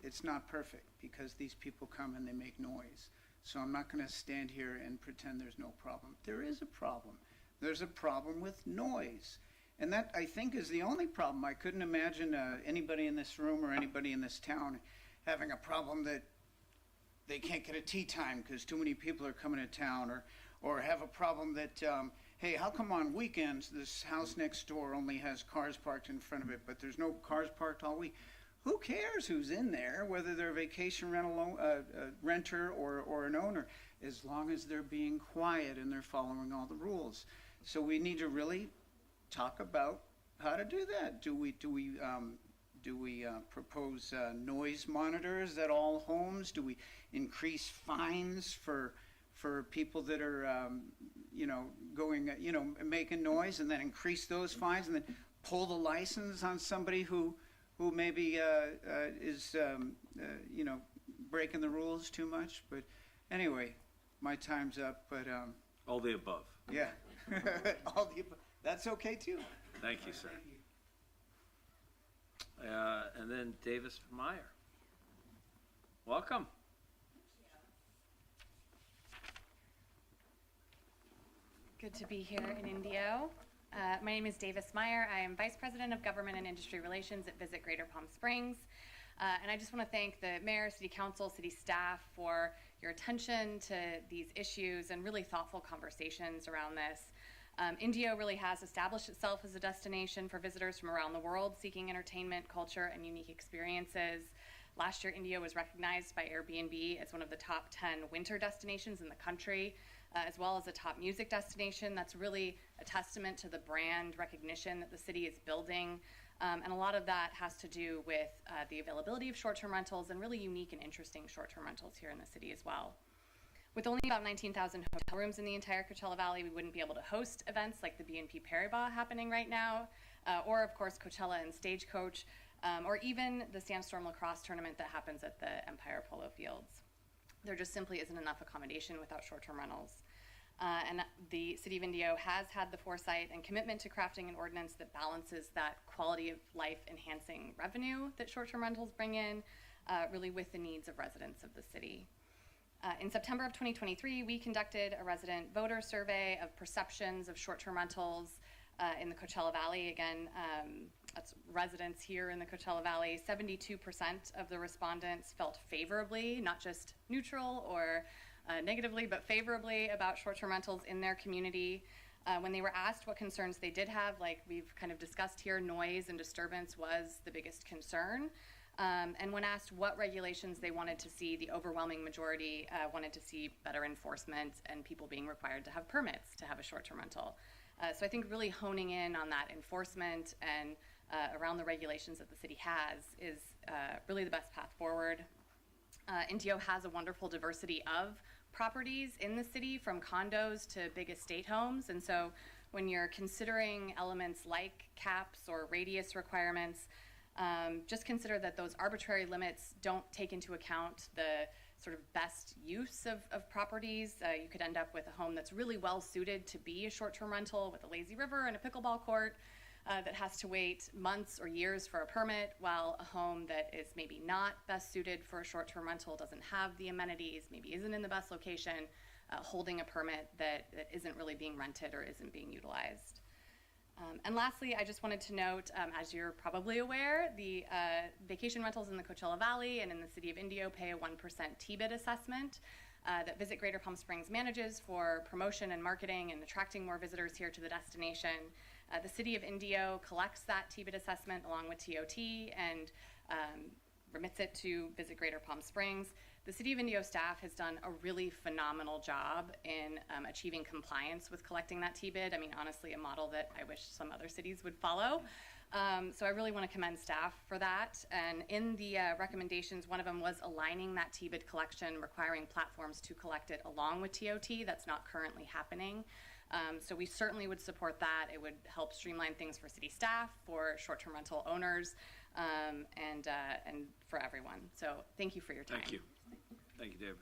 it's not perfect because these people come and they make noise. So I'm not going to stand here and pretend there's no problem. There is a problem. There's a problem with noise. And that, I think, is the only problem. I couldn't imagine anybody in this room or anybody in this town having a problem that they can't get a tea time because too many people are coming to town, or have a problem that, hey, how come on weekends this house next door only has cars parked in front of it, but there's no cars parked all week? Who cares who's in there, whether they're a vacation rental renter or an owner, as long as they're being quiet and they're following all the rules. So we need to really talk about how to do that. Do we propose noise monitors at all homes? Do we increase fines for people that are making noise, and then increase those fines, and then pull the license on somebody who maybe is breaking the rules too much? But anyway, my time's up. But all the above. Yeah, all the above. That's okay too. Thank you, sir. And then Davis Meyer. Welcome. Good to be here in Indio. My name is Davis Meyer. I am Vice President of Government and Industry Relations at Visit Greater Palm Springs. And I just want to thank the Mayor, City Council, City staff for your attention to these issues and really thoughtful conversations around this. Indio really has established itself as a destination for visitors from around the world seeking entertainment, culture, and unique experiences. Last year, Indio was recognized by Airbnb as one of the top 10 winter destinations in the country, as well as a top music destination. That's really a testament to the brand recognition that the city is building. And a lot of that has to do with the availability of short-term rentals and really unique and interesting short-term rentals here in the city as well. With only about 19,000 hotel rooms in the entire Coachella Valley, we wouldn't be able to host events like the BNP Paribas happening right now, or of course Coachella and Stagecoach, or even the Sandstorm Lacrosse tournament that happens at the Empire Polo Fields. There just simply isn't enough accommodation without short-term rentals. And the City of Indio has had the foresight and commitment to crafting an ordinance that balances that quality of life enhancing revenue that short-term rentals bring in, really with the needs of residents of the city. In September of 2023, we conducted a resident voter survey of perceptions of short-term rentals in the Coachella Valley. Again, that's residents here in the Coachella Valley. 72% of the respondents felt favorably, not just neutral or negatively, but favorably about short-term rentals in their community. When they were asked what concerns they did have, like we've kind of discussed here, noise and disturbance was the biggest concern. And when asked what regulations they wanted to see, the overwhelming majority wanted to see better enforcement and people being required to have permits to have a short-term rental. So I think really honing in on that enforcement and around the regulations that the city has is really the best path forward. Indio has a wonderful diversity of properties in the city, from condos to big estate homes. And so when you're considering elements like caps or radius requirements, just consider that those arbitrary limits don't take into account the sort of best use of properties. You could end up with a home that's really well suited to be a short-term rental with a lazy river and a pickleball court, that has to wait months or years for a permit, while a home that is maybe not best suited for a short-term rental, doesn't have the amenities, maybe isn't in the best location, holding a permit that isn't really being rented or isn't being utilized. And lastly, I just wanted to note, as you're probably aware, the vacation rentals in the Coachella Valley and in the city of Indio pay a 1% TBID assessment that Visit Greater Palm Springs manages for promotion and marketing and attracting more visitors here to the destination. The city of Indio collects that TBID assessment along with TOT and remits it to Visit Greater Palm Springs. The City of Indio staff has done a really phenomenal job in achieving compliance with collecting that TBID. I mean, honestly, a model that I wish some other cities would follow. So I really want to commend staff for that. And in the recommendations, one of them was aligning that TBID collection, requiring platforms to collect it along with TOT. That's not currently happening. So we certainly would support that. It would help streamline things for city staff, for short-term rental owners, and for everyone. So thank you for your time. Thank you. Thank you, David.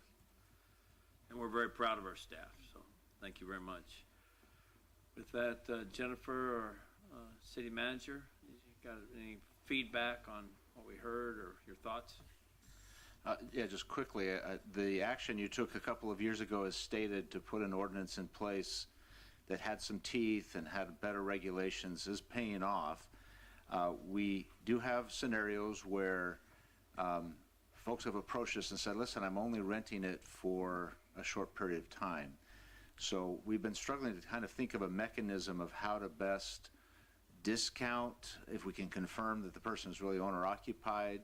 And we're very proud of our staff, so thank you very much. With that, Jennifer, or city manager, you got any feedback on what we heard or your thoughts? Yeah, just quickly, the action you took a couple of years ago, as stated, to put an ordinance in place that had some teeth and had better regulations, is paying off. We do have scenarios where folks have approached us and said, listen, I'm only renting it for a short period of time. So we've been struggling to kind of think of a mechanism of how to best discount if we can confirm that the person is really owner occupied.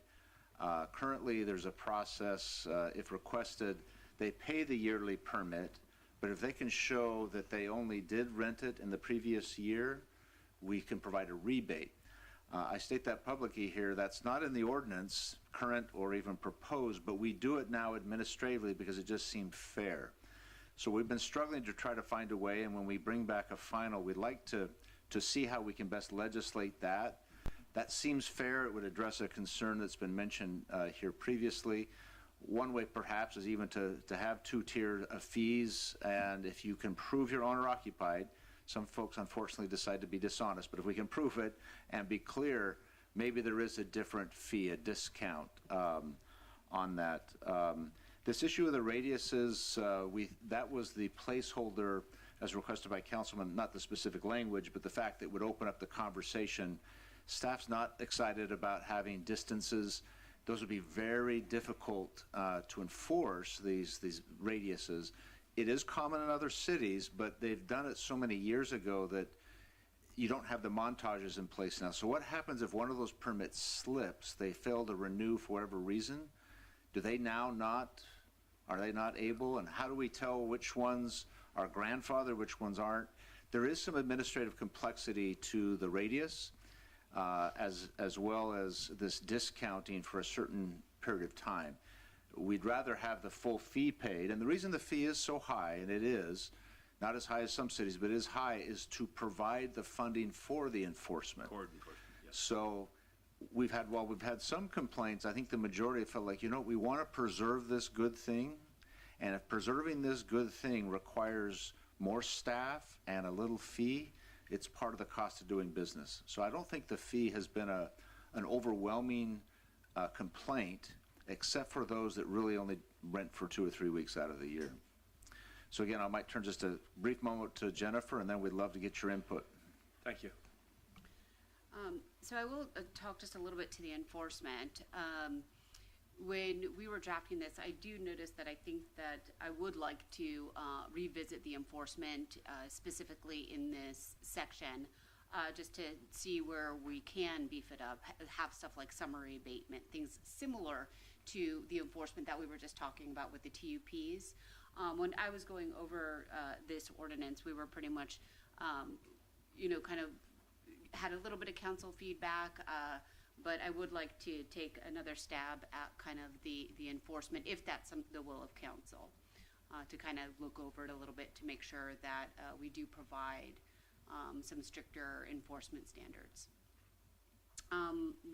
Currently, there's a process, if requested, they pay the yearly permit, but if they can show that they only did rent it in the previous year, we can provide a rebate. I state that publicly here. That's not in the ordinance, current or even proposed, but we do it now administratively because it just seemed fair. So we've been struggling to try to find a way, and when we bring back a final, we'd like to see how we can best legislate that. That seems fair. It would address a concern that's been mentioned here previously. One way perhaps is even to have two-tier fees, and if you can prove you're owner occupied, some folks unfortunately decide to be dishonest, but if we can prove it and be clear, maybe there is a different fee, a discount on that. This issue of the radiuses, that was the placeholder as requested by Councilman, not the specific language, but the fact that it would open up the conversation. Staff's not excited about having distances. Those would be very difficult to enforce, these radiuses. It is common in other cities, but they've done it so many years ago that you don't have the montages in place now. So what happens if one of those permits slips, they fail to renew for whatever reason? Do they now not, are they not able? And how do we tell which ones are grandfathered, which ones aren't? There is some administrative complexity to the radius, as well as this discounting for a certain period of time. We'd rather have the full fee paid, and the reason the fee is so high, and it is, not as high as some cities, but is high, is to provide the funding for the enforcement. So while we've had some complaints, I think the majority felt like, we want to preserve this good thing, and if preserving this good thing requires more staff and a little fee, it's part of the cost of doing business. So I don't think the fee has been an overwhelming complaint, except for those that really only rent for 2 or 3 weeks out of the year. So again, I might turn just a brief moment to Jennifer, and then we'd love to get your input. Thank you. So I will talk just a little bit to the enforcement. When we were drafting this, I do notice that I think that I would like to revisit the enforcement specifically in this section, just to see where we can beef it up, have stuff like summary abatement, things similar to the enforcement that we were just talking about with the TUPs. When I was going over this ordinance, we were pretty much, kind of had a little bit of council feedback, but I would like to take another stab at kind of the enforcement, if that's the will of council, to kind of look over it a little bit to make sure that we do provide some stricter enforcement standards.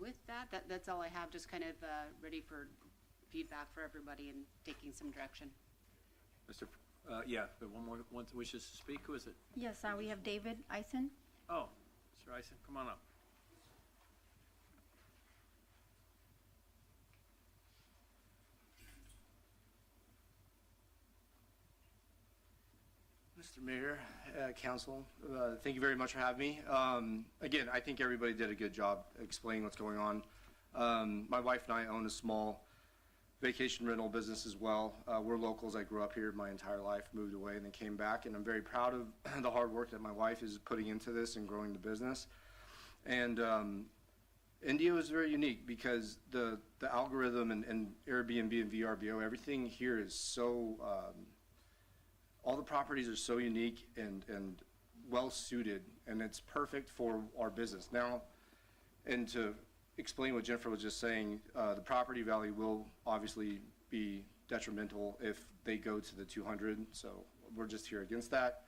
With that's all I have, just kind of ready for feedback for everybody and taking some direction. Mr. One more wishes to speak. Who is it? Yes, we have David Eisen. Oh, Mr. Ison, come on up. Mr. Mayor, Council, thank you very much for having me. Again, I think everybody did a good job explaining what's going on. My wife and I own a small vacation rental business as well. We're locals. I grew up here my entire life, moved away, and then came back. And I'm very proud of the hard work that my wife is putting into this and growing the business. And Indio is very unique because the algorithm and Airbnb and VRBO, everything here is so all the properties are so unique and well suited, and it's perfect for our business. Now, and to explain what Jennifer was just saying, the property value will obviously be detrimental if they go to the 200, so we're just here against that.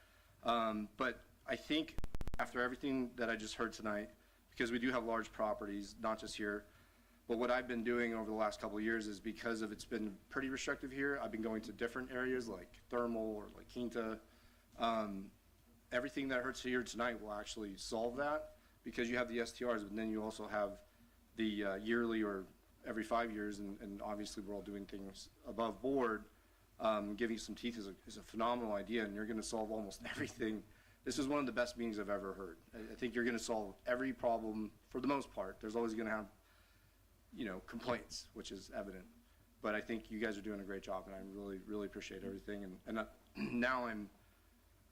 But I think after everything that I just heard tonight, because we do have large properties, not just here, but what I've been doing over the last couple of years is because of it's been pretty restrictive here, I've been going to different areas like Thermal or like Quinta. Everything that I heard here tonight will actually solve that because you have the STRs, but then you also have the yearly or every 5 years, and obviously we're all doing things above board. Giving some teeth is a phenomenal idea, and you're going to solve almost everything. This is one of the best meetings I've ever heard. I think you're going to solve every problem for the most part. There's always going to have complaints, which is evident. But I think you guys are doing a great job, and I really, really appreciate everything. And now I'm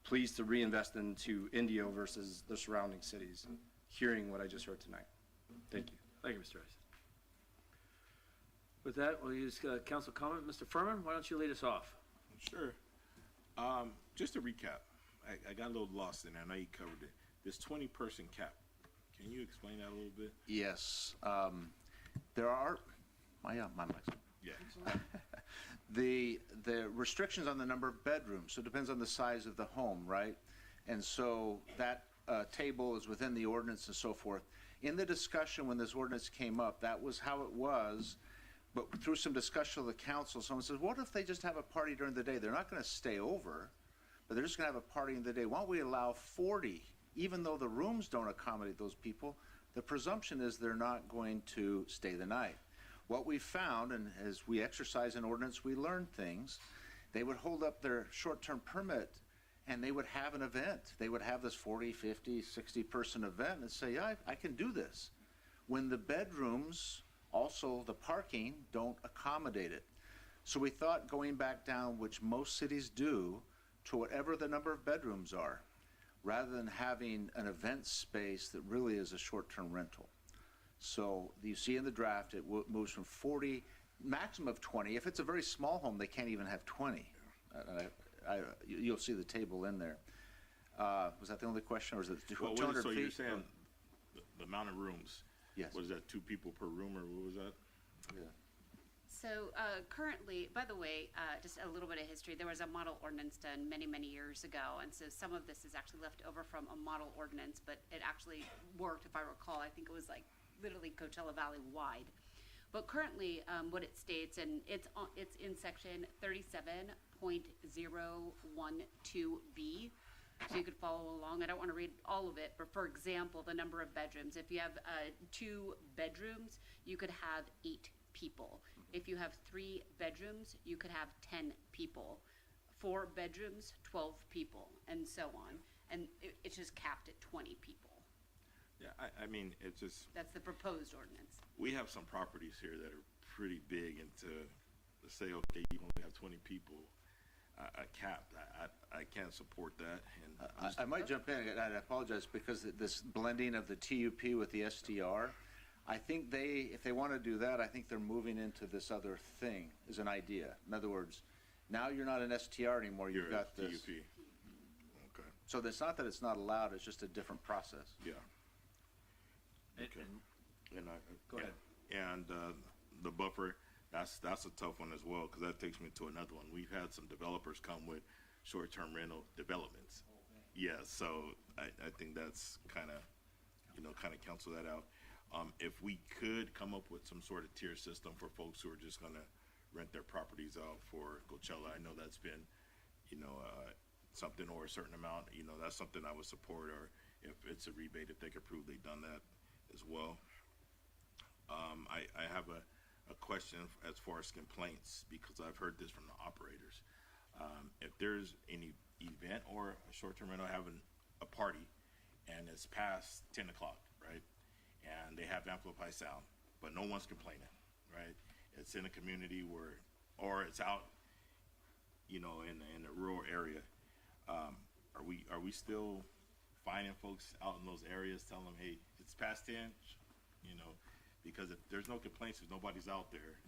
pleased to reinvest into Indio versus the surrounding cities, hearing what I just heard tonight. Thank you. Thank you, Mr. Ison. With that, we'll use council comment. Mr. Furman, why don't you lead us off? Sure. Just to recap, I got a little lost in there. I know you covered it. This 20-person cap. Can you explain that a little bit? Yes. There are, my mic's on. Yeah. The restrictions on the number of bedrooms, so it depends on the size of the home, right? And so that table is within the ordinance and so forth. In the discussion when this ordinance came up, that was how it was, but through some discussion with the council, someone says, what if they just have a party during the day? They're not going to stay over, but they're just going to have a party in the day. Why don't we allow 40, even though the rooms don't accommodate those people? The presumption is they're not going to stay the night. What we found, and as we exercise an ordinance, we learn things. They would hold up their short-term permit and they would have an event. They would have this 40, 50, 60-person event and say, yeah, I can do this. When the bedrooms, also the parking, don't accommodate it. So we thought going back down, which most cities do, to whatever the number of bedrooms are, rather than having an event space that really is a short-term rental. So you see in the draft, it moves from 40, maximum of 20. If it's a very small home, they can't even have 20. You'll see the table in there. Was that the only question, or was it 200 so feet? you're saying the amount of rooms? Yes. What is that, 2 people per room, or what was that? Yeah. So currently, by the way, just a little bit of history, there was a model ordinance done many, many years ago, and so some of this is actually left over from a model ordinance, but it actually worked, if I recall. I think it was like literally Coachella Valley wide. But currently, what it states, and it's in section 37.012B, so you could follow along. I don't want to read all of it, but for example, the number of bedrooms. If you have 2 bedrooms, you could have 8 people. If you have 3 bedrooms, you could have 10 people. 4 bedrooms, 12 people, and so on. And it's just capped at 20 people. Yeah, I mean, it's just... That's the proposed ordinance. We have some properties here that are pretty big into, let's say, okay, you only have 20 people, a cap. I can't support that. And I might jump in, and I apologize, because this blending of the TUP with the STR, I think if they want to do that, I think they're moving into this other thing as an idea. In other words, now you're not an STR anymore, you've got this. TUP. Okay. So it's not that it's not allowed, it's just a different process. Yeah. Okay. Go ahead. And the buffer, that's a tough one as well, because that takes me to another one. We've had some developers come with short-term rental developments. Yeah, so I think that's kind of cancel that out. If we could come up with some sort of tier system for folks who are just going to rent their properties out for Coachella, I know that's been, something or a certain amount, that's something I would support. Or if it's a rebate, if they could prove they've done that as well. I have a question as far as complaints, because I've heard this from the operators. If there's any event or a short-term rental having a party and it's past 10 o'clock, right? And they have amplified sound, but no one's complaining, right? It's in a community where, or it's out, you know, in a rural area. Are we still finding folks out in those areas, telling them, hey, it's past 10, you know? Because if there's no complaints, if nobody's out there,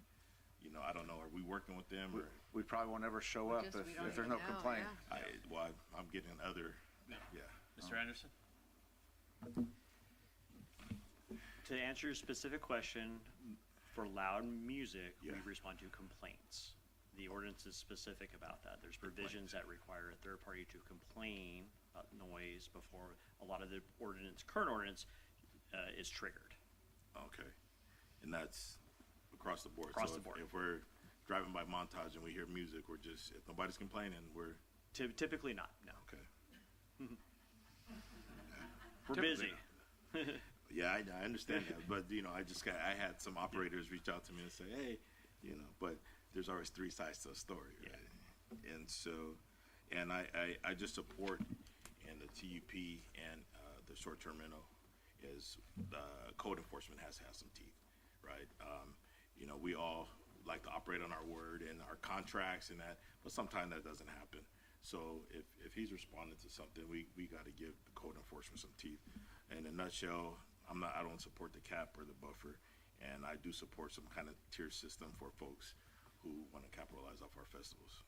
you know, I don't know, are we working with them? Or We probably won't ever show up if there's no complaint. I'm getting other, Mr. Anderson? To answer your specific question, for loud music, we respond to complaints. The ordinance is specific about that. There's provisions that require a third party to complain about noise before a lot of the current ordinance is triggered. Okay. And that's across the board. Across so the board. If we're driving by Montage and we hear music, if nobody's complaining, we're... Typically not, no. Okay. We're busy. Yeah, I understand that, but you know, I had some operators reach out to me and say, hey, you know, but there's always three sides to a story, right? And so, and I just support in the TUP and the short-term rental is code enforcement has to have some teeth, right? You know, we all like to operate on our word and our contracts and that, but sometimes that doesn't happen. So if he's responding to something, we got to give the code enforcement some teeth. In a nutshell, I don't support the cap or the buffer, and I do support some kind of tier system for folks who want to capitalize off our festivals.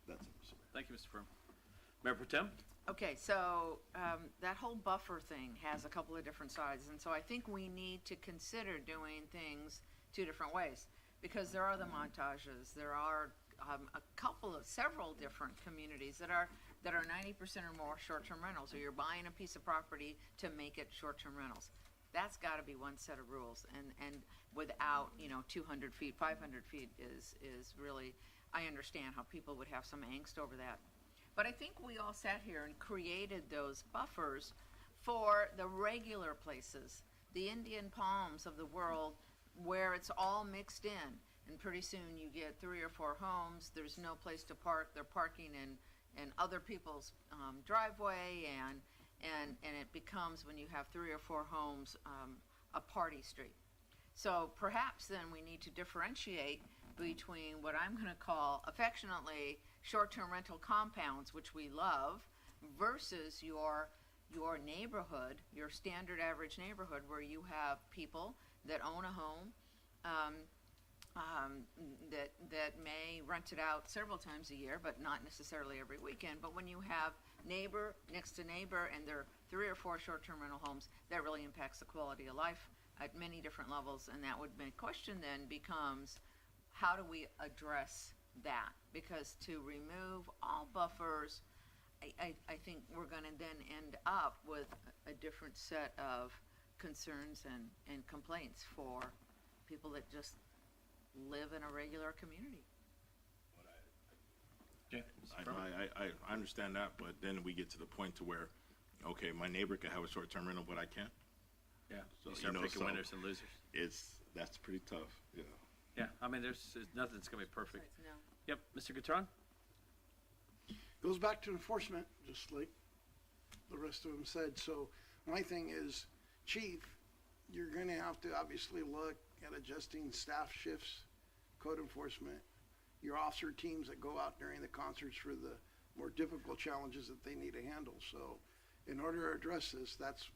That's it, Mr. Mayor. Thank you, Mr. Frum. Mayor Pro Tem? Okay, so that whole buffer thing has a couple of different sides, and so I think we need to consider doing things two different ways, because there are the montages, there are several different communities that are 90% or more short-term rentals, or you're buying a piece of property to make it short-term rentals. That's got to be one set of rules, and without 200 feet, 500 feet is really, I understand how people would have some angst over that. But I think we all sat here and created those buffers for the regular places, the Indian Palms of the world, where it's all mixed in. And pretty soon you get 3 or 4 homes, there's no place to park, they're parking in other people's driveway, and it becomes, when you have 3 or 4 homes, a party street. So perhaps then we need to differentiate between what I'm going to call affectionately short-term rental compounds, which we love, versus your neighborhood, your standard average neighborhood, where you have people that own a home, that may rent it out several times a year, but not necessarily every weekend. But when you have neighbor next to neighbor and there are 3 or 4 short-term rental homes, that really impacts the quality of life at many different levels. And that would make question then becomes, how do we address that? Because to remove all buffers, I think we're going to then end up with a different set of concerns and complaints for people that just live in a regular community. I understand that, but then we get to the point to where, okay, my neighbor can have a short-term rental, but I can't. Yeah, So, you start picking winners and losers. That's pretty tough, you know. Yeah, I mean, there's nothing's going to be perfect. No. Yep, Mr. Gatron? Goes back to enforcement, just like the rest of them said. So my thing is, Chief, you're going to have to obviously look at adjusting staff shifts, code enforcement, your officer teams that go out during the concerts for the more difficult challenges that they need to handle. So in order to address this, that's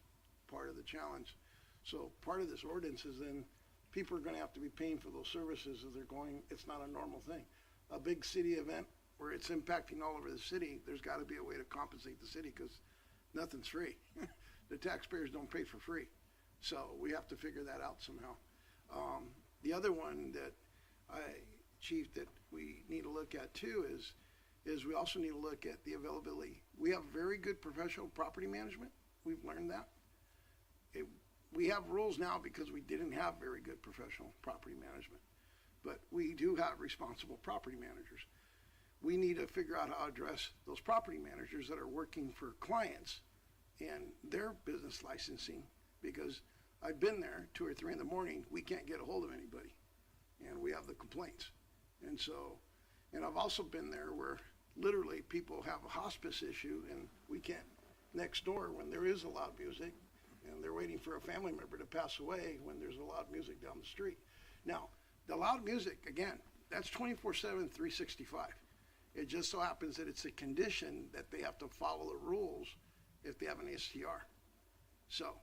part of the challenge. So part of this ordinance is then people are going to have to be paying for those services as they're going. It's not a normal thing. A big city event where it's impacting all over the city, there's got to be a way to compensate the city, because nothing's free. The taxpayers don't pay for free. So we have to figure that out somehow. The other one that Chief, that we need to look at too is we also need to look at the availability. We have very good professional property management. We've learned that. We have rules now because we didn't have very good professional property management. But we do have responsible property managers. We need to figure out how to address those property managers that are working for clients and their business licensing, because I've been there 2 or 3 in the morning, we can't get a hold of anybody, and we have the complaints. And so, and I've also been there where literally people have a hospice issue and we can't, next door when there is a loud music, and they're waiting for a family member to pass away when there's a loud music down the street. Now, the loud music, again, that's 24/7, 365. It just so happens that it's a condition that they have to follow the rules if they have an STR. So,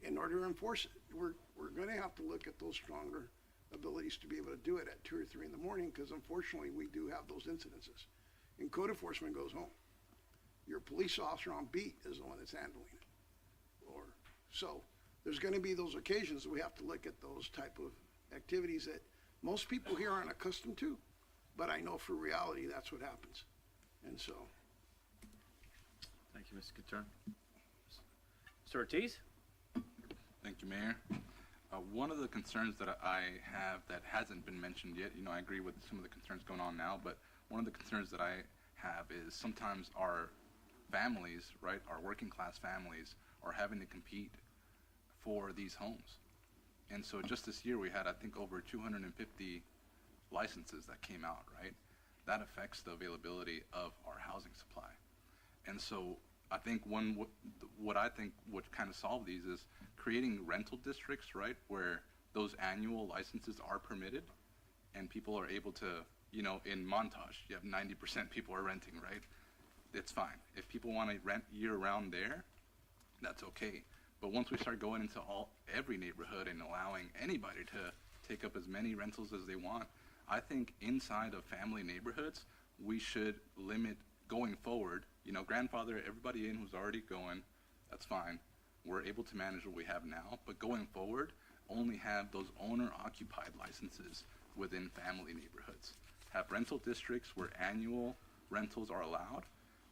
in order to enforce it, we're going to have to look at those stronger abilities to be able to do it at 2 or 3 in the morning, because unfortunately we do have those incidences. And code enforcement goes home. Your police officer on beat is the one that's handling it. So there's going to be those occasions that we have to look at those type of activities that most people here aren't accustomed to, but I know for reality that's what happens. And so. Thank you, Mr. Catern. Mr. Ortiz? Thank you, Mayor. One of the concerns that I have that hasn't been mentioned yet, I agree with some of the concerns going on now, but one of the concerns that I have is sometimes our families, right, our working class families are having to compete for these homes. And so just this year we had, I think, over 250 licenses that came out, right? That affects the availability of our housing supply. And so I think what I think would kind of solve these is creating rental districts, right, where those annual licenses are permitted and people are able to, in Montage, you have 90% people are renting, right? It's fine. If people want to rent year-round there, that's okay. But once we start going into every neighborhood and allowing anybody to take up as many rentals as they want, I think inside of family neighborhoods, we should limit going forward, grandfather everybody in who's already going, that's fine. We're able to manage what we have now, but going forward, only have those owner-occupied licenses within family neighborhoods. Have rental districts where annual rentals are allowed,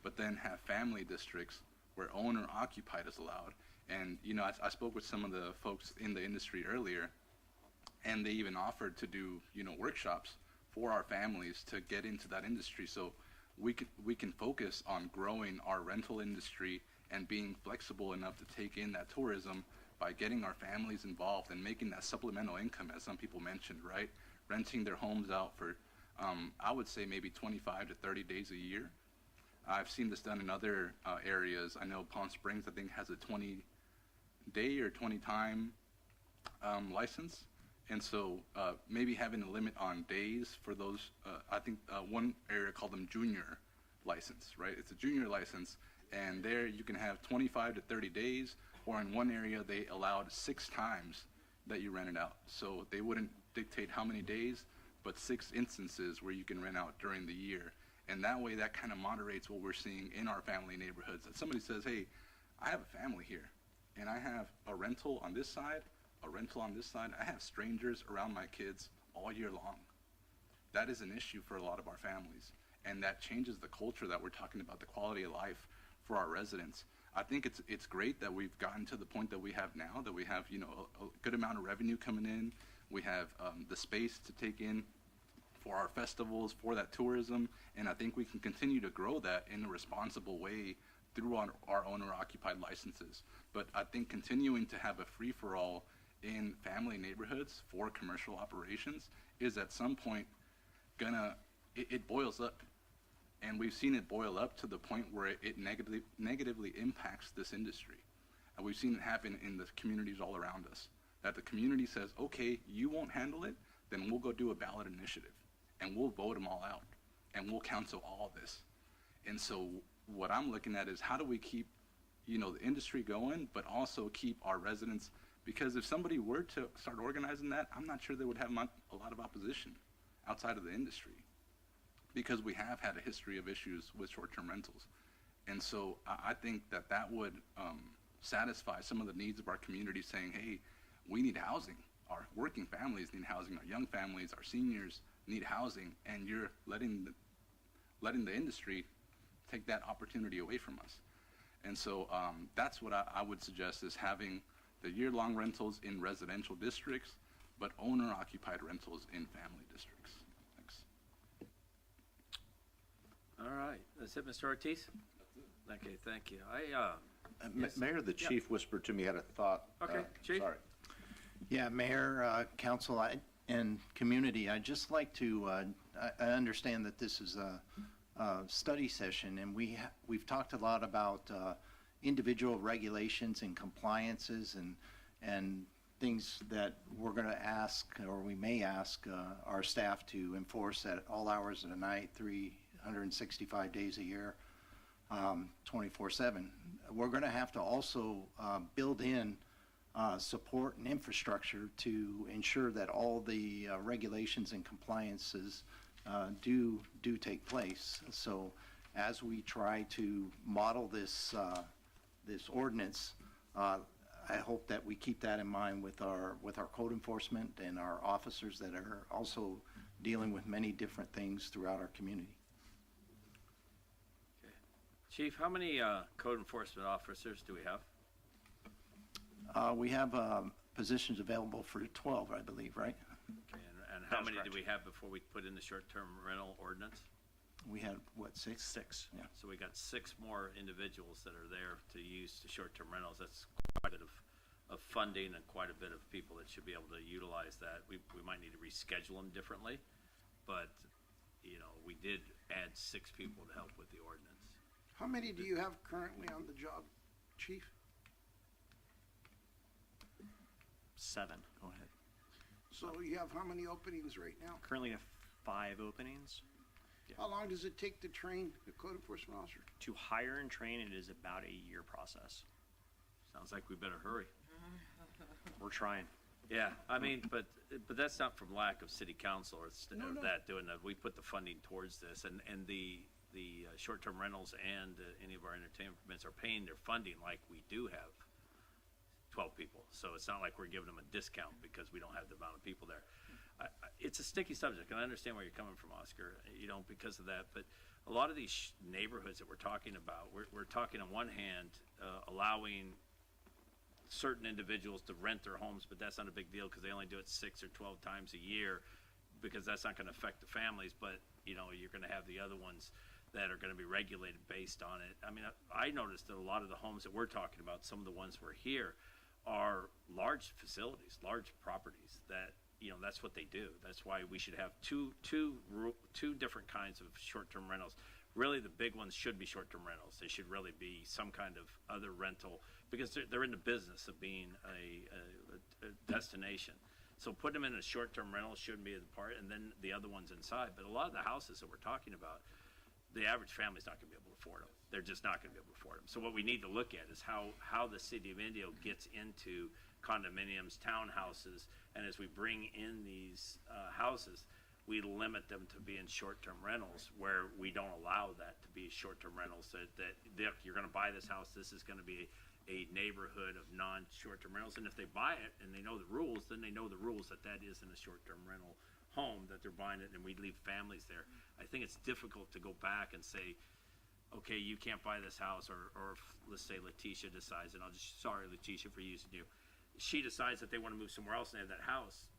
but then have family districts where owner-occupied is allowed. And, I spoke with some of the folks in the industry earlier, and they even offered to do, workshops for our families to get into that industry. So we can focus on growing our rental industry and being flexible enough to take in that tourism by getting our families involved and making that supplemental income, as some people mentioned, right? Renting their homes out for, I would say maybe 25 to 30 days a year. I've seen this done in other areas. I know Palm Springs, I think, has a 20-day or 20-time license. And so maybe having a limit on days for those, I think one area called them junior license, right? It's a junior license, and there you can have 25 to 30 days, or in one area they allowed 6 times that you rent it out. So they wouldn't dictate how many days, but 6 instances where you can rent out during the year. And that way, that kind of moderates what we're seeing in our family neighborhoods. That somebody says, hey, I have a family here, and I have a rental on this side, a rental on this side. I have strangers around my kids all year long. That is an issue for a lot of our families, and that changes the culture that we're talking about, the quality of life for our residents. I think it's great that we've gotten to the point that we have now, that we have a good amount of revenue coming in. We have the space to take in for our festivals, for that tourism, and I think we can continue to grow that in a responsible way through our owner-occupied licenses. But I think continuing to have a free-for-all in family neighborhoods for commercial operations is at some point it boils up. And we've seen it boil up to the point where it negatively impacts this industry. And we've seen it happen in the communities all around us. That the community says, okay, you won't handle it, then we'll go do a ballot initiative. And we'll vote them all out. And we'll cancel all of this. And so what I'm looking at is how do we keep, the industry going, but also keep our residents, because if somebody were to start organizing that, I'm not sure they would have a lot of opposition outside of the industry, because we have had a history of issues with short-term rentals. And so I think that would satisfy some of the needs of our community, saying, hey, we need housing. Our working families need housing. Our young families, our seniors need housing, and you're letting the industry take that opportunity away from us. And so that's what I would suggest, is having the year-long rentals in residential districts, but owner-occupied rentals in family districts. Thanks. All right. That's it, Mr. Ortiz? Okay, thank you. Yes. Mayor, the chief whispered to me, had a thought. Okay, Chief? Sorry. Yeah, Mayor, Council, and community, I'd just like to, I understand that this is a study session, and we've talked a lot about individual regulations and compliances and things that we're going to ask, or we may ask our staff to enforce at all hours of the night, 365 days a year, 24/7. We're going to have to also build in support and infrastructure to ensure that all the regulations and compliances do take place. So as we try to model this ordinance, I hope that we keep that in mind with our code enforcement and our officers that are also dealing with many different things throughout our community. Chief, how many code enforcement officers do we have? We have positions available for 12, I believe, right? Okay, and how many do we have before we put in the short-term rental ordinance? We had, what, 6? 6. Yeah. So we got 6 more individuals that are there to use the short-term rentals. That's quite a bit of funding and quite a bit of people that should be able to utilize that. We might need to reschedule them differently, but, you know, we did add 6 people to help with the ordinance. How many do you have currently on the job, Chief? 7. Go ahead. So you have how many openings right now? Currently have 5 openings. How long does it take to train a code enforcement officer? To hire and train, it is about a year process. Sounds like we better hurry. We're trying. Yeah, I mean, but that's not from lack of city council or that doing that. We put the funding towards this, and the short-term rentals and any of our entertainment permits are paying their funding like we do have 12 people. So it's not like we're giving them a discount because we don't have the amount of people there. It's a sticky subject, and I understand where you're coming from, Oscar, you know, because of that. But a lot of these neighborhoods that we're talking about, we're talking on one hand allowing certain individuals to rent their homes, but that's not a big deal because they only do it 6 or 12 times a year because that's not going to affect the families. But, you know, you're going to have the other ones that are going to be regulated based on it. I mean, I noticed that a lot of the homes that we're talking about, some of the ones we're here, are large facilities, large properties that, you know, that's what they do. That's why we should have two different kinds of short-term rentals. Really, the big ones should be short-term rentals. They should really be some kind of other rental because they're in the business of being a destination. So put them in a short-term rental shouldn't be the part, and then the other ones inside. But a lot of the houses that we're talking about, the average family's not going to be able to afford them. They're just not going to be able to afford them. So what we need to look at is how the city of Indio gets into condominiums, townhouses, and as we bring in these houses, we limit them to being short-term rentals where we don't allow that to be short-term rentals. That you're going to buy this house, this is going to be a neighborhood of non-short-term rentals, and if they buy it and they know the rules, then they know the rules that isn't a short-term rental home, that they're buying it, and we leave families there. I think it's difficult to go back and say, okay, you can't buy this house, or if, let's say Letitia decides, and sorry Letitia for using you, she decides that they want to move somewhere else and they have that house.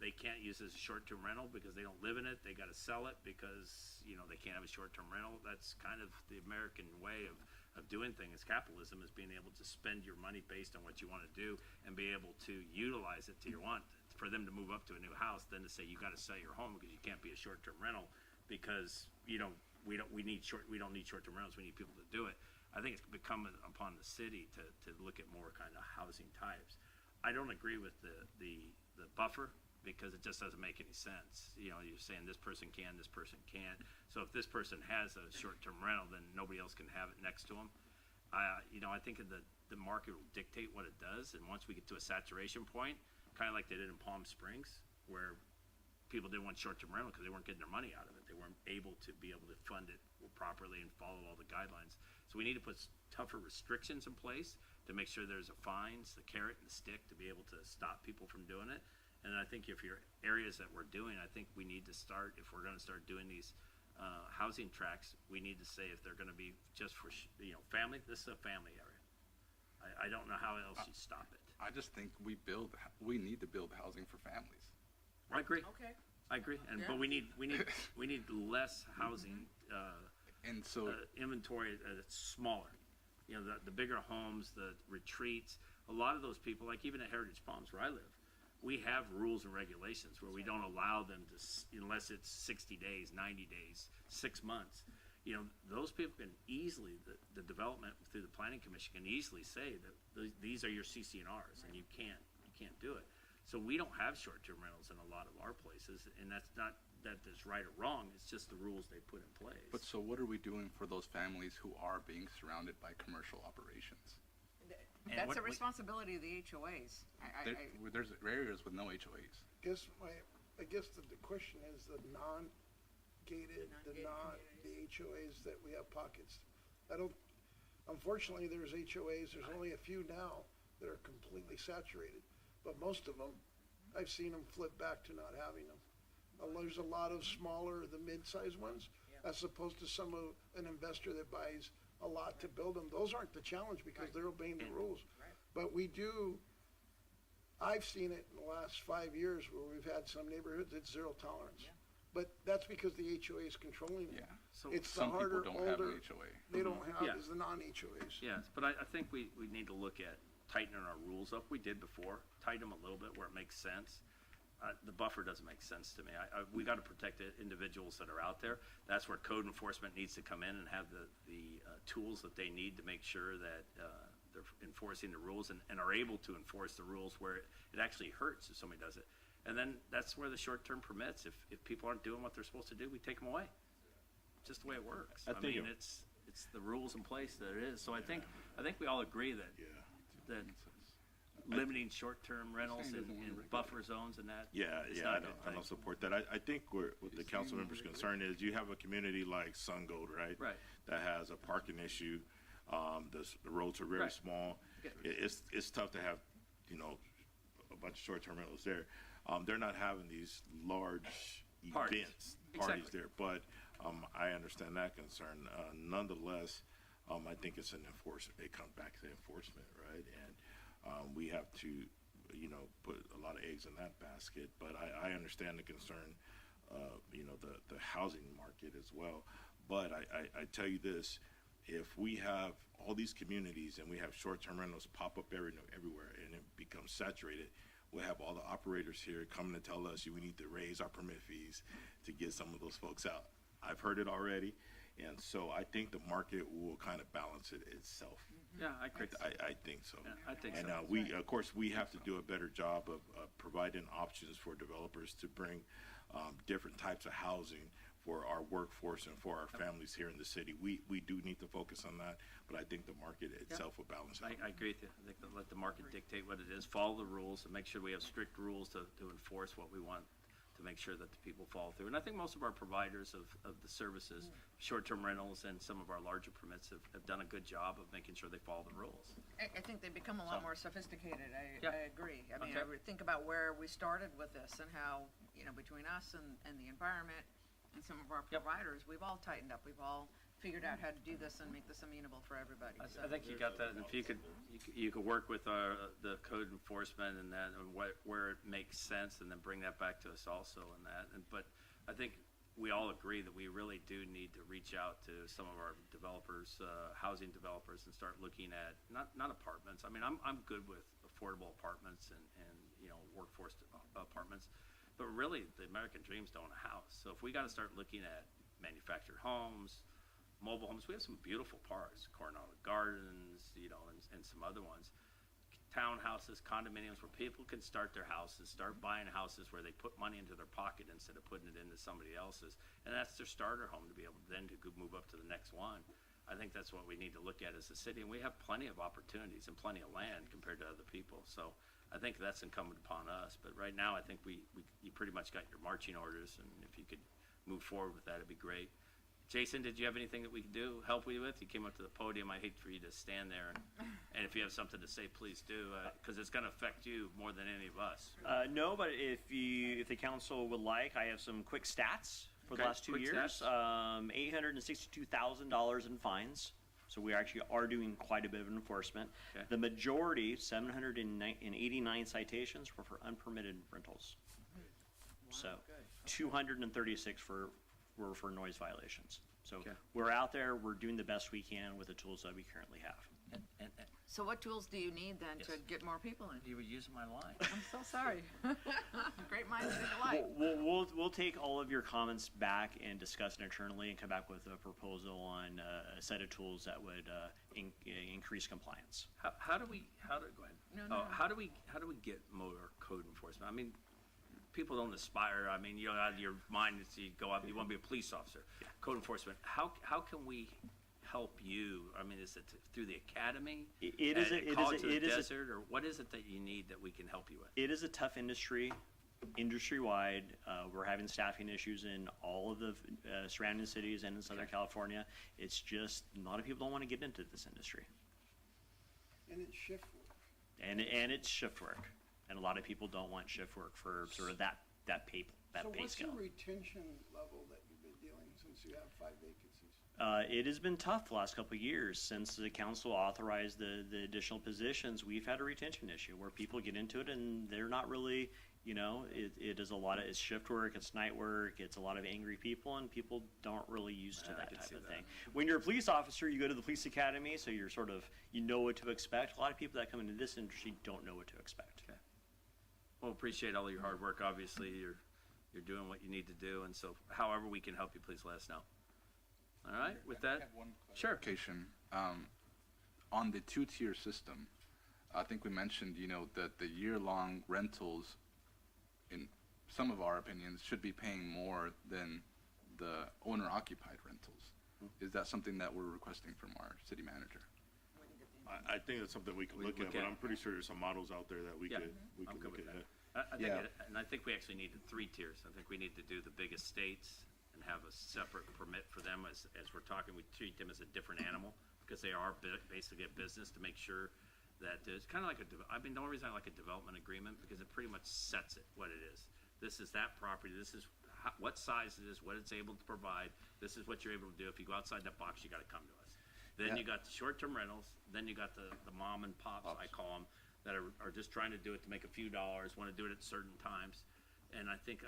They can't use it as a short-term rental because they don't live in it. They got to sell it because, you know, they can't have a short-term rental. That's kind of the American way of doing things. Capitalism is being able to spend your money based on what you want to do and be able to utilize it to your want. For them to move up to a new house, then to say you got to sell your home because you can't be a short-term rental because we don't need short-term rentals. We need people to do it. I think it's become upon the city to look at more kind of housing types. I don't agree with the buffer because it just doesn't make any sense. You know, you're saying this person can, this person can't. So if this person has a short-term rental, then nobody else can have it next to them. You know, I think the market will dictate what it does, and once we get to a saturation point, kind of like they did in Palm Springs, where people didn't want short-term rental because they weren't getting their money out of it. They weren't able to be able to fund it properly and follow all the guidelines. So we need to put tougher restrictions in place to make sure there's a fines, the carrot and the stick to be able to stop people from doing it. And I think if your areas that we're doing, I think we need to start, if we're going to start doing these housing tracks, we need to say if they're going to be just for, you know, family, this is a family area. I don't know how else you stop it. I just think we need to build housing for families. I agree. Okay. I agree, but we need less housing And so inventory that's smaller. You know, the bigger homes, the retreats, a lot of those people, like even at Heritage Palms where I live, we have rules and regulations where we don't allow them to, unless it's 60 days, 90 days, 6 months. You know, those people can easily, the development through the planning commission can easily say that these are your CC&Rs and you can't do it. So we don't have short-term rentals in a lot of our places, and that's not that it's right or wrong, it's just the rules they put in place. But so what are we doing for those families who are being surrounded by commercial operations? That's a responsibility of the HOAs. There's areas with no HOAs. I guess the question is the non-gated, the HOAs that we have pockets. Unfortunately, there's HOAs, there's only a few now that are completely saturated, but most of them, I've seen them flip back to not having them. There's a lot of smaller, the mid-sized ones, as opposed to an investor that buys a lot to build them. Those aren't the challenge because they're obeying the rules. But I've seen it in the last 5 years where we've had some neighborhoods, it's zero tolerance. But that's because the HOA is controlling it. So it's some the harder, people don't have older, an HOA. they don't have is the non-HOAs. Yes, but I think we need to look at tightening our rules up. We did before, tighten them a little bit where it makes sense. The buffer doesn't make sense to me. We got to protect the individuals that are out there. That's where code enforcement needs to come in and have the tools that they need to make sure that they're enforcing the rules and are able to enforce the rules where it actually hurts if somebody does it. And then that's where the short-term permits, if people aren't doing what they're supposed to do, we take them away. Just the way it works. I mean, it's the rules in place that it is. So I think we all agree that limiting short-term rentals in buffer zones and that. I don't support that. I think what the council member's concern is you have a community like SunGold, right? Right. That has a parking issue. The roads are very small. It's tough to have, a bunch of short-term rentals there. They're not having these large parties there, but I understand that concern. Nonetheless, I think it's an enforcement. It comes back to enforcement, right? And we have to, put a lot of eggs in that basket. But I understand the concern, the housing market as well. But I tell you this, if we have all these communities and we have short-term rentals pop up everywhere and it becomes saturated, we'll have all the operators here coming to tell us we need to raise our permit fees to get some of those folks out. I've heard it already. And so I think the market will kind of balance it itself. Yeah, I agree. I think so. Yeah, I think and so. of course, we have to do a better job of providing options for developers to bring different types of housing for our workforce and for our families here in the city. We do need to focus on that, but I think the market itself will balance it. I agree with you. I think let the market dictate what it is, follow the rules, and make sure we have strict rules to enforce what we want, to make sure that the people follow through. And I think most of our providers of the services, short-term rentals and some of our larger permits have done a good job of making sure they follow the rules. I think they've become a lot more sophisticated. I agree. I mean, Okay. I would think about where we started with this and how, between us and the environment and some of our providers, we've all tightened up. We've all figured out how to do this and make this amenable for everybody. So. I think you got that. And if you could work with the code enforcement and that, and where it makes sense, and then bring that back to us also in that. But I think we all agree that we really do need to reach out to some of our developers, housing developers, and start looking at not apartments. I mean, I'm good with affordable apartments and workforce apartments, but really the American dream's to own a house. So if we got to start looking at manufactured homes, mobile homes, we have some beautiful parks, Coronado Gardens, and some other ones. Townhouses, condominiums, where people can start their houses, start buying houses where they put money into their pocket instead of putting it into somebody else's. And that's their starter home to be able then to move up to the next one. I think that's what we need to look at as a city. And we have plenty of opportunities and plenty of land compared to other people. So I think that's incumbent upon us. But right now, I think you pretty much got your marching orders. And if you could move forward with that, it'd be great. Jason, did you have anything that we could help you with? You came up to the podium. I hate for you to stand there. And if you have something to say, please do, because it's going to affect you more than any of us. No, but if the council would like, I have some quick stats for the last 2 years. $862,000 in fines. So we actually are doing quite a bit of enforcement. Okay. The majority, 789 citations, were for unpermitted rentals. So 236 were for noise violations. So Okay. we're out there, we're doing the best we can with the tools that we currently have. So what tools do you need then to get more people in? You were using my line. I'm so sorry. Great minds think alike. We'll take all of your comments back and discuss it internally and come back with a proposal on a set of tools that would increase compliance. How do we go ahead? No. How do we get more code enforcement? I mean, people don't aspire. I mean, you know, out of your mind, it's you go out, you want to be a police officer. Code enforcement. How can we help you? I mean, is it through the academy? It is a desert, or what is it that you need that we can help you with? It is a tough industry, industry-wide. We're having staffing issues in all of the surrounding cities and in Southern California. It's just a lot of people don't want to get into this industry. And it's shift work. And it's shift work, and a lot of people don't want shift work for sort of that pay So pay what's scale. your retention level that you've been dealing since you have 5 vacancies? It has been tough the last couple of years since the council authorized the additional positions. We've had a retention issue where people get into it and they're not really, you know, it is a lot of, it's shift work, it's night work, it's a lot of angry people, and people don't really used to that type of thing. When you're a police officer, you go to the police academy, so you're sort of, you know what to expect. A lot of people that come into this industry don't know what to expect. Okay. Well, appreciate all your hard work. Obviously, you're doing what you need to do, and so however we can help you, please let us know. All right, with that, I have one sure. clarification. On the two-tier system, I think we mentioned, you know, that the year-long rentals, in some of our opinions, should be paying more than the owner-occupied rentals. Is that something that we're requesting from our city manager? I think that's something we can look at, but I'm pretty sure there's some models out there that we could I'm good look with at. that. I think and I think we actually need 3 tiers. I think we need to do the biggest states and have a separate permit for them. As we're talking, we treat them as a different animal because they are basically a business, to make sure that it's kind of like I mean, the only reason I like a development agreement because it pretty much sets it what it is. This is that property. This is what size it is, what it's able to provide. This is what you're able to do. If you go outside that box, you got to come to us. Then you got the short-term rentals. Then you got the mom and pops, I call them, that are just trying to do it to make a few dollars, want to do it at certain times. And I think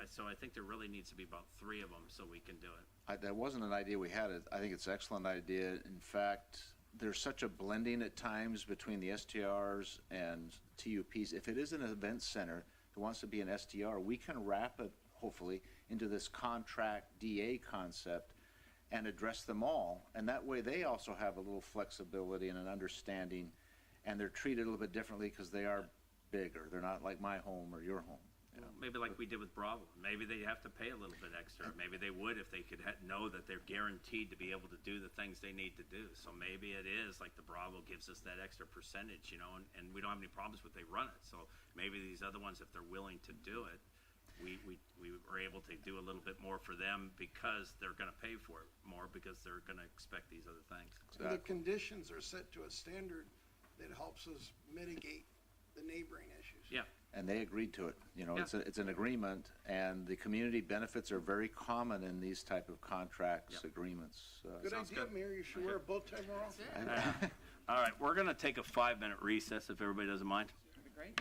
there really needs to be about 3 of them so we can do it. That wasn't an idea we had. I think it's an excellent idea. In fact, there's such a blending at times between the STRs and TUPs. If it is an event center that wants to be an STR, we can wrap it, hopefully, into this contract DA concept and address them all. And that way they also have a little flexibility and an understanding, and they're treated a little bit differently because they are bigger. They're not like my home or your home. You know? Maybe like we did with Bravo. Maybe they have to pay a little bit extra. Maybe they would if they could know that they're guaranteed to be able to do the things they need to do. So maybe it is like the Bravo gives us that extra percentage, you know, and we don't have any problems with they run it. So maybe these other ones, if they're willing to do it, we were able to do a little bit more for them because they're going to pay for it more because they're going to expect these other things. And the conditions are set to a standard that helps us mitigate the neighboring issues. Yeah. And they agreed to it. You know, Yeah. it's an agreement, and the community benefits are very common in these type of contracts, agreements. Good idea, Mayor. You should wear a bow tie more often. All right, we're going to take a 5-minute recess if everybody doesn't mind. That'd be great.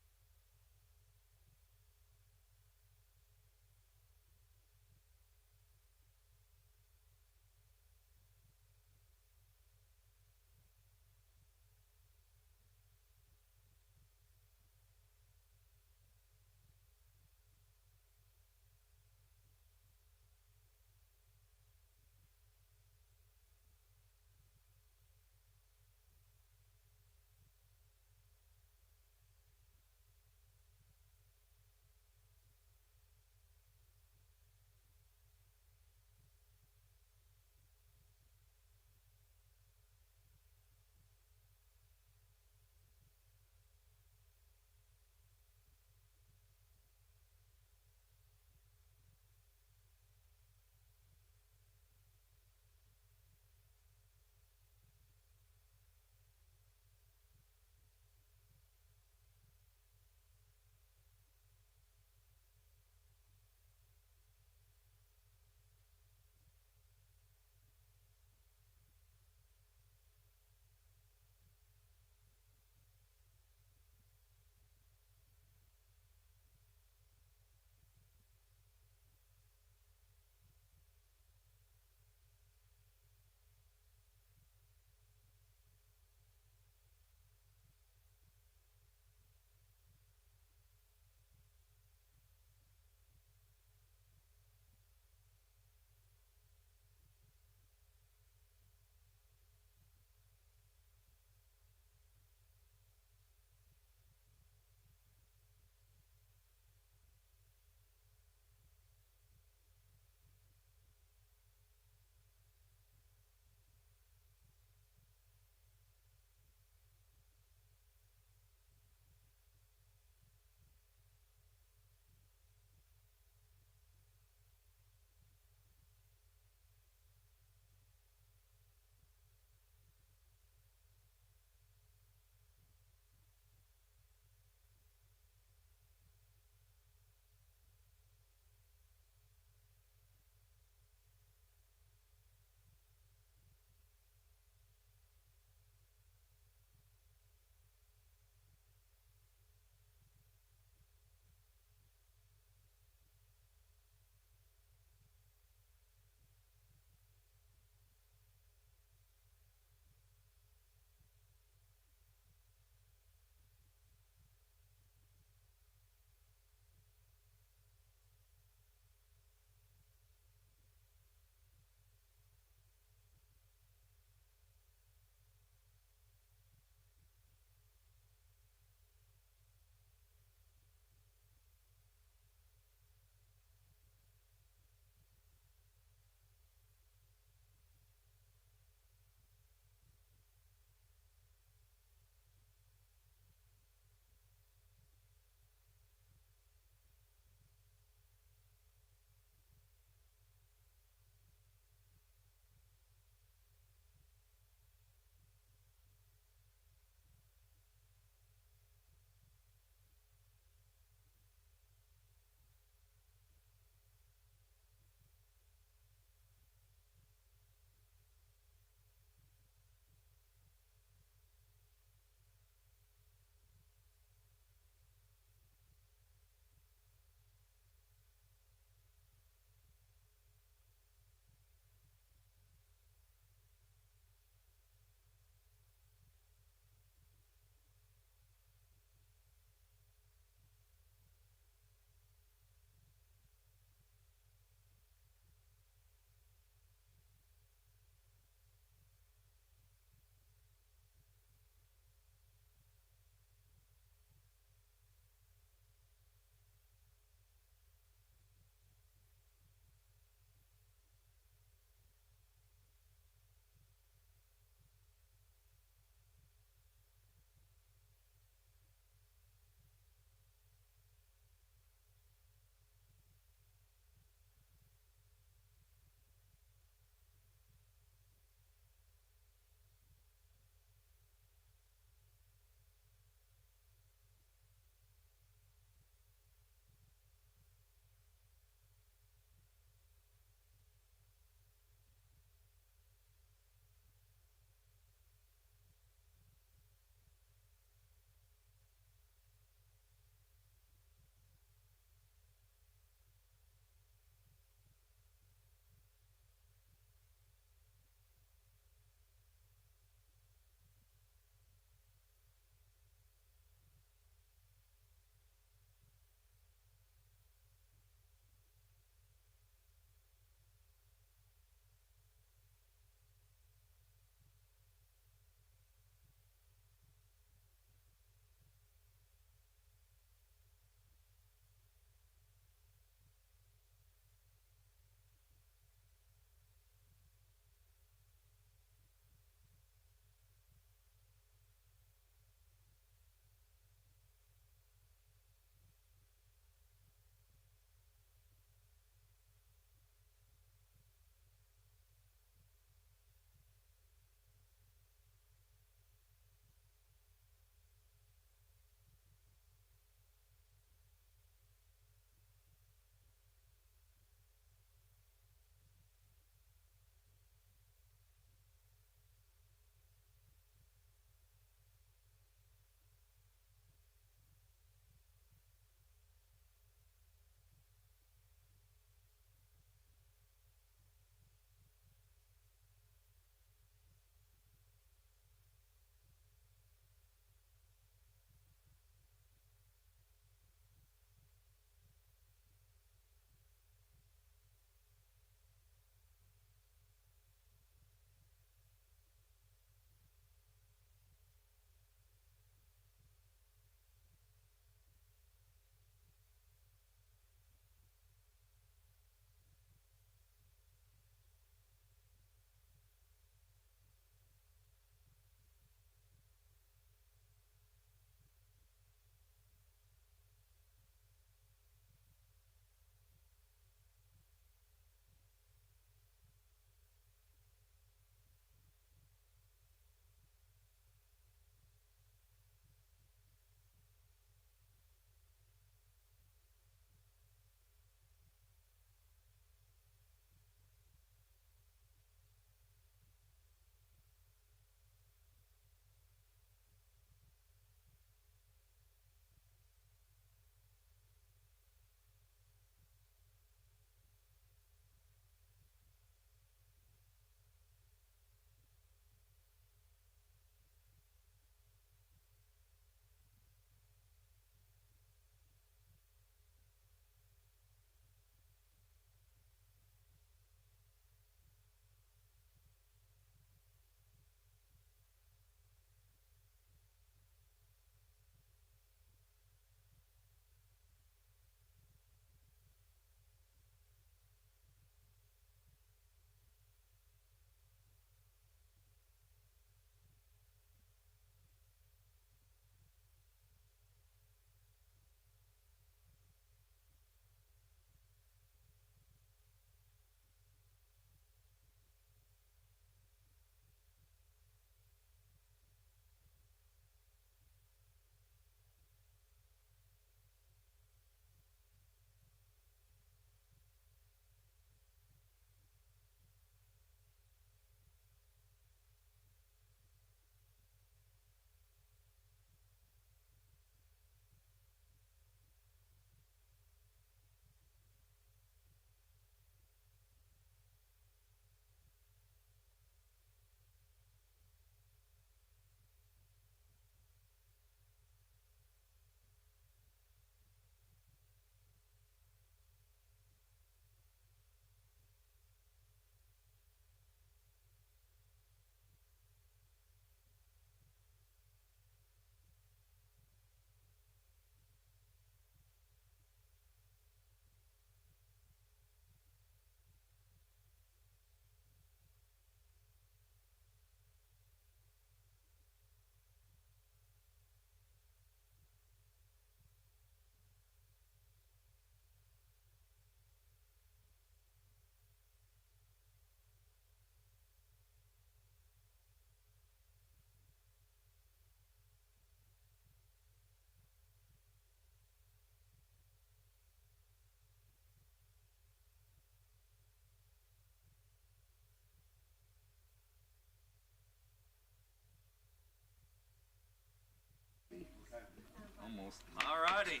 almost. All righty.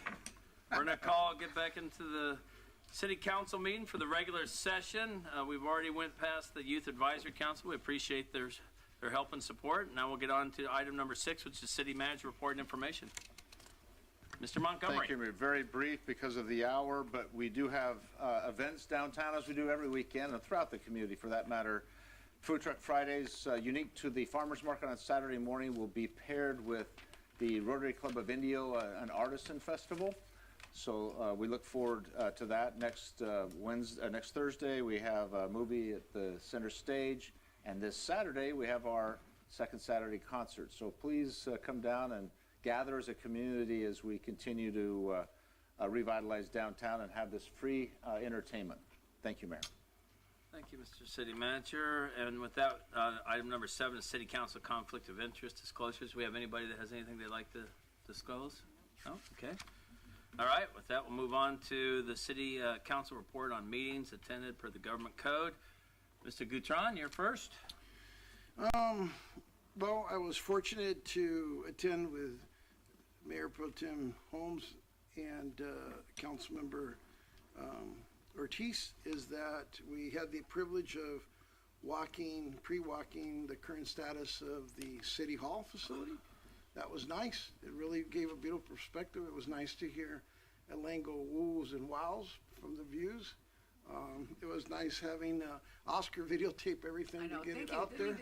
We're going to get back into the city council meeting for the regular session. We've already went past the Youth Advisory Council. We appreciate their help and support. Now we'll get on to item number 6, which is city manager report and information. Mr. Montgomery. Thank you. We're very brief because of the hour, but we do have events downtown as we do every weekend and throughout the community for that matter. Food Truck Fridays, unique to the farmers market on Saturday morning, will be paired with the Rotary Club of Indio, an artisan festival. So we look forward to that. Next Thursday, we have a movie at the center stage, and this Saturday we have our second Saturday concert. So please come down and gather as a community as we continue to revitalize downtown and have this free entertainment. Thank you, Mayor. Thank you, Mr. City Manager. And with that, item number 7 is City Council Conflict of Interest Disclosures. We have anybody that has anything they'd like to disclose? No? Okay. All right. With that, we'll move on to the City Council report on meetings attended per the government code. Mr. Goutron, you're first. Well, I was fortunate to attend with Mayor Pro Tem Holmes and Councilmember Ortiz, is that we had the privilege of pre-walking the current status of the City Hall facility. That was nice. It really gave a beautiful perspective. It was nice to hear Elaine go woos and wows from the views. It was nice having Oscar videotape everything to get it out there.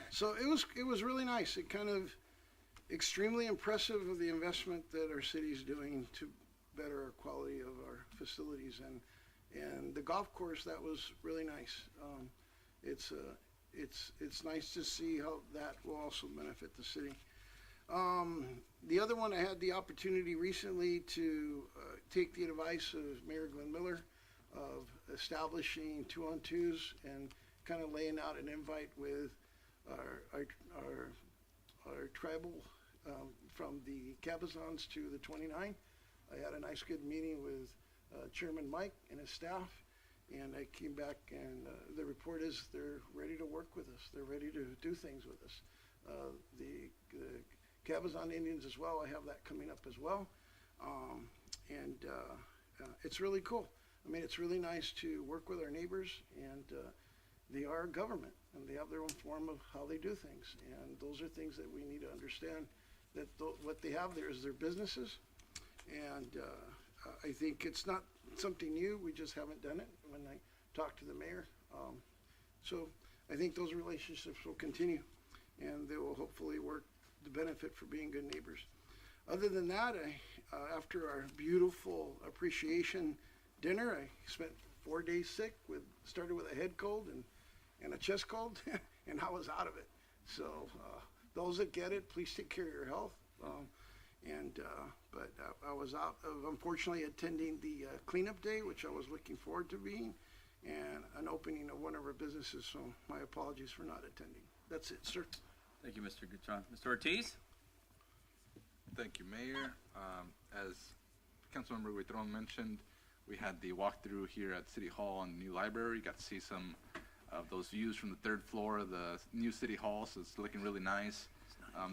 So it was really nice. It kind of extremely impressive of the investment that our city is doing to better our quality of our facilities, and the golf course, that was really nice. It's nice to see how that will also benefit the city. The other one, I had the opportunity recently to take the advice of Mayor Glenn Miller of establishing 2-on-2s and kind of laying out an invite with our tribal from the Cabazons to the 29. I had a nice good meeting with Chairman Mike and his staff, and I came back and the report is they're ready to work with us. They're ready to do things with us. The Cabazon Indians as well, I have that coming up as well. It's really cool. I mean, it's really nice to work with our neighbors, and they are government, and they have their own form of how they do things. And those are things that we need to understand, that what they have there is their businesses. And I think it's not something new. We just haven't done it when I talked to the mayor. So I think those relationships will continue, and they will hopefully work to benefit for being good neighbors. Other than that, after our beautiful appreciation dinner, I spent 4 days sick. Started with a head cold and a chest cold, and I was out of it. So those that get it, please take care of your health. But I was out of, unfortunately, attending the cleanup day, which I was looking forward to being, and an opening of one of our businesses. So my apologies for not attending. That's it, sir. Thank you, Mr. Goutron. Mr. Ortiz? Thank you, Mayor. As Councilmember Guitron mentioned, we had the walkthrough here at City Hall on the new library. Got to see some of those views from the 3rd floor of the new City Hall, so it's looking really nice.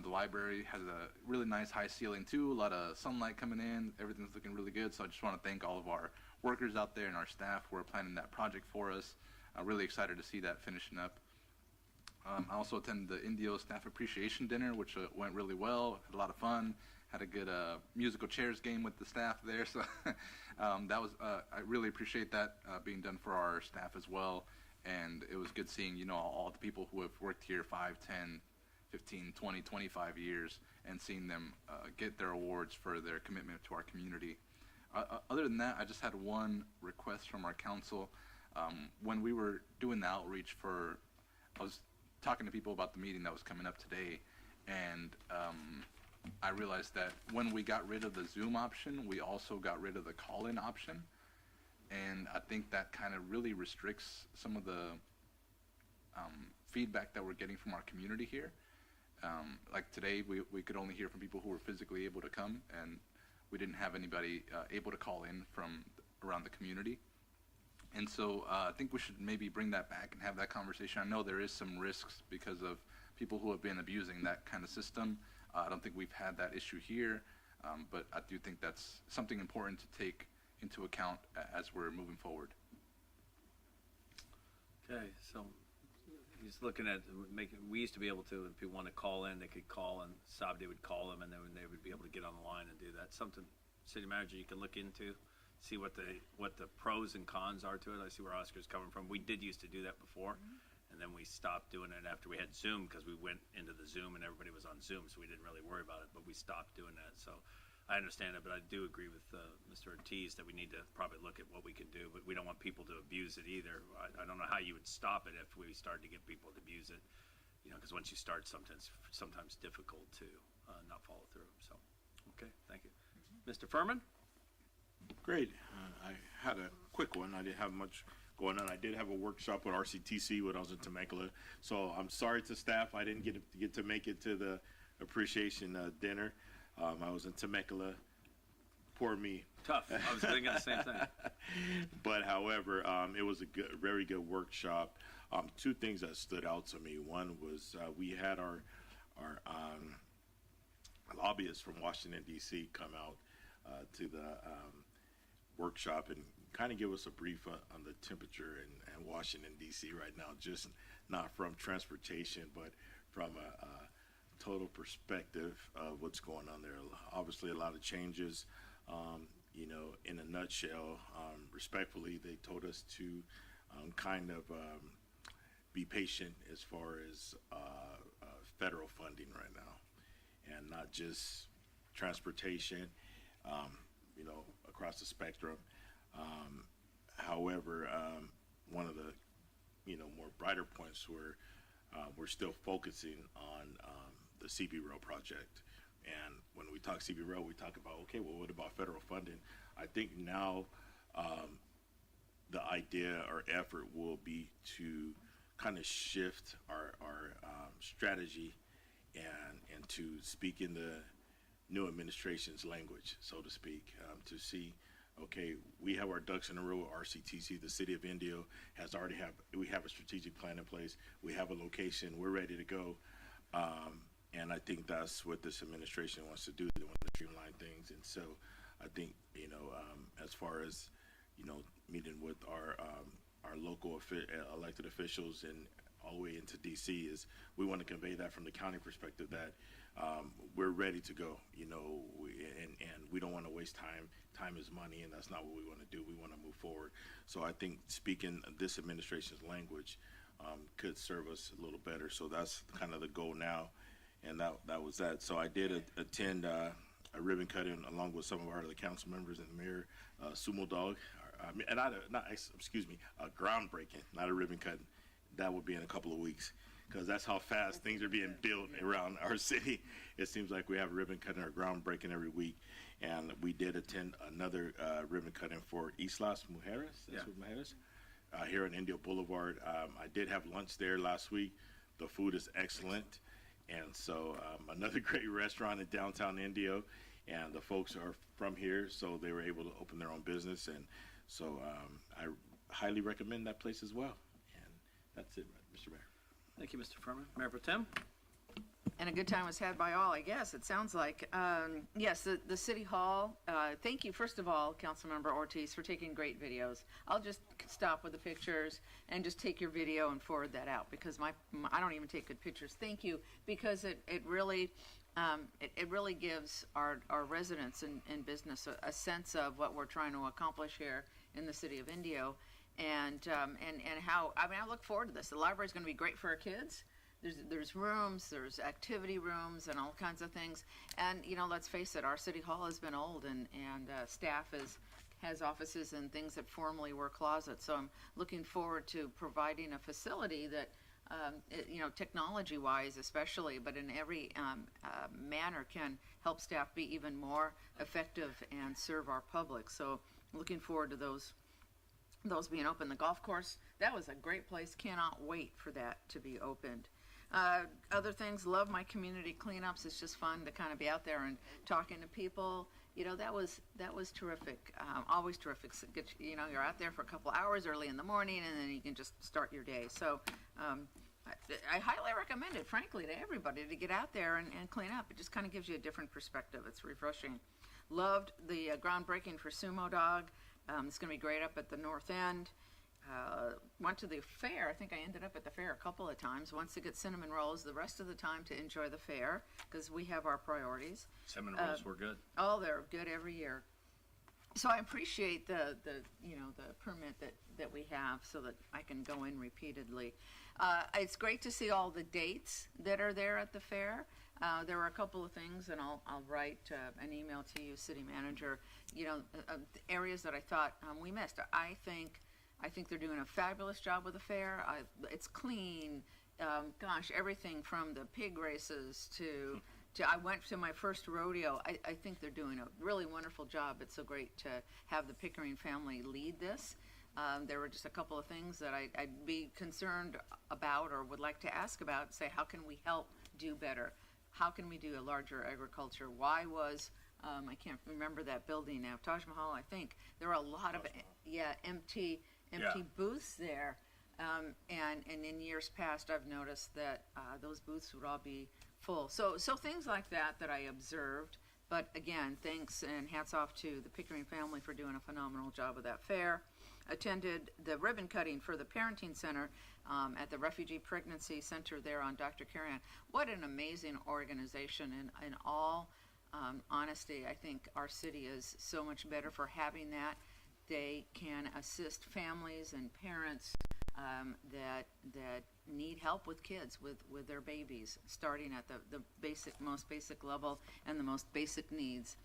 The library has a really nice high ceiling too, a lot of sunlight coming in, everything's looking really good. So I just want to thank all of our workers out there and our staff who are planning that project for us. I'm really excited to see that finishing up. I also attended the Indio Staff Appreciation Dinner, which went really well, had a lot of fun, had a good musical chairs game with the staff there. So that was, I really appreciate that being done for our staff as well. And it was good seeing, all the people who have worked here 5, 10, 15, 20, 25 years, and seeing them get their awards for their commitment to our community. Other than that, I just had one request from our council. When we were doing the outreach I was talking to people about the meeting that was coming up today, and I realized that when we got rid of the Zoom option, we also got rid of the call-in option, and I think that kind of really restricts some of the feedback that we're getting from our community here. Like today, we could only hear from people who were physically able to come, and we didn't have anybody able to call in from around the community. And so I think we should maybe bring that back and have that conversation. I know there is some risks because of people who have been abusing that kind of system. I don't think we've had that issue here, But I do think that's something important to take into account as we're moving forward. Okay, so he's looking at making, we used to be able to, if people want to call in, they could call, and Sabdi would call them, and then they would be able to get on the line and do that. Something, city manager, you can look into, see what the pros and cons are to it. I see where Oscar's coming from. We did used to do that before, and then we stopped doing it after we had Zoom, because we went into the Zoom and everybody was on Zoom, so we didn't really worry about it, but we stopped doing that. So I understand it, but I do agree with Mr. Ortiz that we need to probably look at what we can do, but we don't want people to abuse it either. I don't know how you would stop it if we started to get people to abuse it, because once you start, sometimes difficult to not follow through. So, okay, thank you. Mr. Furman? Great. I had a quick one. I didn't have much going on. I did have a workshop with RCTC when I was in Temecula. So I'm sorry to staff. I didn't get to make it to the appreciation dinner. I was in Temecula. Poor me. Tough. I was thinking the same thing. But however, it was a very good workshop. Two things that stood out to me. One was we had our lobbyists from Washington, D.C. come out to the workshop and kind of give us a brief on the temperature in Washington, D.C. right now, just not from transportation, but from a total perspective of what's going on there. Obviously, a lot of changes. In a nutshell, respectfully, they told us to kind of be patient as far as federal funding right now, and not just transportation, across the spectrum. However, one of the more brighter points were we're still focusing on the CB Row project. And when we talk CB Row, we talk about, okay, well, what about federal funding? I think now the idea or effort will be to kind of shift our strategy and to speak in the new administration's language, so to speak, to see, okay, we have our ducks in a row. RCTC, the city of Indio, we have a strategic plan in place. We have a location. We're ready to go. And I think that's what this administration wants to do. They want to streamline things. And so I think, as far as, meeting with our local elected officials and all the way into D.C. is we want to convey that from the county perspective that we're ready to go, and we don't want to waste time. Time is money, and that's not what we want to do. We want to move forward. So I think speaking this administration's language could serve us a little better. So that's kind of the goal now, and that was that. So I did attend a ribbon cutting along with some of our other council members and the mayor, sumo dog, and a groundbreaking, not a ribbon cutting. That will be in a couple of weeks, because that's how fast things are being built around our city. It seems like we have a ribbon cutting or groundbreaking every week, and we did attend another ribbon cutting for Islas Mujeres. That's what Mujeres, here on Indio Boulevard. I did have lunch there last week. The food is excellent, and so another great restaurant in downtown Indio, and the folks are from here, so they were able to open their own business, and so I highly recommend that place as well. That's it, Mr. Mayor. Thank you, Mr. Furman. Mayor Pro Tem? And a good time was had by all, I guess, it sounds like. Yes, the City Hall, thank you, first of all, Councilmember Ortiz, for taking great videos. I'll just stop with the pictures and just take your video and forward that out, because I don't even take good pictures. Thank you, because it really gives our residents in business a sense of what we're trying to accomplish here in the city of Indio. And how, I look forward to this. The library is going to be great for our kids. There's rooms, there's activity rooms and all kinds of things. And, let's face it, our city hall has been old, and staff has offices and things that formerly were closets. So I'm looking forward to providing a facility that, technology-wise especially, but in every manner can help staff be even more effective and serve our public. So looking forward to those being open. The golf course, that was a great place. Cannot wait for that to be opened. Other things, love my community cleanups. It's just fun to kind of be out there and talking to people. That was terrific. Always terrific. You're out there for a couple hours early in the morning, and then you can just start your day. So I highly recommend it, frankly, to everybody to get out there and clean up. It just kind of gives you a different perspective. It's refreshing. Loved the groundbreaking for Sumo Dog. It's going to be great up at the North End. Went to the fair. I think I ended up at the fair a couple of times. Once to get cinnamon rolls, the rest of the time to enjoy the fair because we have our priorities. Cinnamon rolls were good. Oh, they're good every year. So I appreciate the permit that we have so that I can go in repeatedly. It's great to see all the dates that are there at the fair. There were a couple of things, and I'll write an email to you, City Manager. Areas that I thought we missed. I think they're doing a fabulous job with the fair. It's clean. Gosh, everything from the pig races to I went to my first rodeo. I think they're doing a really wonderful job. It's so great to have the Pickering family lead this. There were just a couple of things that I'd be concerned about or would like to ask about, say, how can we help do better? How can we do a larger agriculture? Why was, I can't remember that building now, Taj Mahal, I think. There were a lot of, empty booths there. And in years past, I've noticed that those booths would all be full. So things like that I observed. But again, thanks and hats off to the Pickering family for doing a phenomenal job with that fair. Attended the ribbon cutting for the parenting center at the Refugee Pregnancy Center there on Dr. Carrion. What an amazing organization. And in all honesty, I think our city is so much better for having that. They can assist families and parents that need help with kids, with their babies, starting at the most basic level and the most basic needs,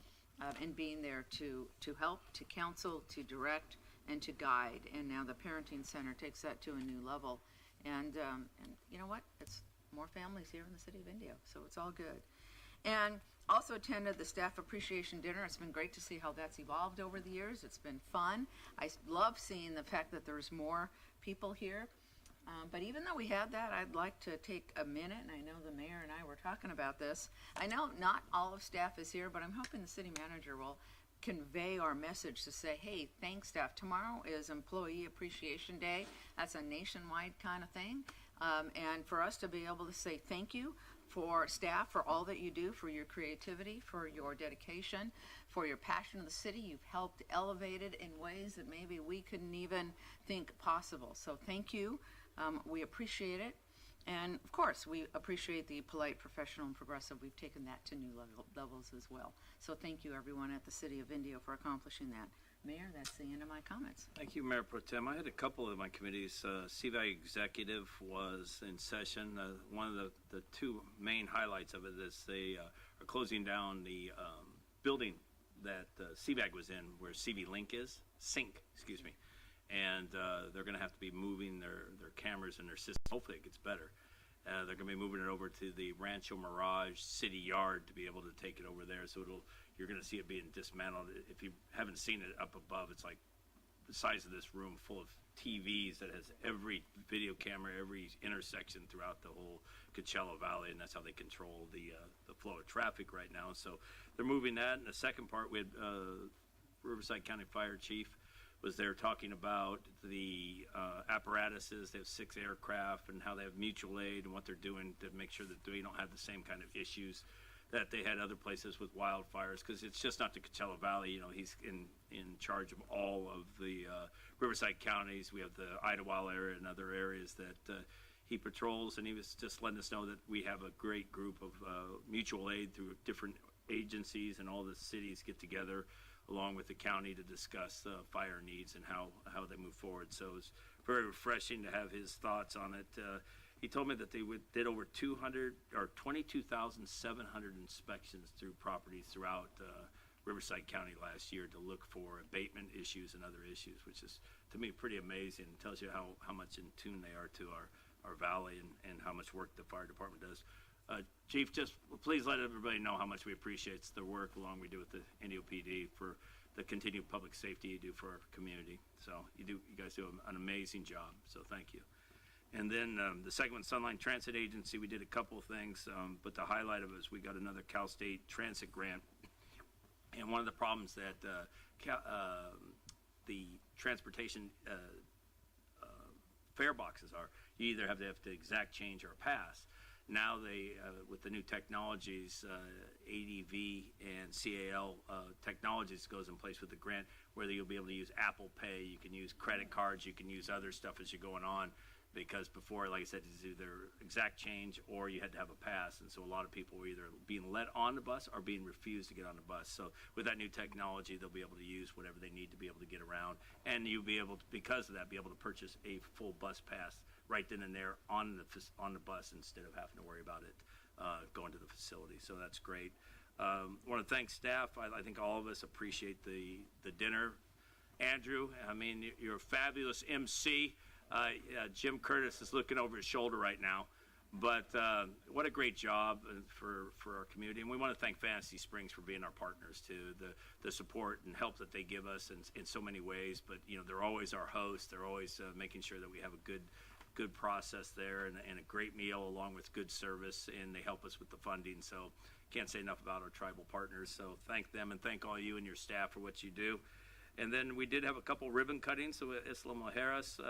and being there to help, to counsel, to direct, and to guide. And now the parenting center takes that to a new level. And you know what? It's more families here in the city of Indio, so it's all good. And also attended the staff appreciation dinner. It's been great to see how that's evolved over the years. It's been fun. I love seeing the fact that there's more people here. But even though we had that, I'd like to take a minute, and I know the mayor and I were talking about this. I know not all of staff is here, but I'm hoping the city manager will convey our message to say, hey, thanks staff. Tomorrow is Employee Appreciation Day. That's a nationwide kind of thing. And for us to be able to say thank you for staff, for all that you do, for your creativity, for your dedication, for your passion of the city. You've helped elevate it in ways that maybe we couldn't even think possible. So thank you. We appreciate it. And of course, we appreciate the polite, professional, and progressive. We've taken that to new levels as well. So thank you, everyone at the City of Indio, for accomplishing that. Mayor, that's the end of my comments. Thank you, Mayor Pro Tem. I had a couple of my committees. CVAG Executive was in session. One of the two main highlights of it is they are closing down the building that CVAG was in, where CV Link is, excuse me. And they're going to have to be moving their cameras and their system. Hopefully it gets better. They're going to be moving it over to the Rancho Mirage City Yard to be able to take it over there. So you're going to see it being dismantled. If you haven't seen it up above, it's like the size of this room full of TVs that has every video camera, every intersection throughout the whole Coachella Valley, and that's how they control the flow of traffic right now. So they're moving that. And the second part, we had Riverside County Fire Chief was there talking about the apparatuses. They have 6 aircraft and how they have mutual aid and what they're doing to make sure that they don't have the same kind of issues that they had other places with wildfires, because it's just not the Coachella Valley. You know, he's in charge of all of the Riverside counties. We have the Idlewild area and other areas that he patrols, and he was just letting us know that we have a great group of mutual aid through different agencies, and all the cities get together along with the county to discuss fire needs and how they move forward. So it was very refreshing to have his thoughts on it. He told me that they did over 22,700 inspections through properties throughout Riverside County last year to look for abatement issues and other issues, which is, to me, pretty amazing. It tells you how much in tune they are to our valley and how much work the fire department does. Chief, just please let everybody know how much we appreciate the work along we do with the Indio PD for the continued public safety you do for our community. So you guys do an amazing job. So thank you. And then the second one, Sunline Transit Agency, we did a couple of things, but the highlight of it is we got another Cal State Transit grant. And one of the problems that the transportation fare boxes are, you either have to have the exact change or a pass. Now they, with the new technologies, ADV and CAL technologies goes in place with the grant, where you'll be able to use Apple Pay, you can use credit cards, you can use other stuff as you're going on. Because before, like I said, it's either exact change or you had to have a pass. And so a lot of people were either being let on the bus or being refused to get on the bus. So with that new technology, they'll be able to use whatever they need to be able to get around. And you'll be able to, because of that, be able to purchase a full bus pass right then and there on the bus instead of having to worry about it going to the facility. So that's great. I want to thank staff. I think all of us appreciate the dinner. Andrew, I mean, you're a fabulous MC. Jim Curtis is looking over his shoulder right now, but what a great job for our community. And we want to thank Fantasy Springs for being our partners too, the support and help that they give us in so many ways. But you know, they're always our host. They're always making sure that we have a good process there and a great meal along with good service, and they help us with the funding. So can't say enough about our tribal partners. So thank them and thank all you and your staff for what you do. And then we did have a couple ribbon cuttings. So at Isla Mujeres,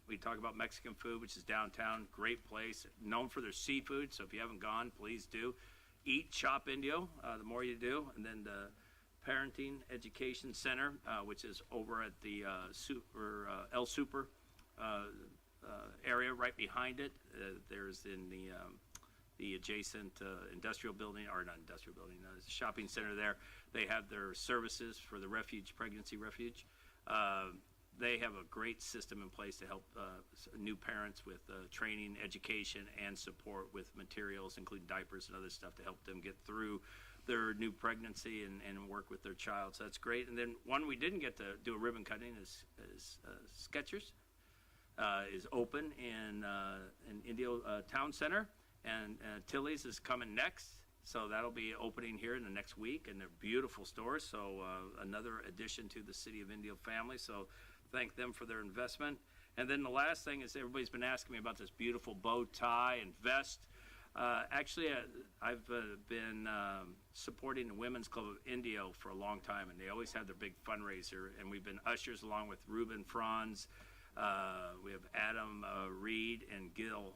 we talk about Mexican food, which is downtown. Great place, known for their seafood. So if you haven't gone, please do. Eat, shop Indio, the more you do. And then the Parenting Education Center, which is over at the El Super area right behind it. There's in the adjacent industrial building, or not industrial building, shopping center there. They have their services for the pregnancy refuge. They have a great system in place to help new parents with training, education, and support with materials, including diapers and other stuff to help them get through their new pregnancy and work with their child. So that's great. And then one we didn't get to do a ribbon cutting is Skechers is open in Indio Town Center. And Tilly's is coming next, so that'll be opening here in the next week, and they're beautiful stores, so another addition to the City of Indio family, so thank them for their investment. And then the last thing is everybody's been asking me about this beautiful bow tie and vest. Actually, I've been supporting the Women's Club of Indio for a long time, and they always have their big fundraiser, and we've been ushers along with Ruben Franz. We have Adam Reed and Gil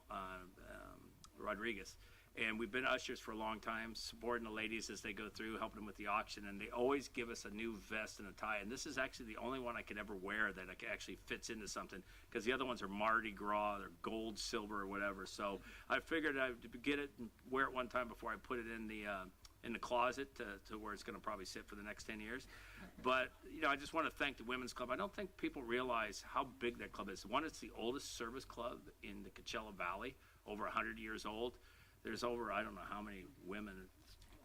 Rodriguez, and we've been ushers for a long time, supporting the ladies as they go through, helping them with the auction, and they always give us a new vest and a tie, and this is actually the only one I could ever wear that actually fits into something, because the other ones are Mardi Gras, they're gold, silver, or whatever. So I figured I'd get it and wear it one time before I put it in the closet to where it's going to probably sit for the next 10 years. But, you know, I just want to thank the Women's Club. I don't think people realize how big that club is. One, it's the oldest service club in the Coachella Valley, over 100 years old. There's over, I don't know how many women.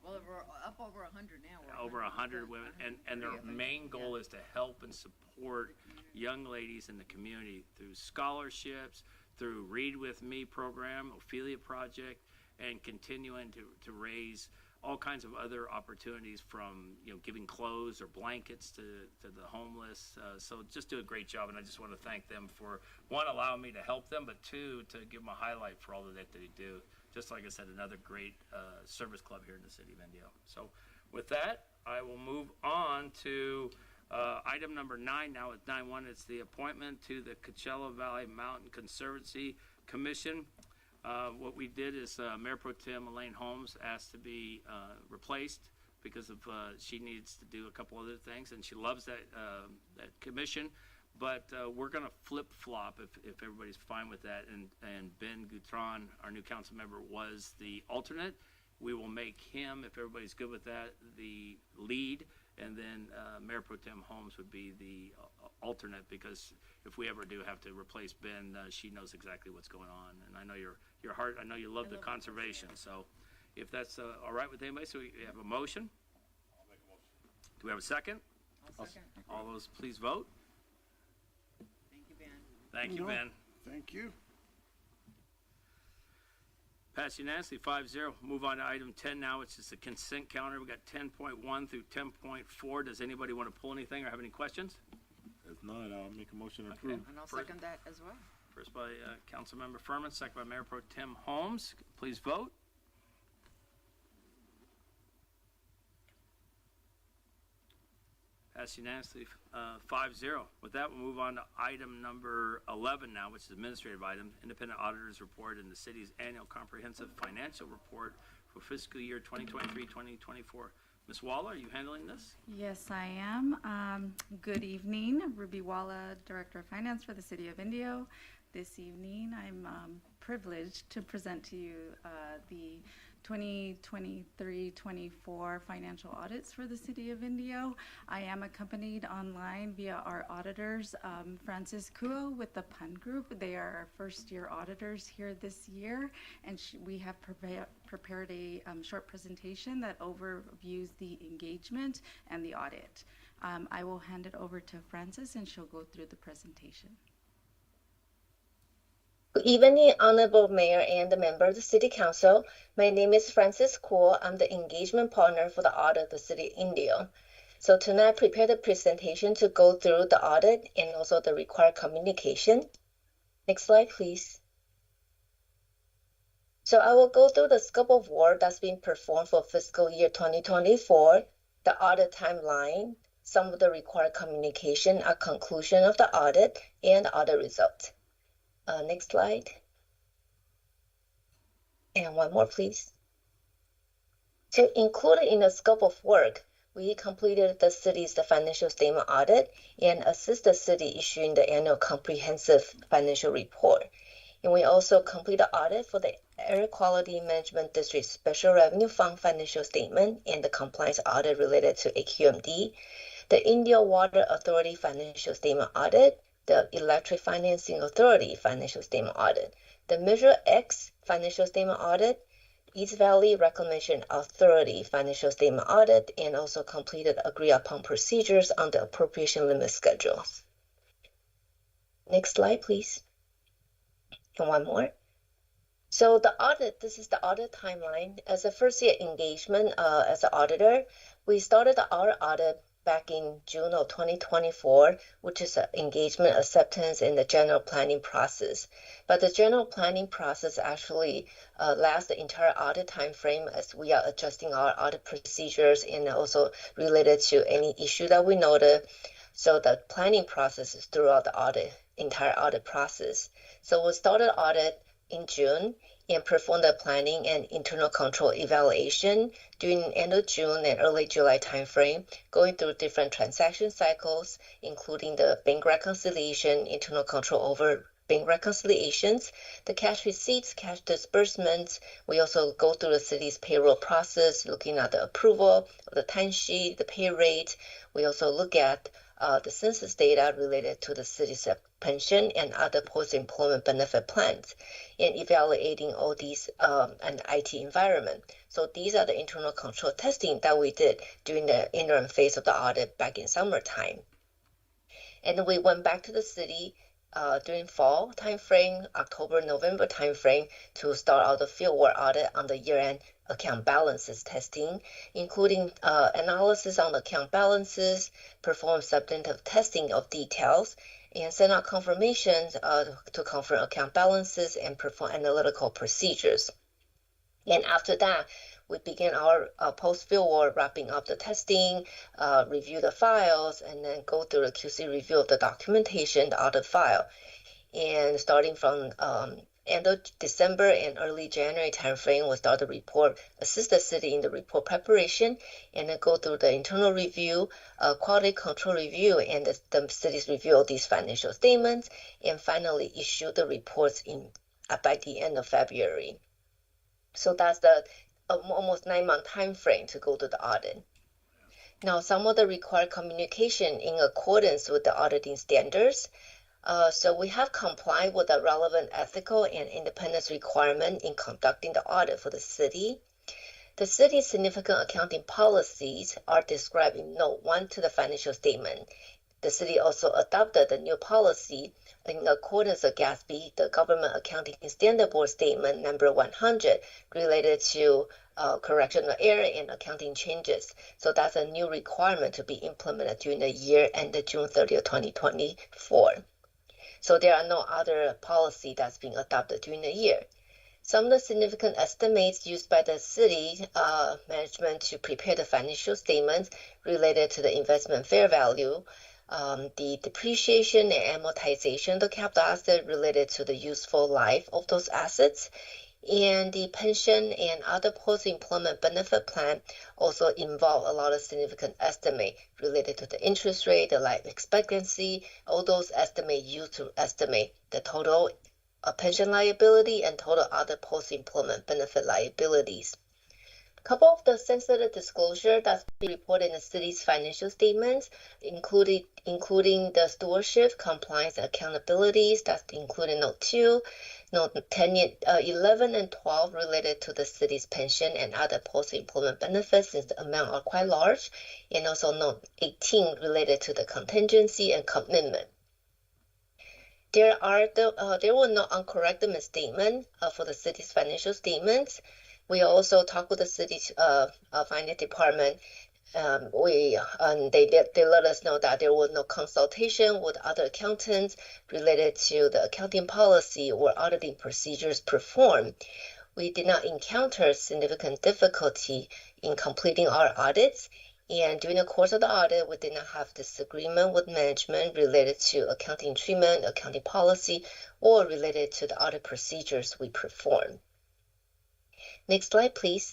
Well, we're up over 100 now. Over 100 women. And their main goal is to help and support young ladies in the community through scholarships, through Read With Me program, Ophelia Project, and continuing to raise all kinds of other opportunities, from giving clothes or blankets to the homeless. So just do a great job, and I just want to thank them for, one, allowing me to help them, but two, to give them a highlight for all that they do. Just like I said, another great service club here in the City of Indio. So with that, I will move on to item number 9 now. At 9.1, it's the appointment to the Coachella Valley Mountain Conservancy Commission. What we did is Mayor Pro Tem Elaine Holmes asked to be replaced because of she needs to do a couple other things, and she loves that commission. But we're going to flip-flop if everybody's fine with that. And Ben Goutron, our new council member, was the alternate. We will make him, if everybody's good with that, the lead. And then Mayor Pro Tem Holmes would be the alternate, because if we ever do have to replace Ben, she knows exactly what's going on. And I know your heart, I know you love the conservation. So if that's all right with anybody, so we have a motion. I'll make a motion. Do we have a second? I'll second. All those please vote. Thank you, Ben. Thank you, Ben. Thank you. Passed unanimously, 5-0. Move on to item 10 now, which is the consent calendar. We got 10.1 through 10.4. Does anybody want to pull anything or have any questions? If not, I'll make a motion to approve. And I'll second that as well. First by Councilmember Furman, second by Mayor Pro Tem Holmes. Please vote. Passed unanimously, 5-0. With that, we'll move on to item number 11 now, which is administrative item, Independent Auditor's Report and the city's annual comprehensive financial report for fiscal year 2023-2024. Ms. Walla, are you handling this? Yes, I am. Good evening. Ruby Walla, Director of Finance for the City of Indio. This evening, I'm privileged to present to you the 2023-24 financial audits for the City of Indio. I am accompanied online via our auditors, Francis Kuo with the Pun Group. They are our first-year auditors here this year, and we have prepared a short presentation that overviews the engagement and the audit. I will hand it over to Francis, and she'll go through the presentation. Good evening, Honorable Mayor and the member of the City Council. My name is Francis Kuo. I'm the engagement partner for the audit of the City of Indio. So tonight I prepared a presentation to go through the audit and also the required communication. Next slide, please. So I will go through the scope of work that's been performed for fiscal year 2024, the audit timeline, some of the required communication, a conclusion of the audit, and the audit result. Next slide. And one more, please. So included in the scope of work, we completed the city's financial statement audit and assist the city issuing the annual comprehensive financial report. And we also complete the audit for the Air Quality Management District Special Revenue Fund financial statement and the compliance audit related to AQMD, the Indio Water Authority financial statement audit, the Electric Financing Authority financial statement audit, the Measure X financial statement audit, East Valley Reclamation Authority financial statement audit, and also completed agreed upon procedures on the appropriation limit schedule. Next slide, please. And one more. So the audit, this is the audit timeline. As a first year engagement as an auditor, we started our audit back in June of 2024, which is engagement, acceptance, and the general planning process. But the general planning process actually lasts the entire audit time frame as we are adjusting our audit procedures and also related to any issue that we noted. So the planning process is throughout the entire audit process. So we started audit in June and performed the planning and internal control evaluation during the end of June and early July timeframe, going through different transaction cycles, including the bank reconciliation, internal control over bank reconciliations, the cash receipts, cash disbursements. We also go through the city's payroll process, looking at the approval of the timesheet, the pay rate. We also look at the census data related to the city's pension and other post-employment benefit plans, and evaluating all these an IT environment. So these are the internal control testing that we did during the interim phase of the audit back in summertime. And then we went back to the city during fall timeframe, October, November timeframe, to start out the fieldwork audit on the year-end account balances testing, including analysis on the account balances, perform substantive testing of details, and send out confirmations to confirm account balances and perform analytical procedures. And after that, we begin our post-fieldwork, wrapping up the testing, review the files, and then go through the QC review of the documentation, the audit file. And starting from end of December and early January timeframe, we'll start the report, assist the city in the report preparation, and then go through the internal review, quality control review, and the city's review of these financial statements, and finally issue the reports by the end of February. So that's the almost 9-month time frame to go to the audit. Now, some of the required communication in accordance with the auditing standards. So we have complied with the relevant ethical and independence requirement in conducting the audit for the city. The city's significant accounting policies are described in Note 1 to the financial statement. The city also adopted the new policy in accordance with GASB, the Government Accounting Standard Board Statement number 100, related to correctional error and accounting changes. So that's a new requirement to be implemented during the year ended June 30th, 2024. So there are no other policy that's being adopted during the year. Some of the significant estimates used by the city management to prepare the financial statements related to the investment fair value, the depreciation and amortization of the capital asset related to the useful life of those assets, and the pension and other post-employment benefit plan also involve a lot of significant estimate related to the interest rate, the life expectancy, all those estimates used to estimate the total pension liability and total other post-employment benefit liabilities. A couple of the sensitive disclosure that's been reported in the city's financial statements, including the stewardship, compliance, and accountabilities. That's including Note 2, Note 11 and 12 related to the city's pension and other post-employment benefits, since the amount are quite large, and also Note 18 related to the contingency and commitment. There were no uncorrected misstatements for the city's financial statements. We also talked with the city's finance department. They let us know that there was no consultation with other accountants related to the accounting policy or auditing procedures performed. We did not encounter significant difficulty in completing our audits, and during the course of the audit, we did not have disagreement with management related to accounting treatment, accounting policy, or related to the audit procedures we perform. Next slide, please.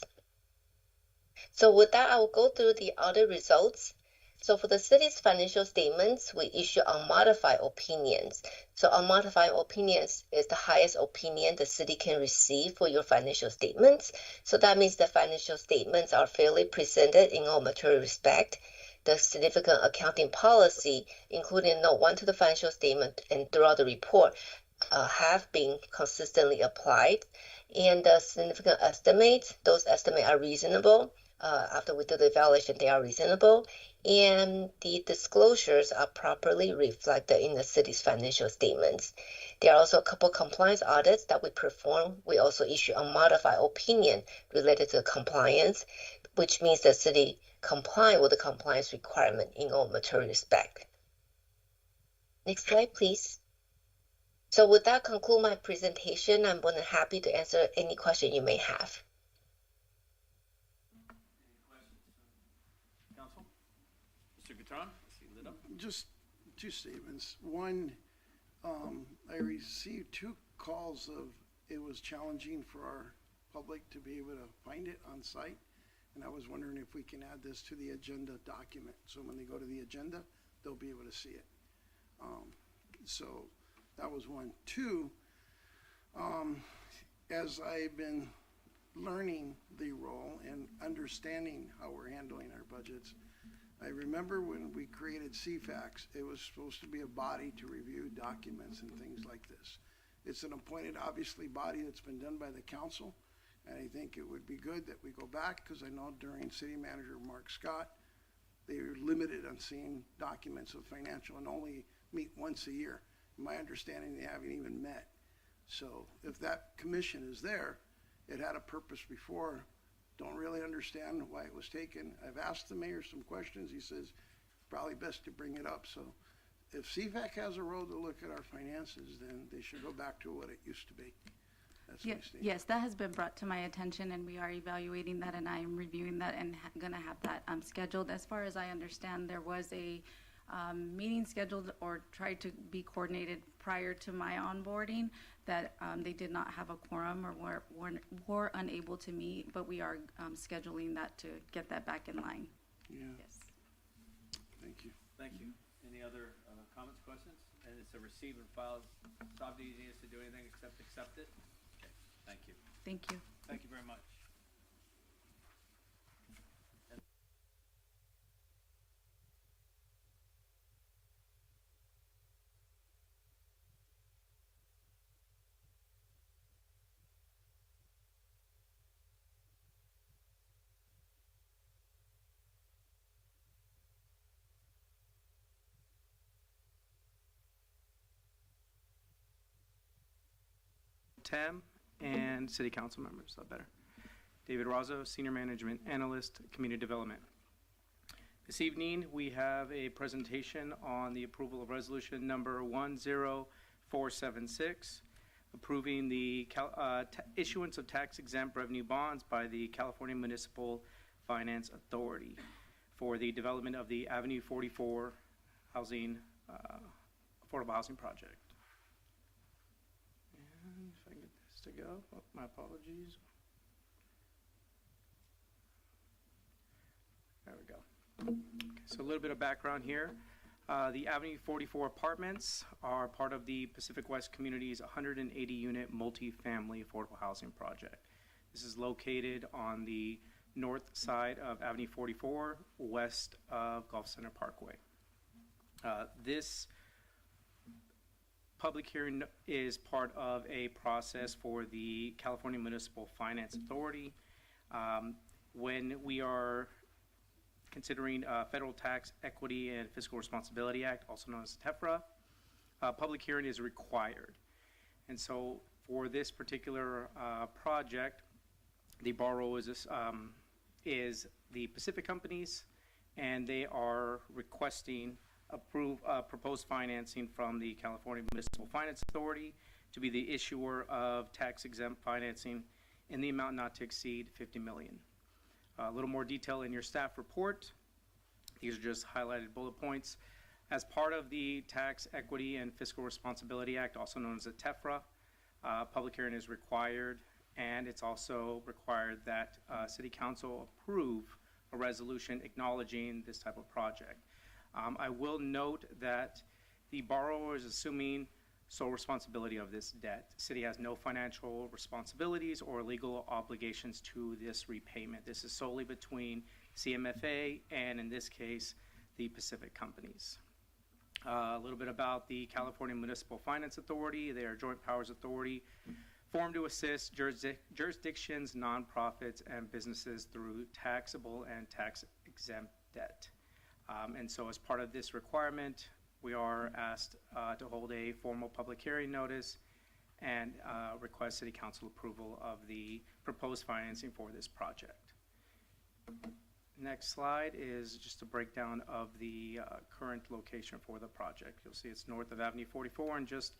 So with that, I will go through the audit results. So for the city's financial statements, we issue unmodified opinions. So unmodified opinions is the highest opinion the city can receive for your financial statements. So that means the financial statements are fairly presented in all material respect. The significant accounting policy, including Note 1 to the financial statement and throughout the report, have been consistently applied. And the significant estimates, those estimates are reasonable. After we do the evaluation, they are reasonable. And the disclosures are properly reflected in the city's financial statements. There are also a couple compliance audits that we perform. We also issue a modified opinion related to compliance, which means the city comply with the compliance requirement in all material respect. Next slide, please. So with that, conclude my presentation. I'm more than happy to answer any question you may have. Just two statements. One, I received 2 calls of it was challenging for our public to be able to find it on site, and I was wondering if we can add this to the agenda document, so when they go to the agenda, they'll be able to see it. So that was one. 2, as I've been learning the role and understanding how we're handling our budgets, I remember when we created CFAX, it was supposed to be a body to review documents and things like this. It's an appointed, obviously, body that's been done by the council, and I think it would be good that we go back, because I know during City Manager Mark Scott, they were limited on seeing documents of financial and only meet once a year. In my understanding, they haven't even met. So if that commission is there, it had a purpose before. Don't really understand why it was taken. I've asked the mayor some questions. He says probably best to bring it up. So if CFAC has a role to look at our finances, then they should go back to what it used to be. That's my statement. Yes, that has been brought to my attention, and we are evaluating that, and I am reviewing that and going to have that scheduled. As far as I understand, there was a meeting scheduled or tried to be coordinated prior to my onboarding that they did not have a quorum or were unable to meet, but we are scheduling that to get that back in line. Yeah. Yes. Thank you. Thank you. Any other comments, questions? And it's a receive and file. Stop, do you need us to do anything except accept it? Okay. Thank you. Thank you. Thank you very much. TAM and City Council members, is that better? David Razzo, Senior Management Analyst, Community Development. This evening, we have a presentation on the approval of resolution number 10476, approving the issuance of tax-exempt revenue bonds by the California Municipal Finance Authority for the development of the Avenue 44 housing, affordable housing project. And if I can get this to go, oh, my apologies. There we go. Okay, so a little bit of background here. The Avenue 44 apartments are part of the Pacific West Community's 180-unit multi-family affordable housing project. This is located on the north side of Avenue 44, west of Gulf Center Parkway. This public hearing is part of a process for the California Municipal Finance Authority. When we are considering Federal Tax Equity and Fiscal Responsibility Act, also known as TEFRA, public hearing is required. And so for this particular project, the borrower is the Pacific companies, and they are requesting proposed financing from the California Municipal Finance Authority to be the issuer of tax-exempt financing in the amount not to exceed $50 million. A little more detail in your staff report. These are just highlighted bullet points. As part of the Tax Equity and Fiscal Responsibility Act, also known as the TEFRA, public hearing is required, and it's also required that City Council approve a resolution acknowledging this type of project. I will note that the borrower is assuming sole responsibility of this debt. The city has no financial responsibilities or legal obligations to this repayment. This is solely between CMFA and, in this case, the Pacific companies. A little bit about the California Municipal Finance Authority. They are a joint powers authority formed to assist jurisdictions, nonprofits, and businesses through taxable and tax-exempt debt. And so as part of this requirement, we are asked to hold a formal public hearing notice and request City Council approval of the proposed financing for this project. Next slide is just a breakdown of the current location for the project. You'll see it's north of Avenue 44 and just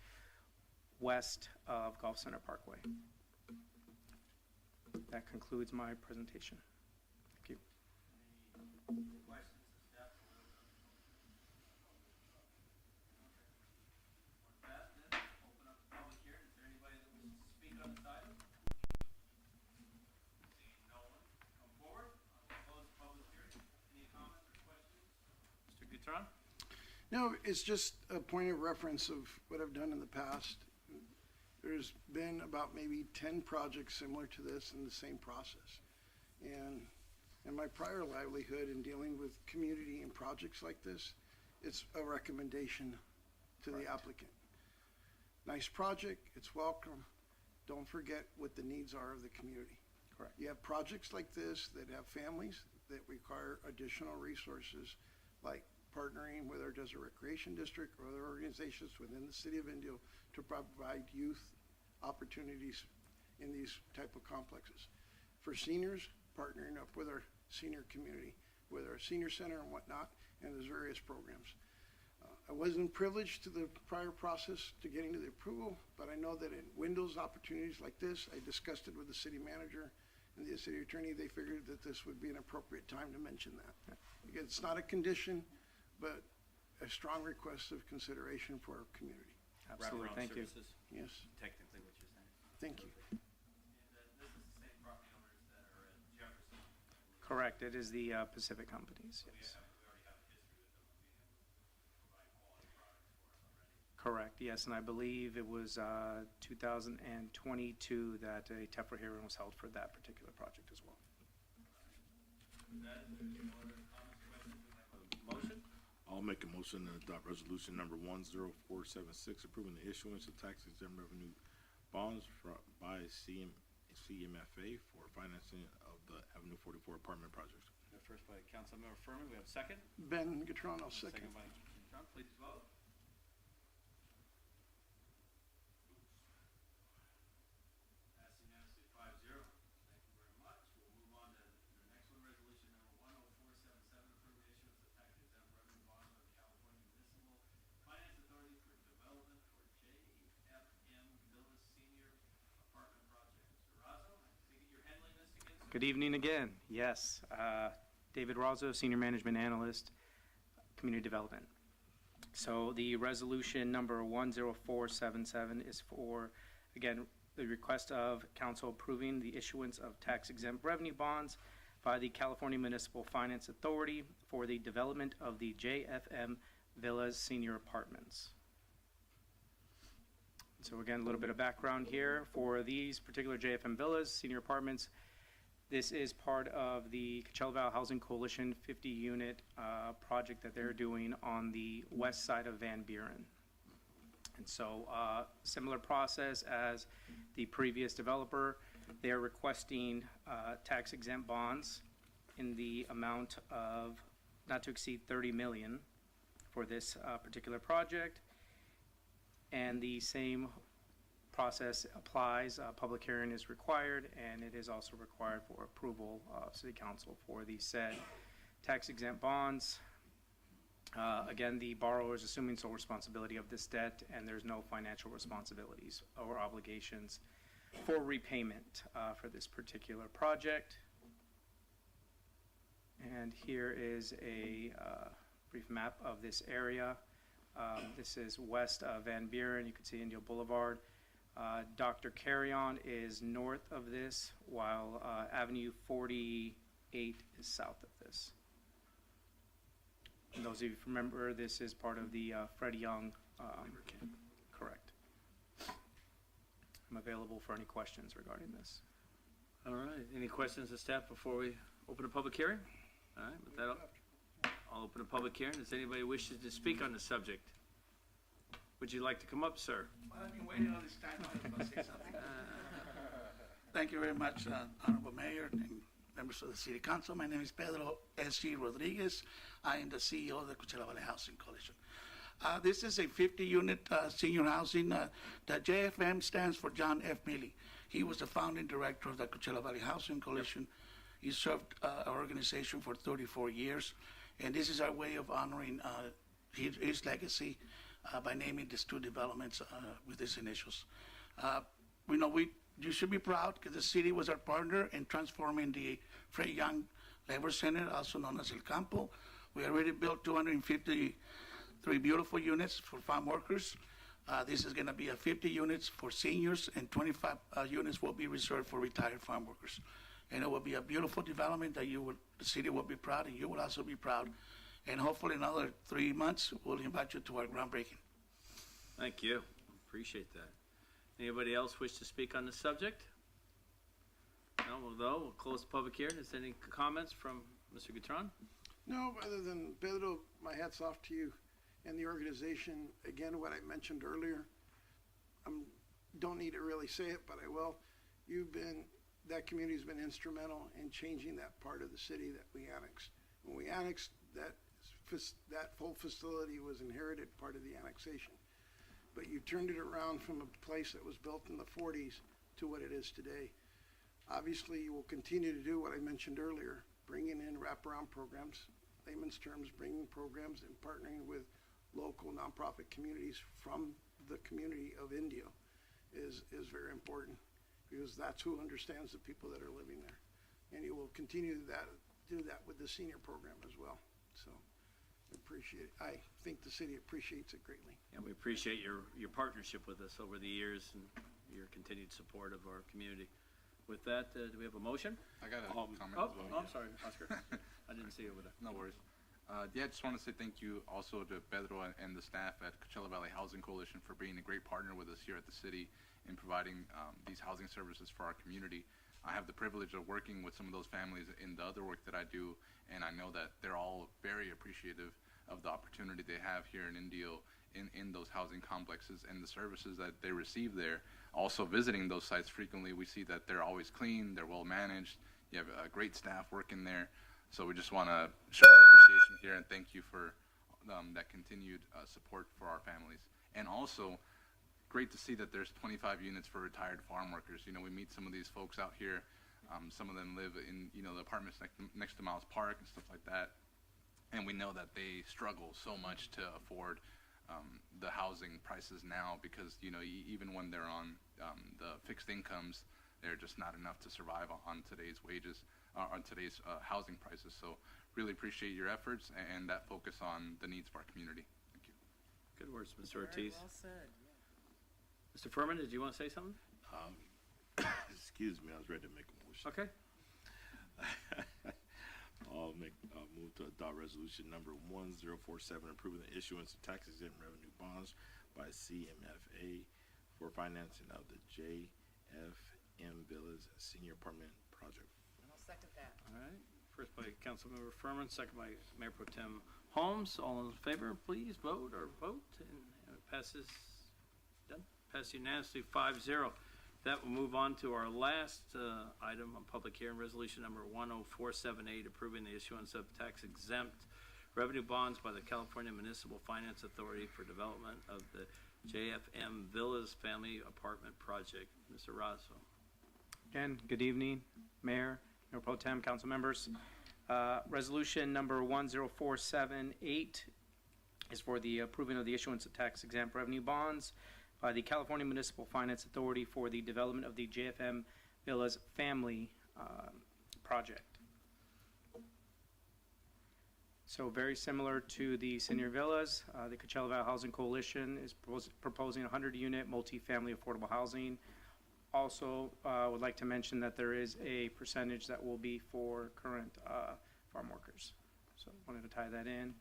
west of Gulf Center Parkway. That concludes my presentation. Thank you. No, it's just a point of reference of what I've done in the past. There's been about maybe 10 projects similar to this in the same process. And in my prior livelihood in dealing with community and projects like this, it's a recommendation to the applicant. Nice project, it's welcome. Don't forget what the needs are of the community. Correct. You have projects like this that have families that require additional resources, like partnering with our Desert Recreation District or other organizations within the city of Indio to provide youth opportunities in these type of complexes. For seniors, partnering up with our senior community, with our senior center and whatnot, and there's various programs. I wasn't privileged to the prior process to getting to the approval, but I know that in windows opportunities like this, I discussed it with the city manager and the city attorney. They figured that this would be an appropriate time to mention that. Again, it's not a condition, but a strong request of consideration for our community. Absolutely, thank you. Yes. Technically what you're saying. Thank you. Correct, it is the Pacific companies, yes. Correct, yes, and I believe it was 2022 that a TEFRA hearing was held for that particular project as well. Motion? I'll make a motion to adopt resolution number 10476, approving the issuance of tax-exempt revenue bonds by CMFA for financing of the Avenue 44 apartment project. First by Councilmember Furman, we have a second. Ben Gatron, I'll second. Second by Gatron, please vote. Passed unanimously 5-0. Thank you very much. We'll move on to the next one, resolution number 10477, approving the issuance of tax-exempt revenue bonds by the California Municipal Finance Authority for development for JFM Villas Senior Good evening again. Yes, David Razzo, Senior Management Analyst, Community Development. So the resolution number 10477 is for, again, the request of council approving the issuance of tax-exempt revenue bonds by the California Municipal Finance Authority for the development of the JFM Villas Senior Apartments. So again, a little bit of background here. For these particular JFM Villas Senior Apartments, this is part of the Coachella Valley Housing Coalition 50-unit project that they're doing on the west side of Van Buren. And so similar process as the previous developer, they are requesting tax-exempt bonds in the amount of not to exceed $30 million for this particular project. And the same process applies. Public hearing is required, and it is also required for approval of City Council for the said tax-exempt bonds. Again, the borrower is assuming sole responsibility of this debt, and there's no financial responsibilities or obligations for repayment for this particular project. And here is a brief map of this area. This is west of Van Buren. You can see Indio Boulevard. Dr. Carrion is north of this, while Avenue 48 is south of this. And those of you who remember, this is part of the Fred Young. Correct. I'm available for any questions regarding this. All right. Any questions of staff before we open a public hearing? All right. With that, I'll open a public hearing. Does anybody wish to speak on the subject? Would you like to come up, sir? Well, I've been waiting all this time. I was going to say something. Thank you very much, Honorable Mayor and members of the City Council. My name is Pedro S.G. Rodriguez. I am the CEO of the Coachella Valley Housing Coalition. This is a 50-unit senior housing. The JFM stands for John F. Milley. He was the founding director of the Coachella Valley Housing Coalition. He served our organization for 34 years, and this is our way of honoring his legacy by naming these two developments with these initials. You should be proud because the city was our partner in transforming the Fred Young Labor Center, also known as El Campo. We already built 253 beautiful units for farm workers. This is going to be 50 units for seniors, and 25 units will be reserved for retired farm workers. And it will be a beautiful development that the city will be proud, and you will also be proud. And hopefully in another 3 months, we'll invite you to our groundbreaking. Thank you. Appreciate that. Anybody else wish to speak on the subject? No, we'll close the public hearing. Is there any comments from Mr. Gutron? No, other than Pedro, my hat's off to you and the organization. Again, what I mentioned earlier, don't need to really say it, but I will. That community's been instrumental in changing that part of the city that we annexed. When we annexed, that full facility was inherited part of the annexation. But you turned it around from a place that was built in the 40s to what it is today. Obviously, you will continue to do what I mentioned earlier, bringing in wraparound programs, layman's terms, bringing programs and partnering with local nonprofit communities from the community of Indio is very important, because that's who understands the people that are living there. And you will continue do that with the senior program as well. So appreciate it. I think the city appreciates it greatly. And we appreciate your partnership with us over the years and your continued support of our community. With that, do we have a motion? I got a comment as well. I'm sorry, Oscar. I didn't see it over there. No worries. I just want to say thank you also to Pedro and the staff at Coachella Valley Housing Coalition for being a great partner with us here at the city in providing these housing services for our community. I have the privilege of working with some of those families in the other work that I do, and I know that they're all very appreciative of the opportunity they have here in Indio in those housing complexes and the services that they receive there. Also visiting those sites frequently, we see that they're always clean, they're well managed, you have a great staff working there. So we just want to show our appreciation here and thank you for that continued support for our families. And also, great to see that there's 25 units for retired farm workers. You know, we meet some of these folks out here. Some of them live in, the apartments next to Miles Park and stuff like that. And we know that they struggle so much to afford the housing prices now because, even when they're on the fixed incomes, they're just not enough to survive on today's wages, on today's housing prices. So really appreciate your efforts and that focus on the needs of our community. Thank you. Good words, Mr. Ortiz. Well said. Mr. Furman, did you want to say something? Excuse me, I was ready to make a motion. Okay. I'll move to adopt resolution number 1047, approving the issuance of tax-exempt revenue bonds by CMFA for financing of the JFM Villas Senior Apartment Project. I'll second that. All right. First by Councilmember Furman, second by Mayor Pro Tem Holmes. All in favor, please vote or vote. And it passes. Done. Passed unanimously 5-0. That will move on to our last item on public hearing, resolution number 10478, approving the issuance of tax-exempt revenue bonds by the California Municipal Finance Authority for development of the JFM Villas Family Apartment Project. Mr. Razo. Again, good evening, Mayor, Mayor Pro Tem, council members. Resolution number 10478 is for the approving of the issuance of tax-exempt revenue bonds by the California Municipal Finance Authority for the development of the JFM Villas Family Project. So very similar to the senior villas, the Coachella Valley Housing Coalition is proposing 100-unit multifamily affordable housing. Also, would like to mention that there is a percentage that will be for current farm workers. So wanted to tie that in.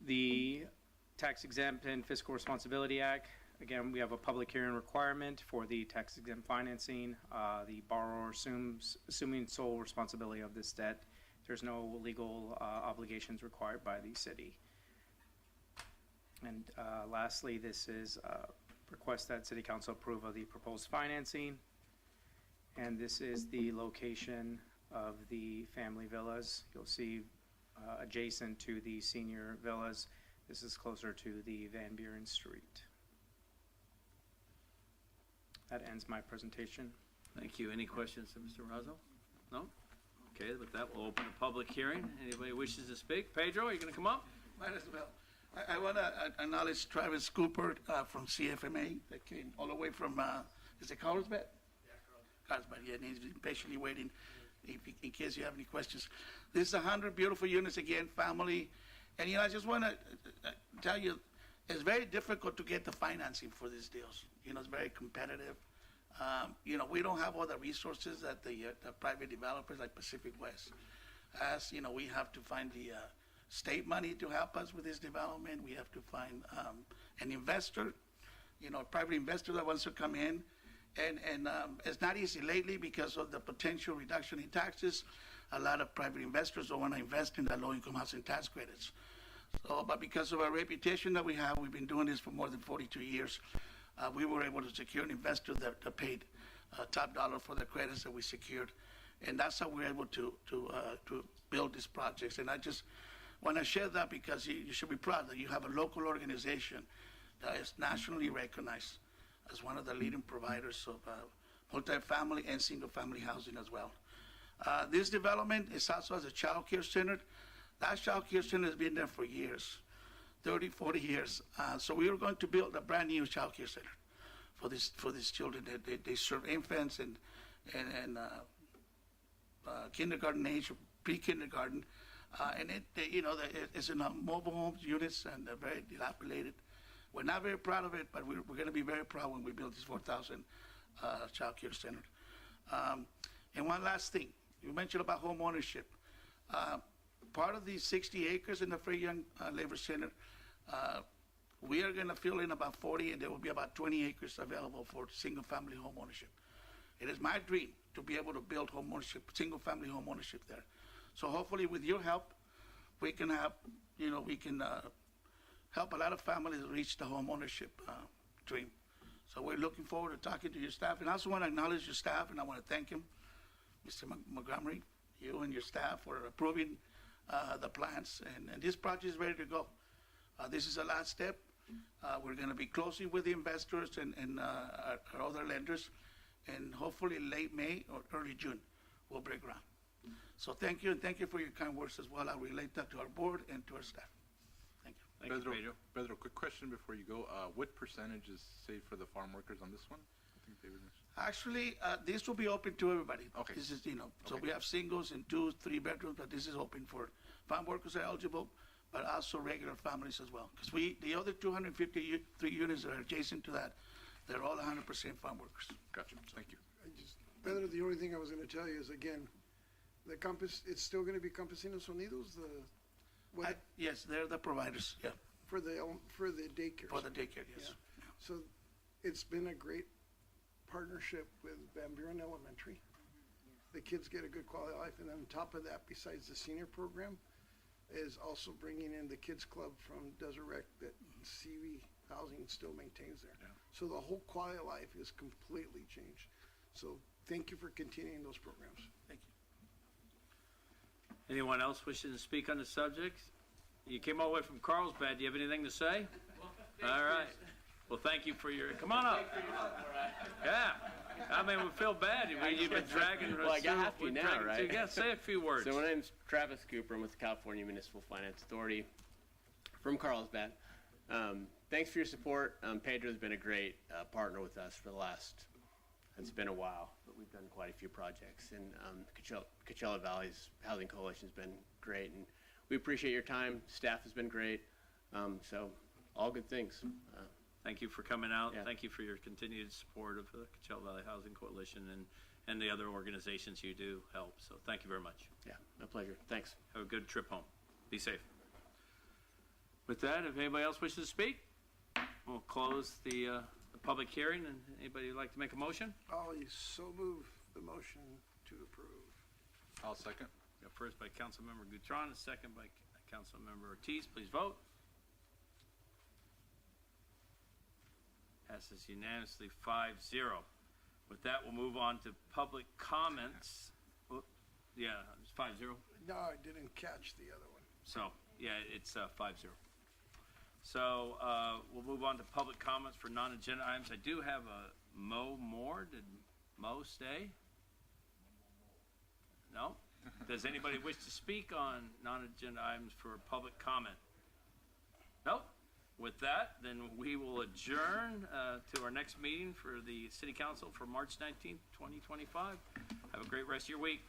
The Tax Exempt and Fiscal Responsibility Act, again, we have a public hearing requirement for the tax exempt financing. The borrower assuming sole responsibility of this debt. There's no legal obligations required by the city. And lastly, this is request that City Council approve of the proposed financing. And this is the location of the family villas. You'll see adjacent to the senior villas. This is closer to the Van Buren Street. That ends my presentation. Thank you. Any questions of Mr. Razo? No? Okay, with that, we'll open a public hearing. Anybody wishes to speak? Pedro, are you going to come up? Might as well. I want to acknowledge Travis Cooper from CFMA that came all the way from, is it Carlsbad? Yeah, Carlsbad, yeah, and he's been patiently waiting in case you have any questions. This is 100 beautiful units again, family. And, I just want to tell you, it's very difficult to get the financing for these deals. It's very competitive. We don't have all the resources that the private developers like Pacific West has. We have to find the state money to help us with this development. We have to find an investor, a private investor that wants to come in. And it's not easy lately because of the potential reduction in taxes. A lot of private investors don't want to invest in the low-income housing tax credits. So, but because of our reputation that we have, we've been doing this for more than 42 years. We were able to secure an investor that paid top dollar for the credits that we secured, and that's how we're able to build these projects. And I just want to share that because you should be proud that you have a local organization that is nationally recognized as one of the leading providers of multifamily and single-family housing as well. This development is also as a child care center. That child care center has been there for years, 30, 40 years. So we are going to build a brand new child care center for these children. They serve infants and kindergarten age, pre-kindergarten. And it's in mobile homes units, and they're very dilapidated. We're not very proud of it, but we're going to be very proud when we build this 4,000 child care center. And one last thing, you mentioned about home ownership. Part of these 60 acres in the Free Young Labor Center, we are going to fill in about 40, and there will be about 20 acres available for single-family home ownership. It is my dream to be able to build home ownership, single-family home ownership there. So hopefully, with your help, we can have, help a lot of families reach the home ownership dream. So we're looking forward to talking to your staff, and I also want to acknowledge your staff, and I want to thank him, Mr. Montgomery, you and your staff for approving the plans, and this project is ready to go. This is the last step. We're going to be closing with the investors and our other lenders, and hopefully late May or early June, we'll break ground. So thank you, and thank you for your kind words as well. I'll relate that to our board and to our staff. Thank you. Pedro, quick question before you go. What percentage is saved for the farm workers on this one? think David mentioned. Actually, this will be open to everybody. Okay. This is, so Okay. we have singles and 2, 3 bedrooms, but this is open for farm workers are eligible, but also regular families as well. Because the other 253 units that are adjacent to that, they're all 100% farm workers. Gotcha. Thank you. Pedro, the only thing I was gonna tell you is, again, the Campus, it's still gonna be Campesinos Unidos, Yes, they're the providers, yeah, for the daycare. for the daycare, yes. So it's been a great partnership with Van Buren Elementary. The kids get a good quality of life, and then on top of that, besides the senior program, is also bringing in the kids club from Desert Rec that CV Housing still maintains there. So the whole quality of life is completely changed. So thank you for continuing those programs. Thank you. Anyone else wishing to speak on the subject? You came all the way from Carlsbad. Do you have anything to say? All right. Well, thank you for your. Come on up. Yeah. I mean, we feel bad. You've been dragging us. Well, I got happy now, right? Yeah, say a few words. So my name's Travis Cooper. I'm with the California Municipal Finance Authority from Carlsbad. Thanks for your support. Pedro's been a great partner with us for the last. It's been a while, but we've done quite a few projects, and Coachella Valley's Housing Coalition's been great, and we appreciate your time. Staff has been great, so all good things. Thank you for coming out. Yeah. Thank you for your continued support of the Coachella Valley Housing Coalition and the other organizations you do help. So thank you very much. Yeah, my pleasure. Thanks. Have a good trip home. Be safe. With that, if anybody else wishes to speak, we'll close the public hearing. And anybody would like to make a motion? I'll so move the motion to approve. I'll second. First by Councilmember Gutron, and second by Councilmember Ortiz. Please vote. Passes unanimously 5-0. With that, we'll move on to public comments. Oh, yeah, it's 5-0. No, I didn't catch the other one. So, yeah, it's 5-0. So, we'll move on to public comments for non-agenda items. I do have a Mo Moore. Did Mo stay? No? Does anybody wish to speak on non-agenda items for public comment? Nope. With that, then we will adjourn to our next meeting for the City Council for March 19th, 2025. Have a great rest of your week.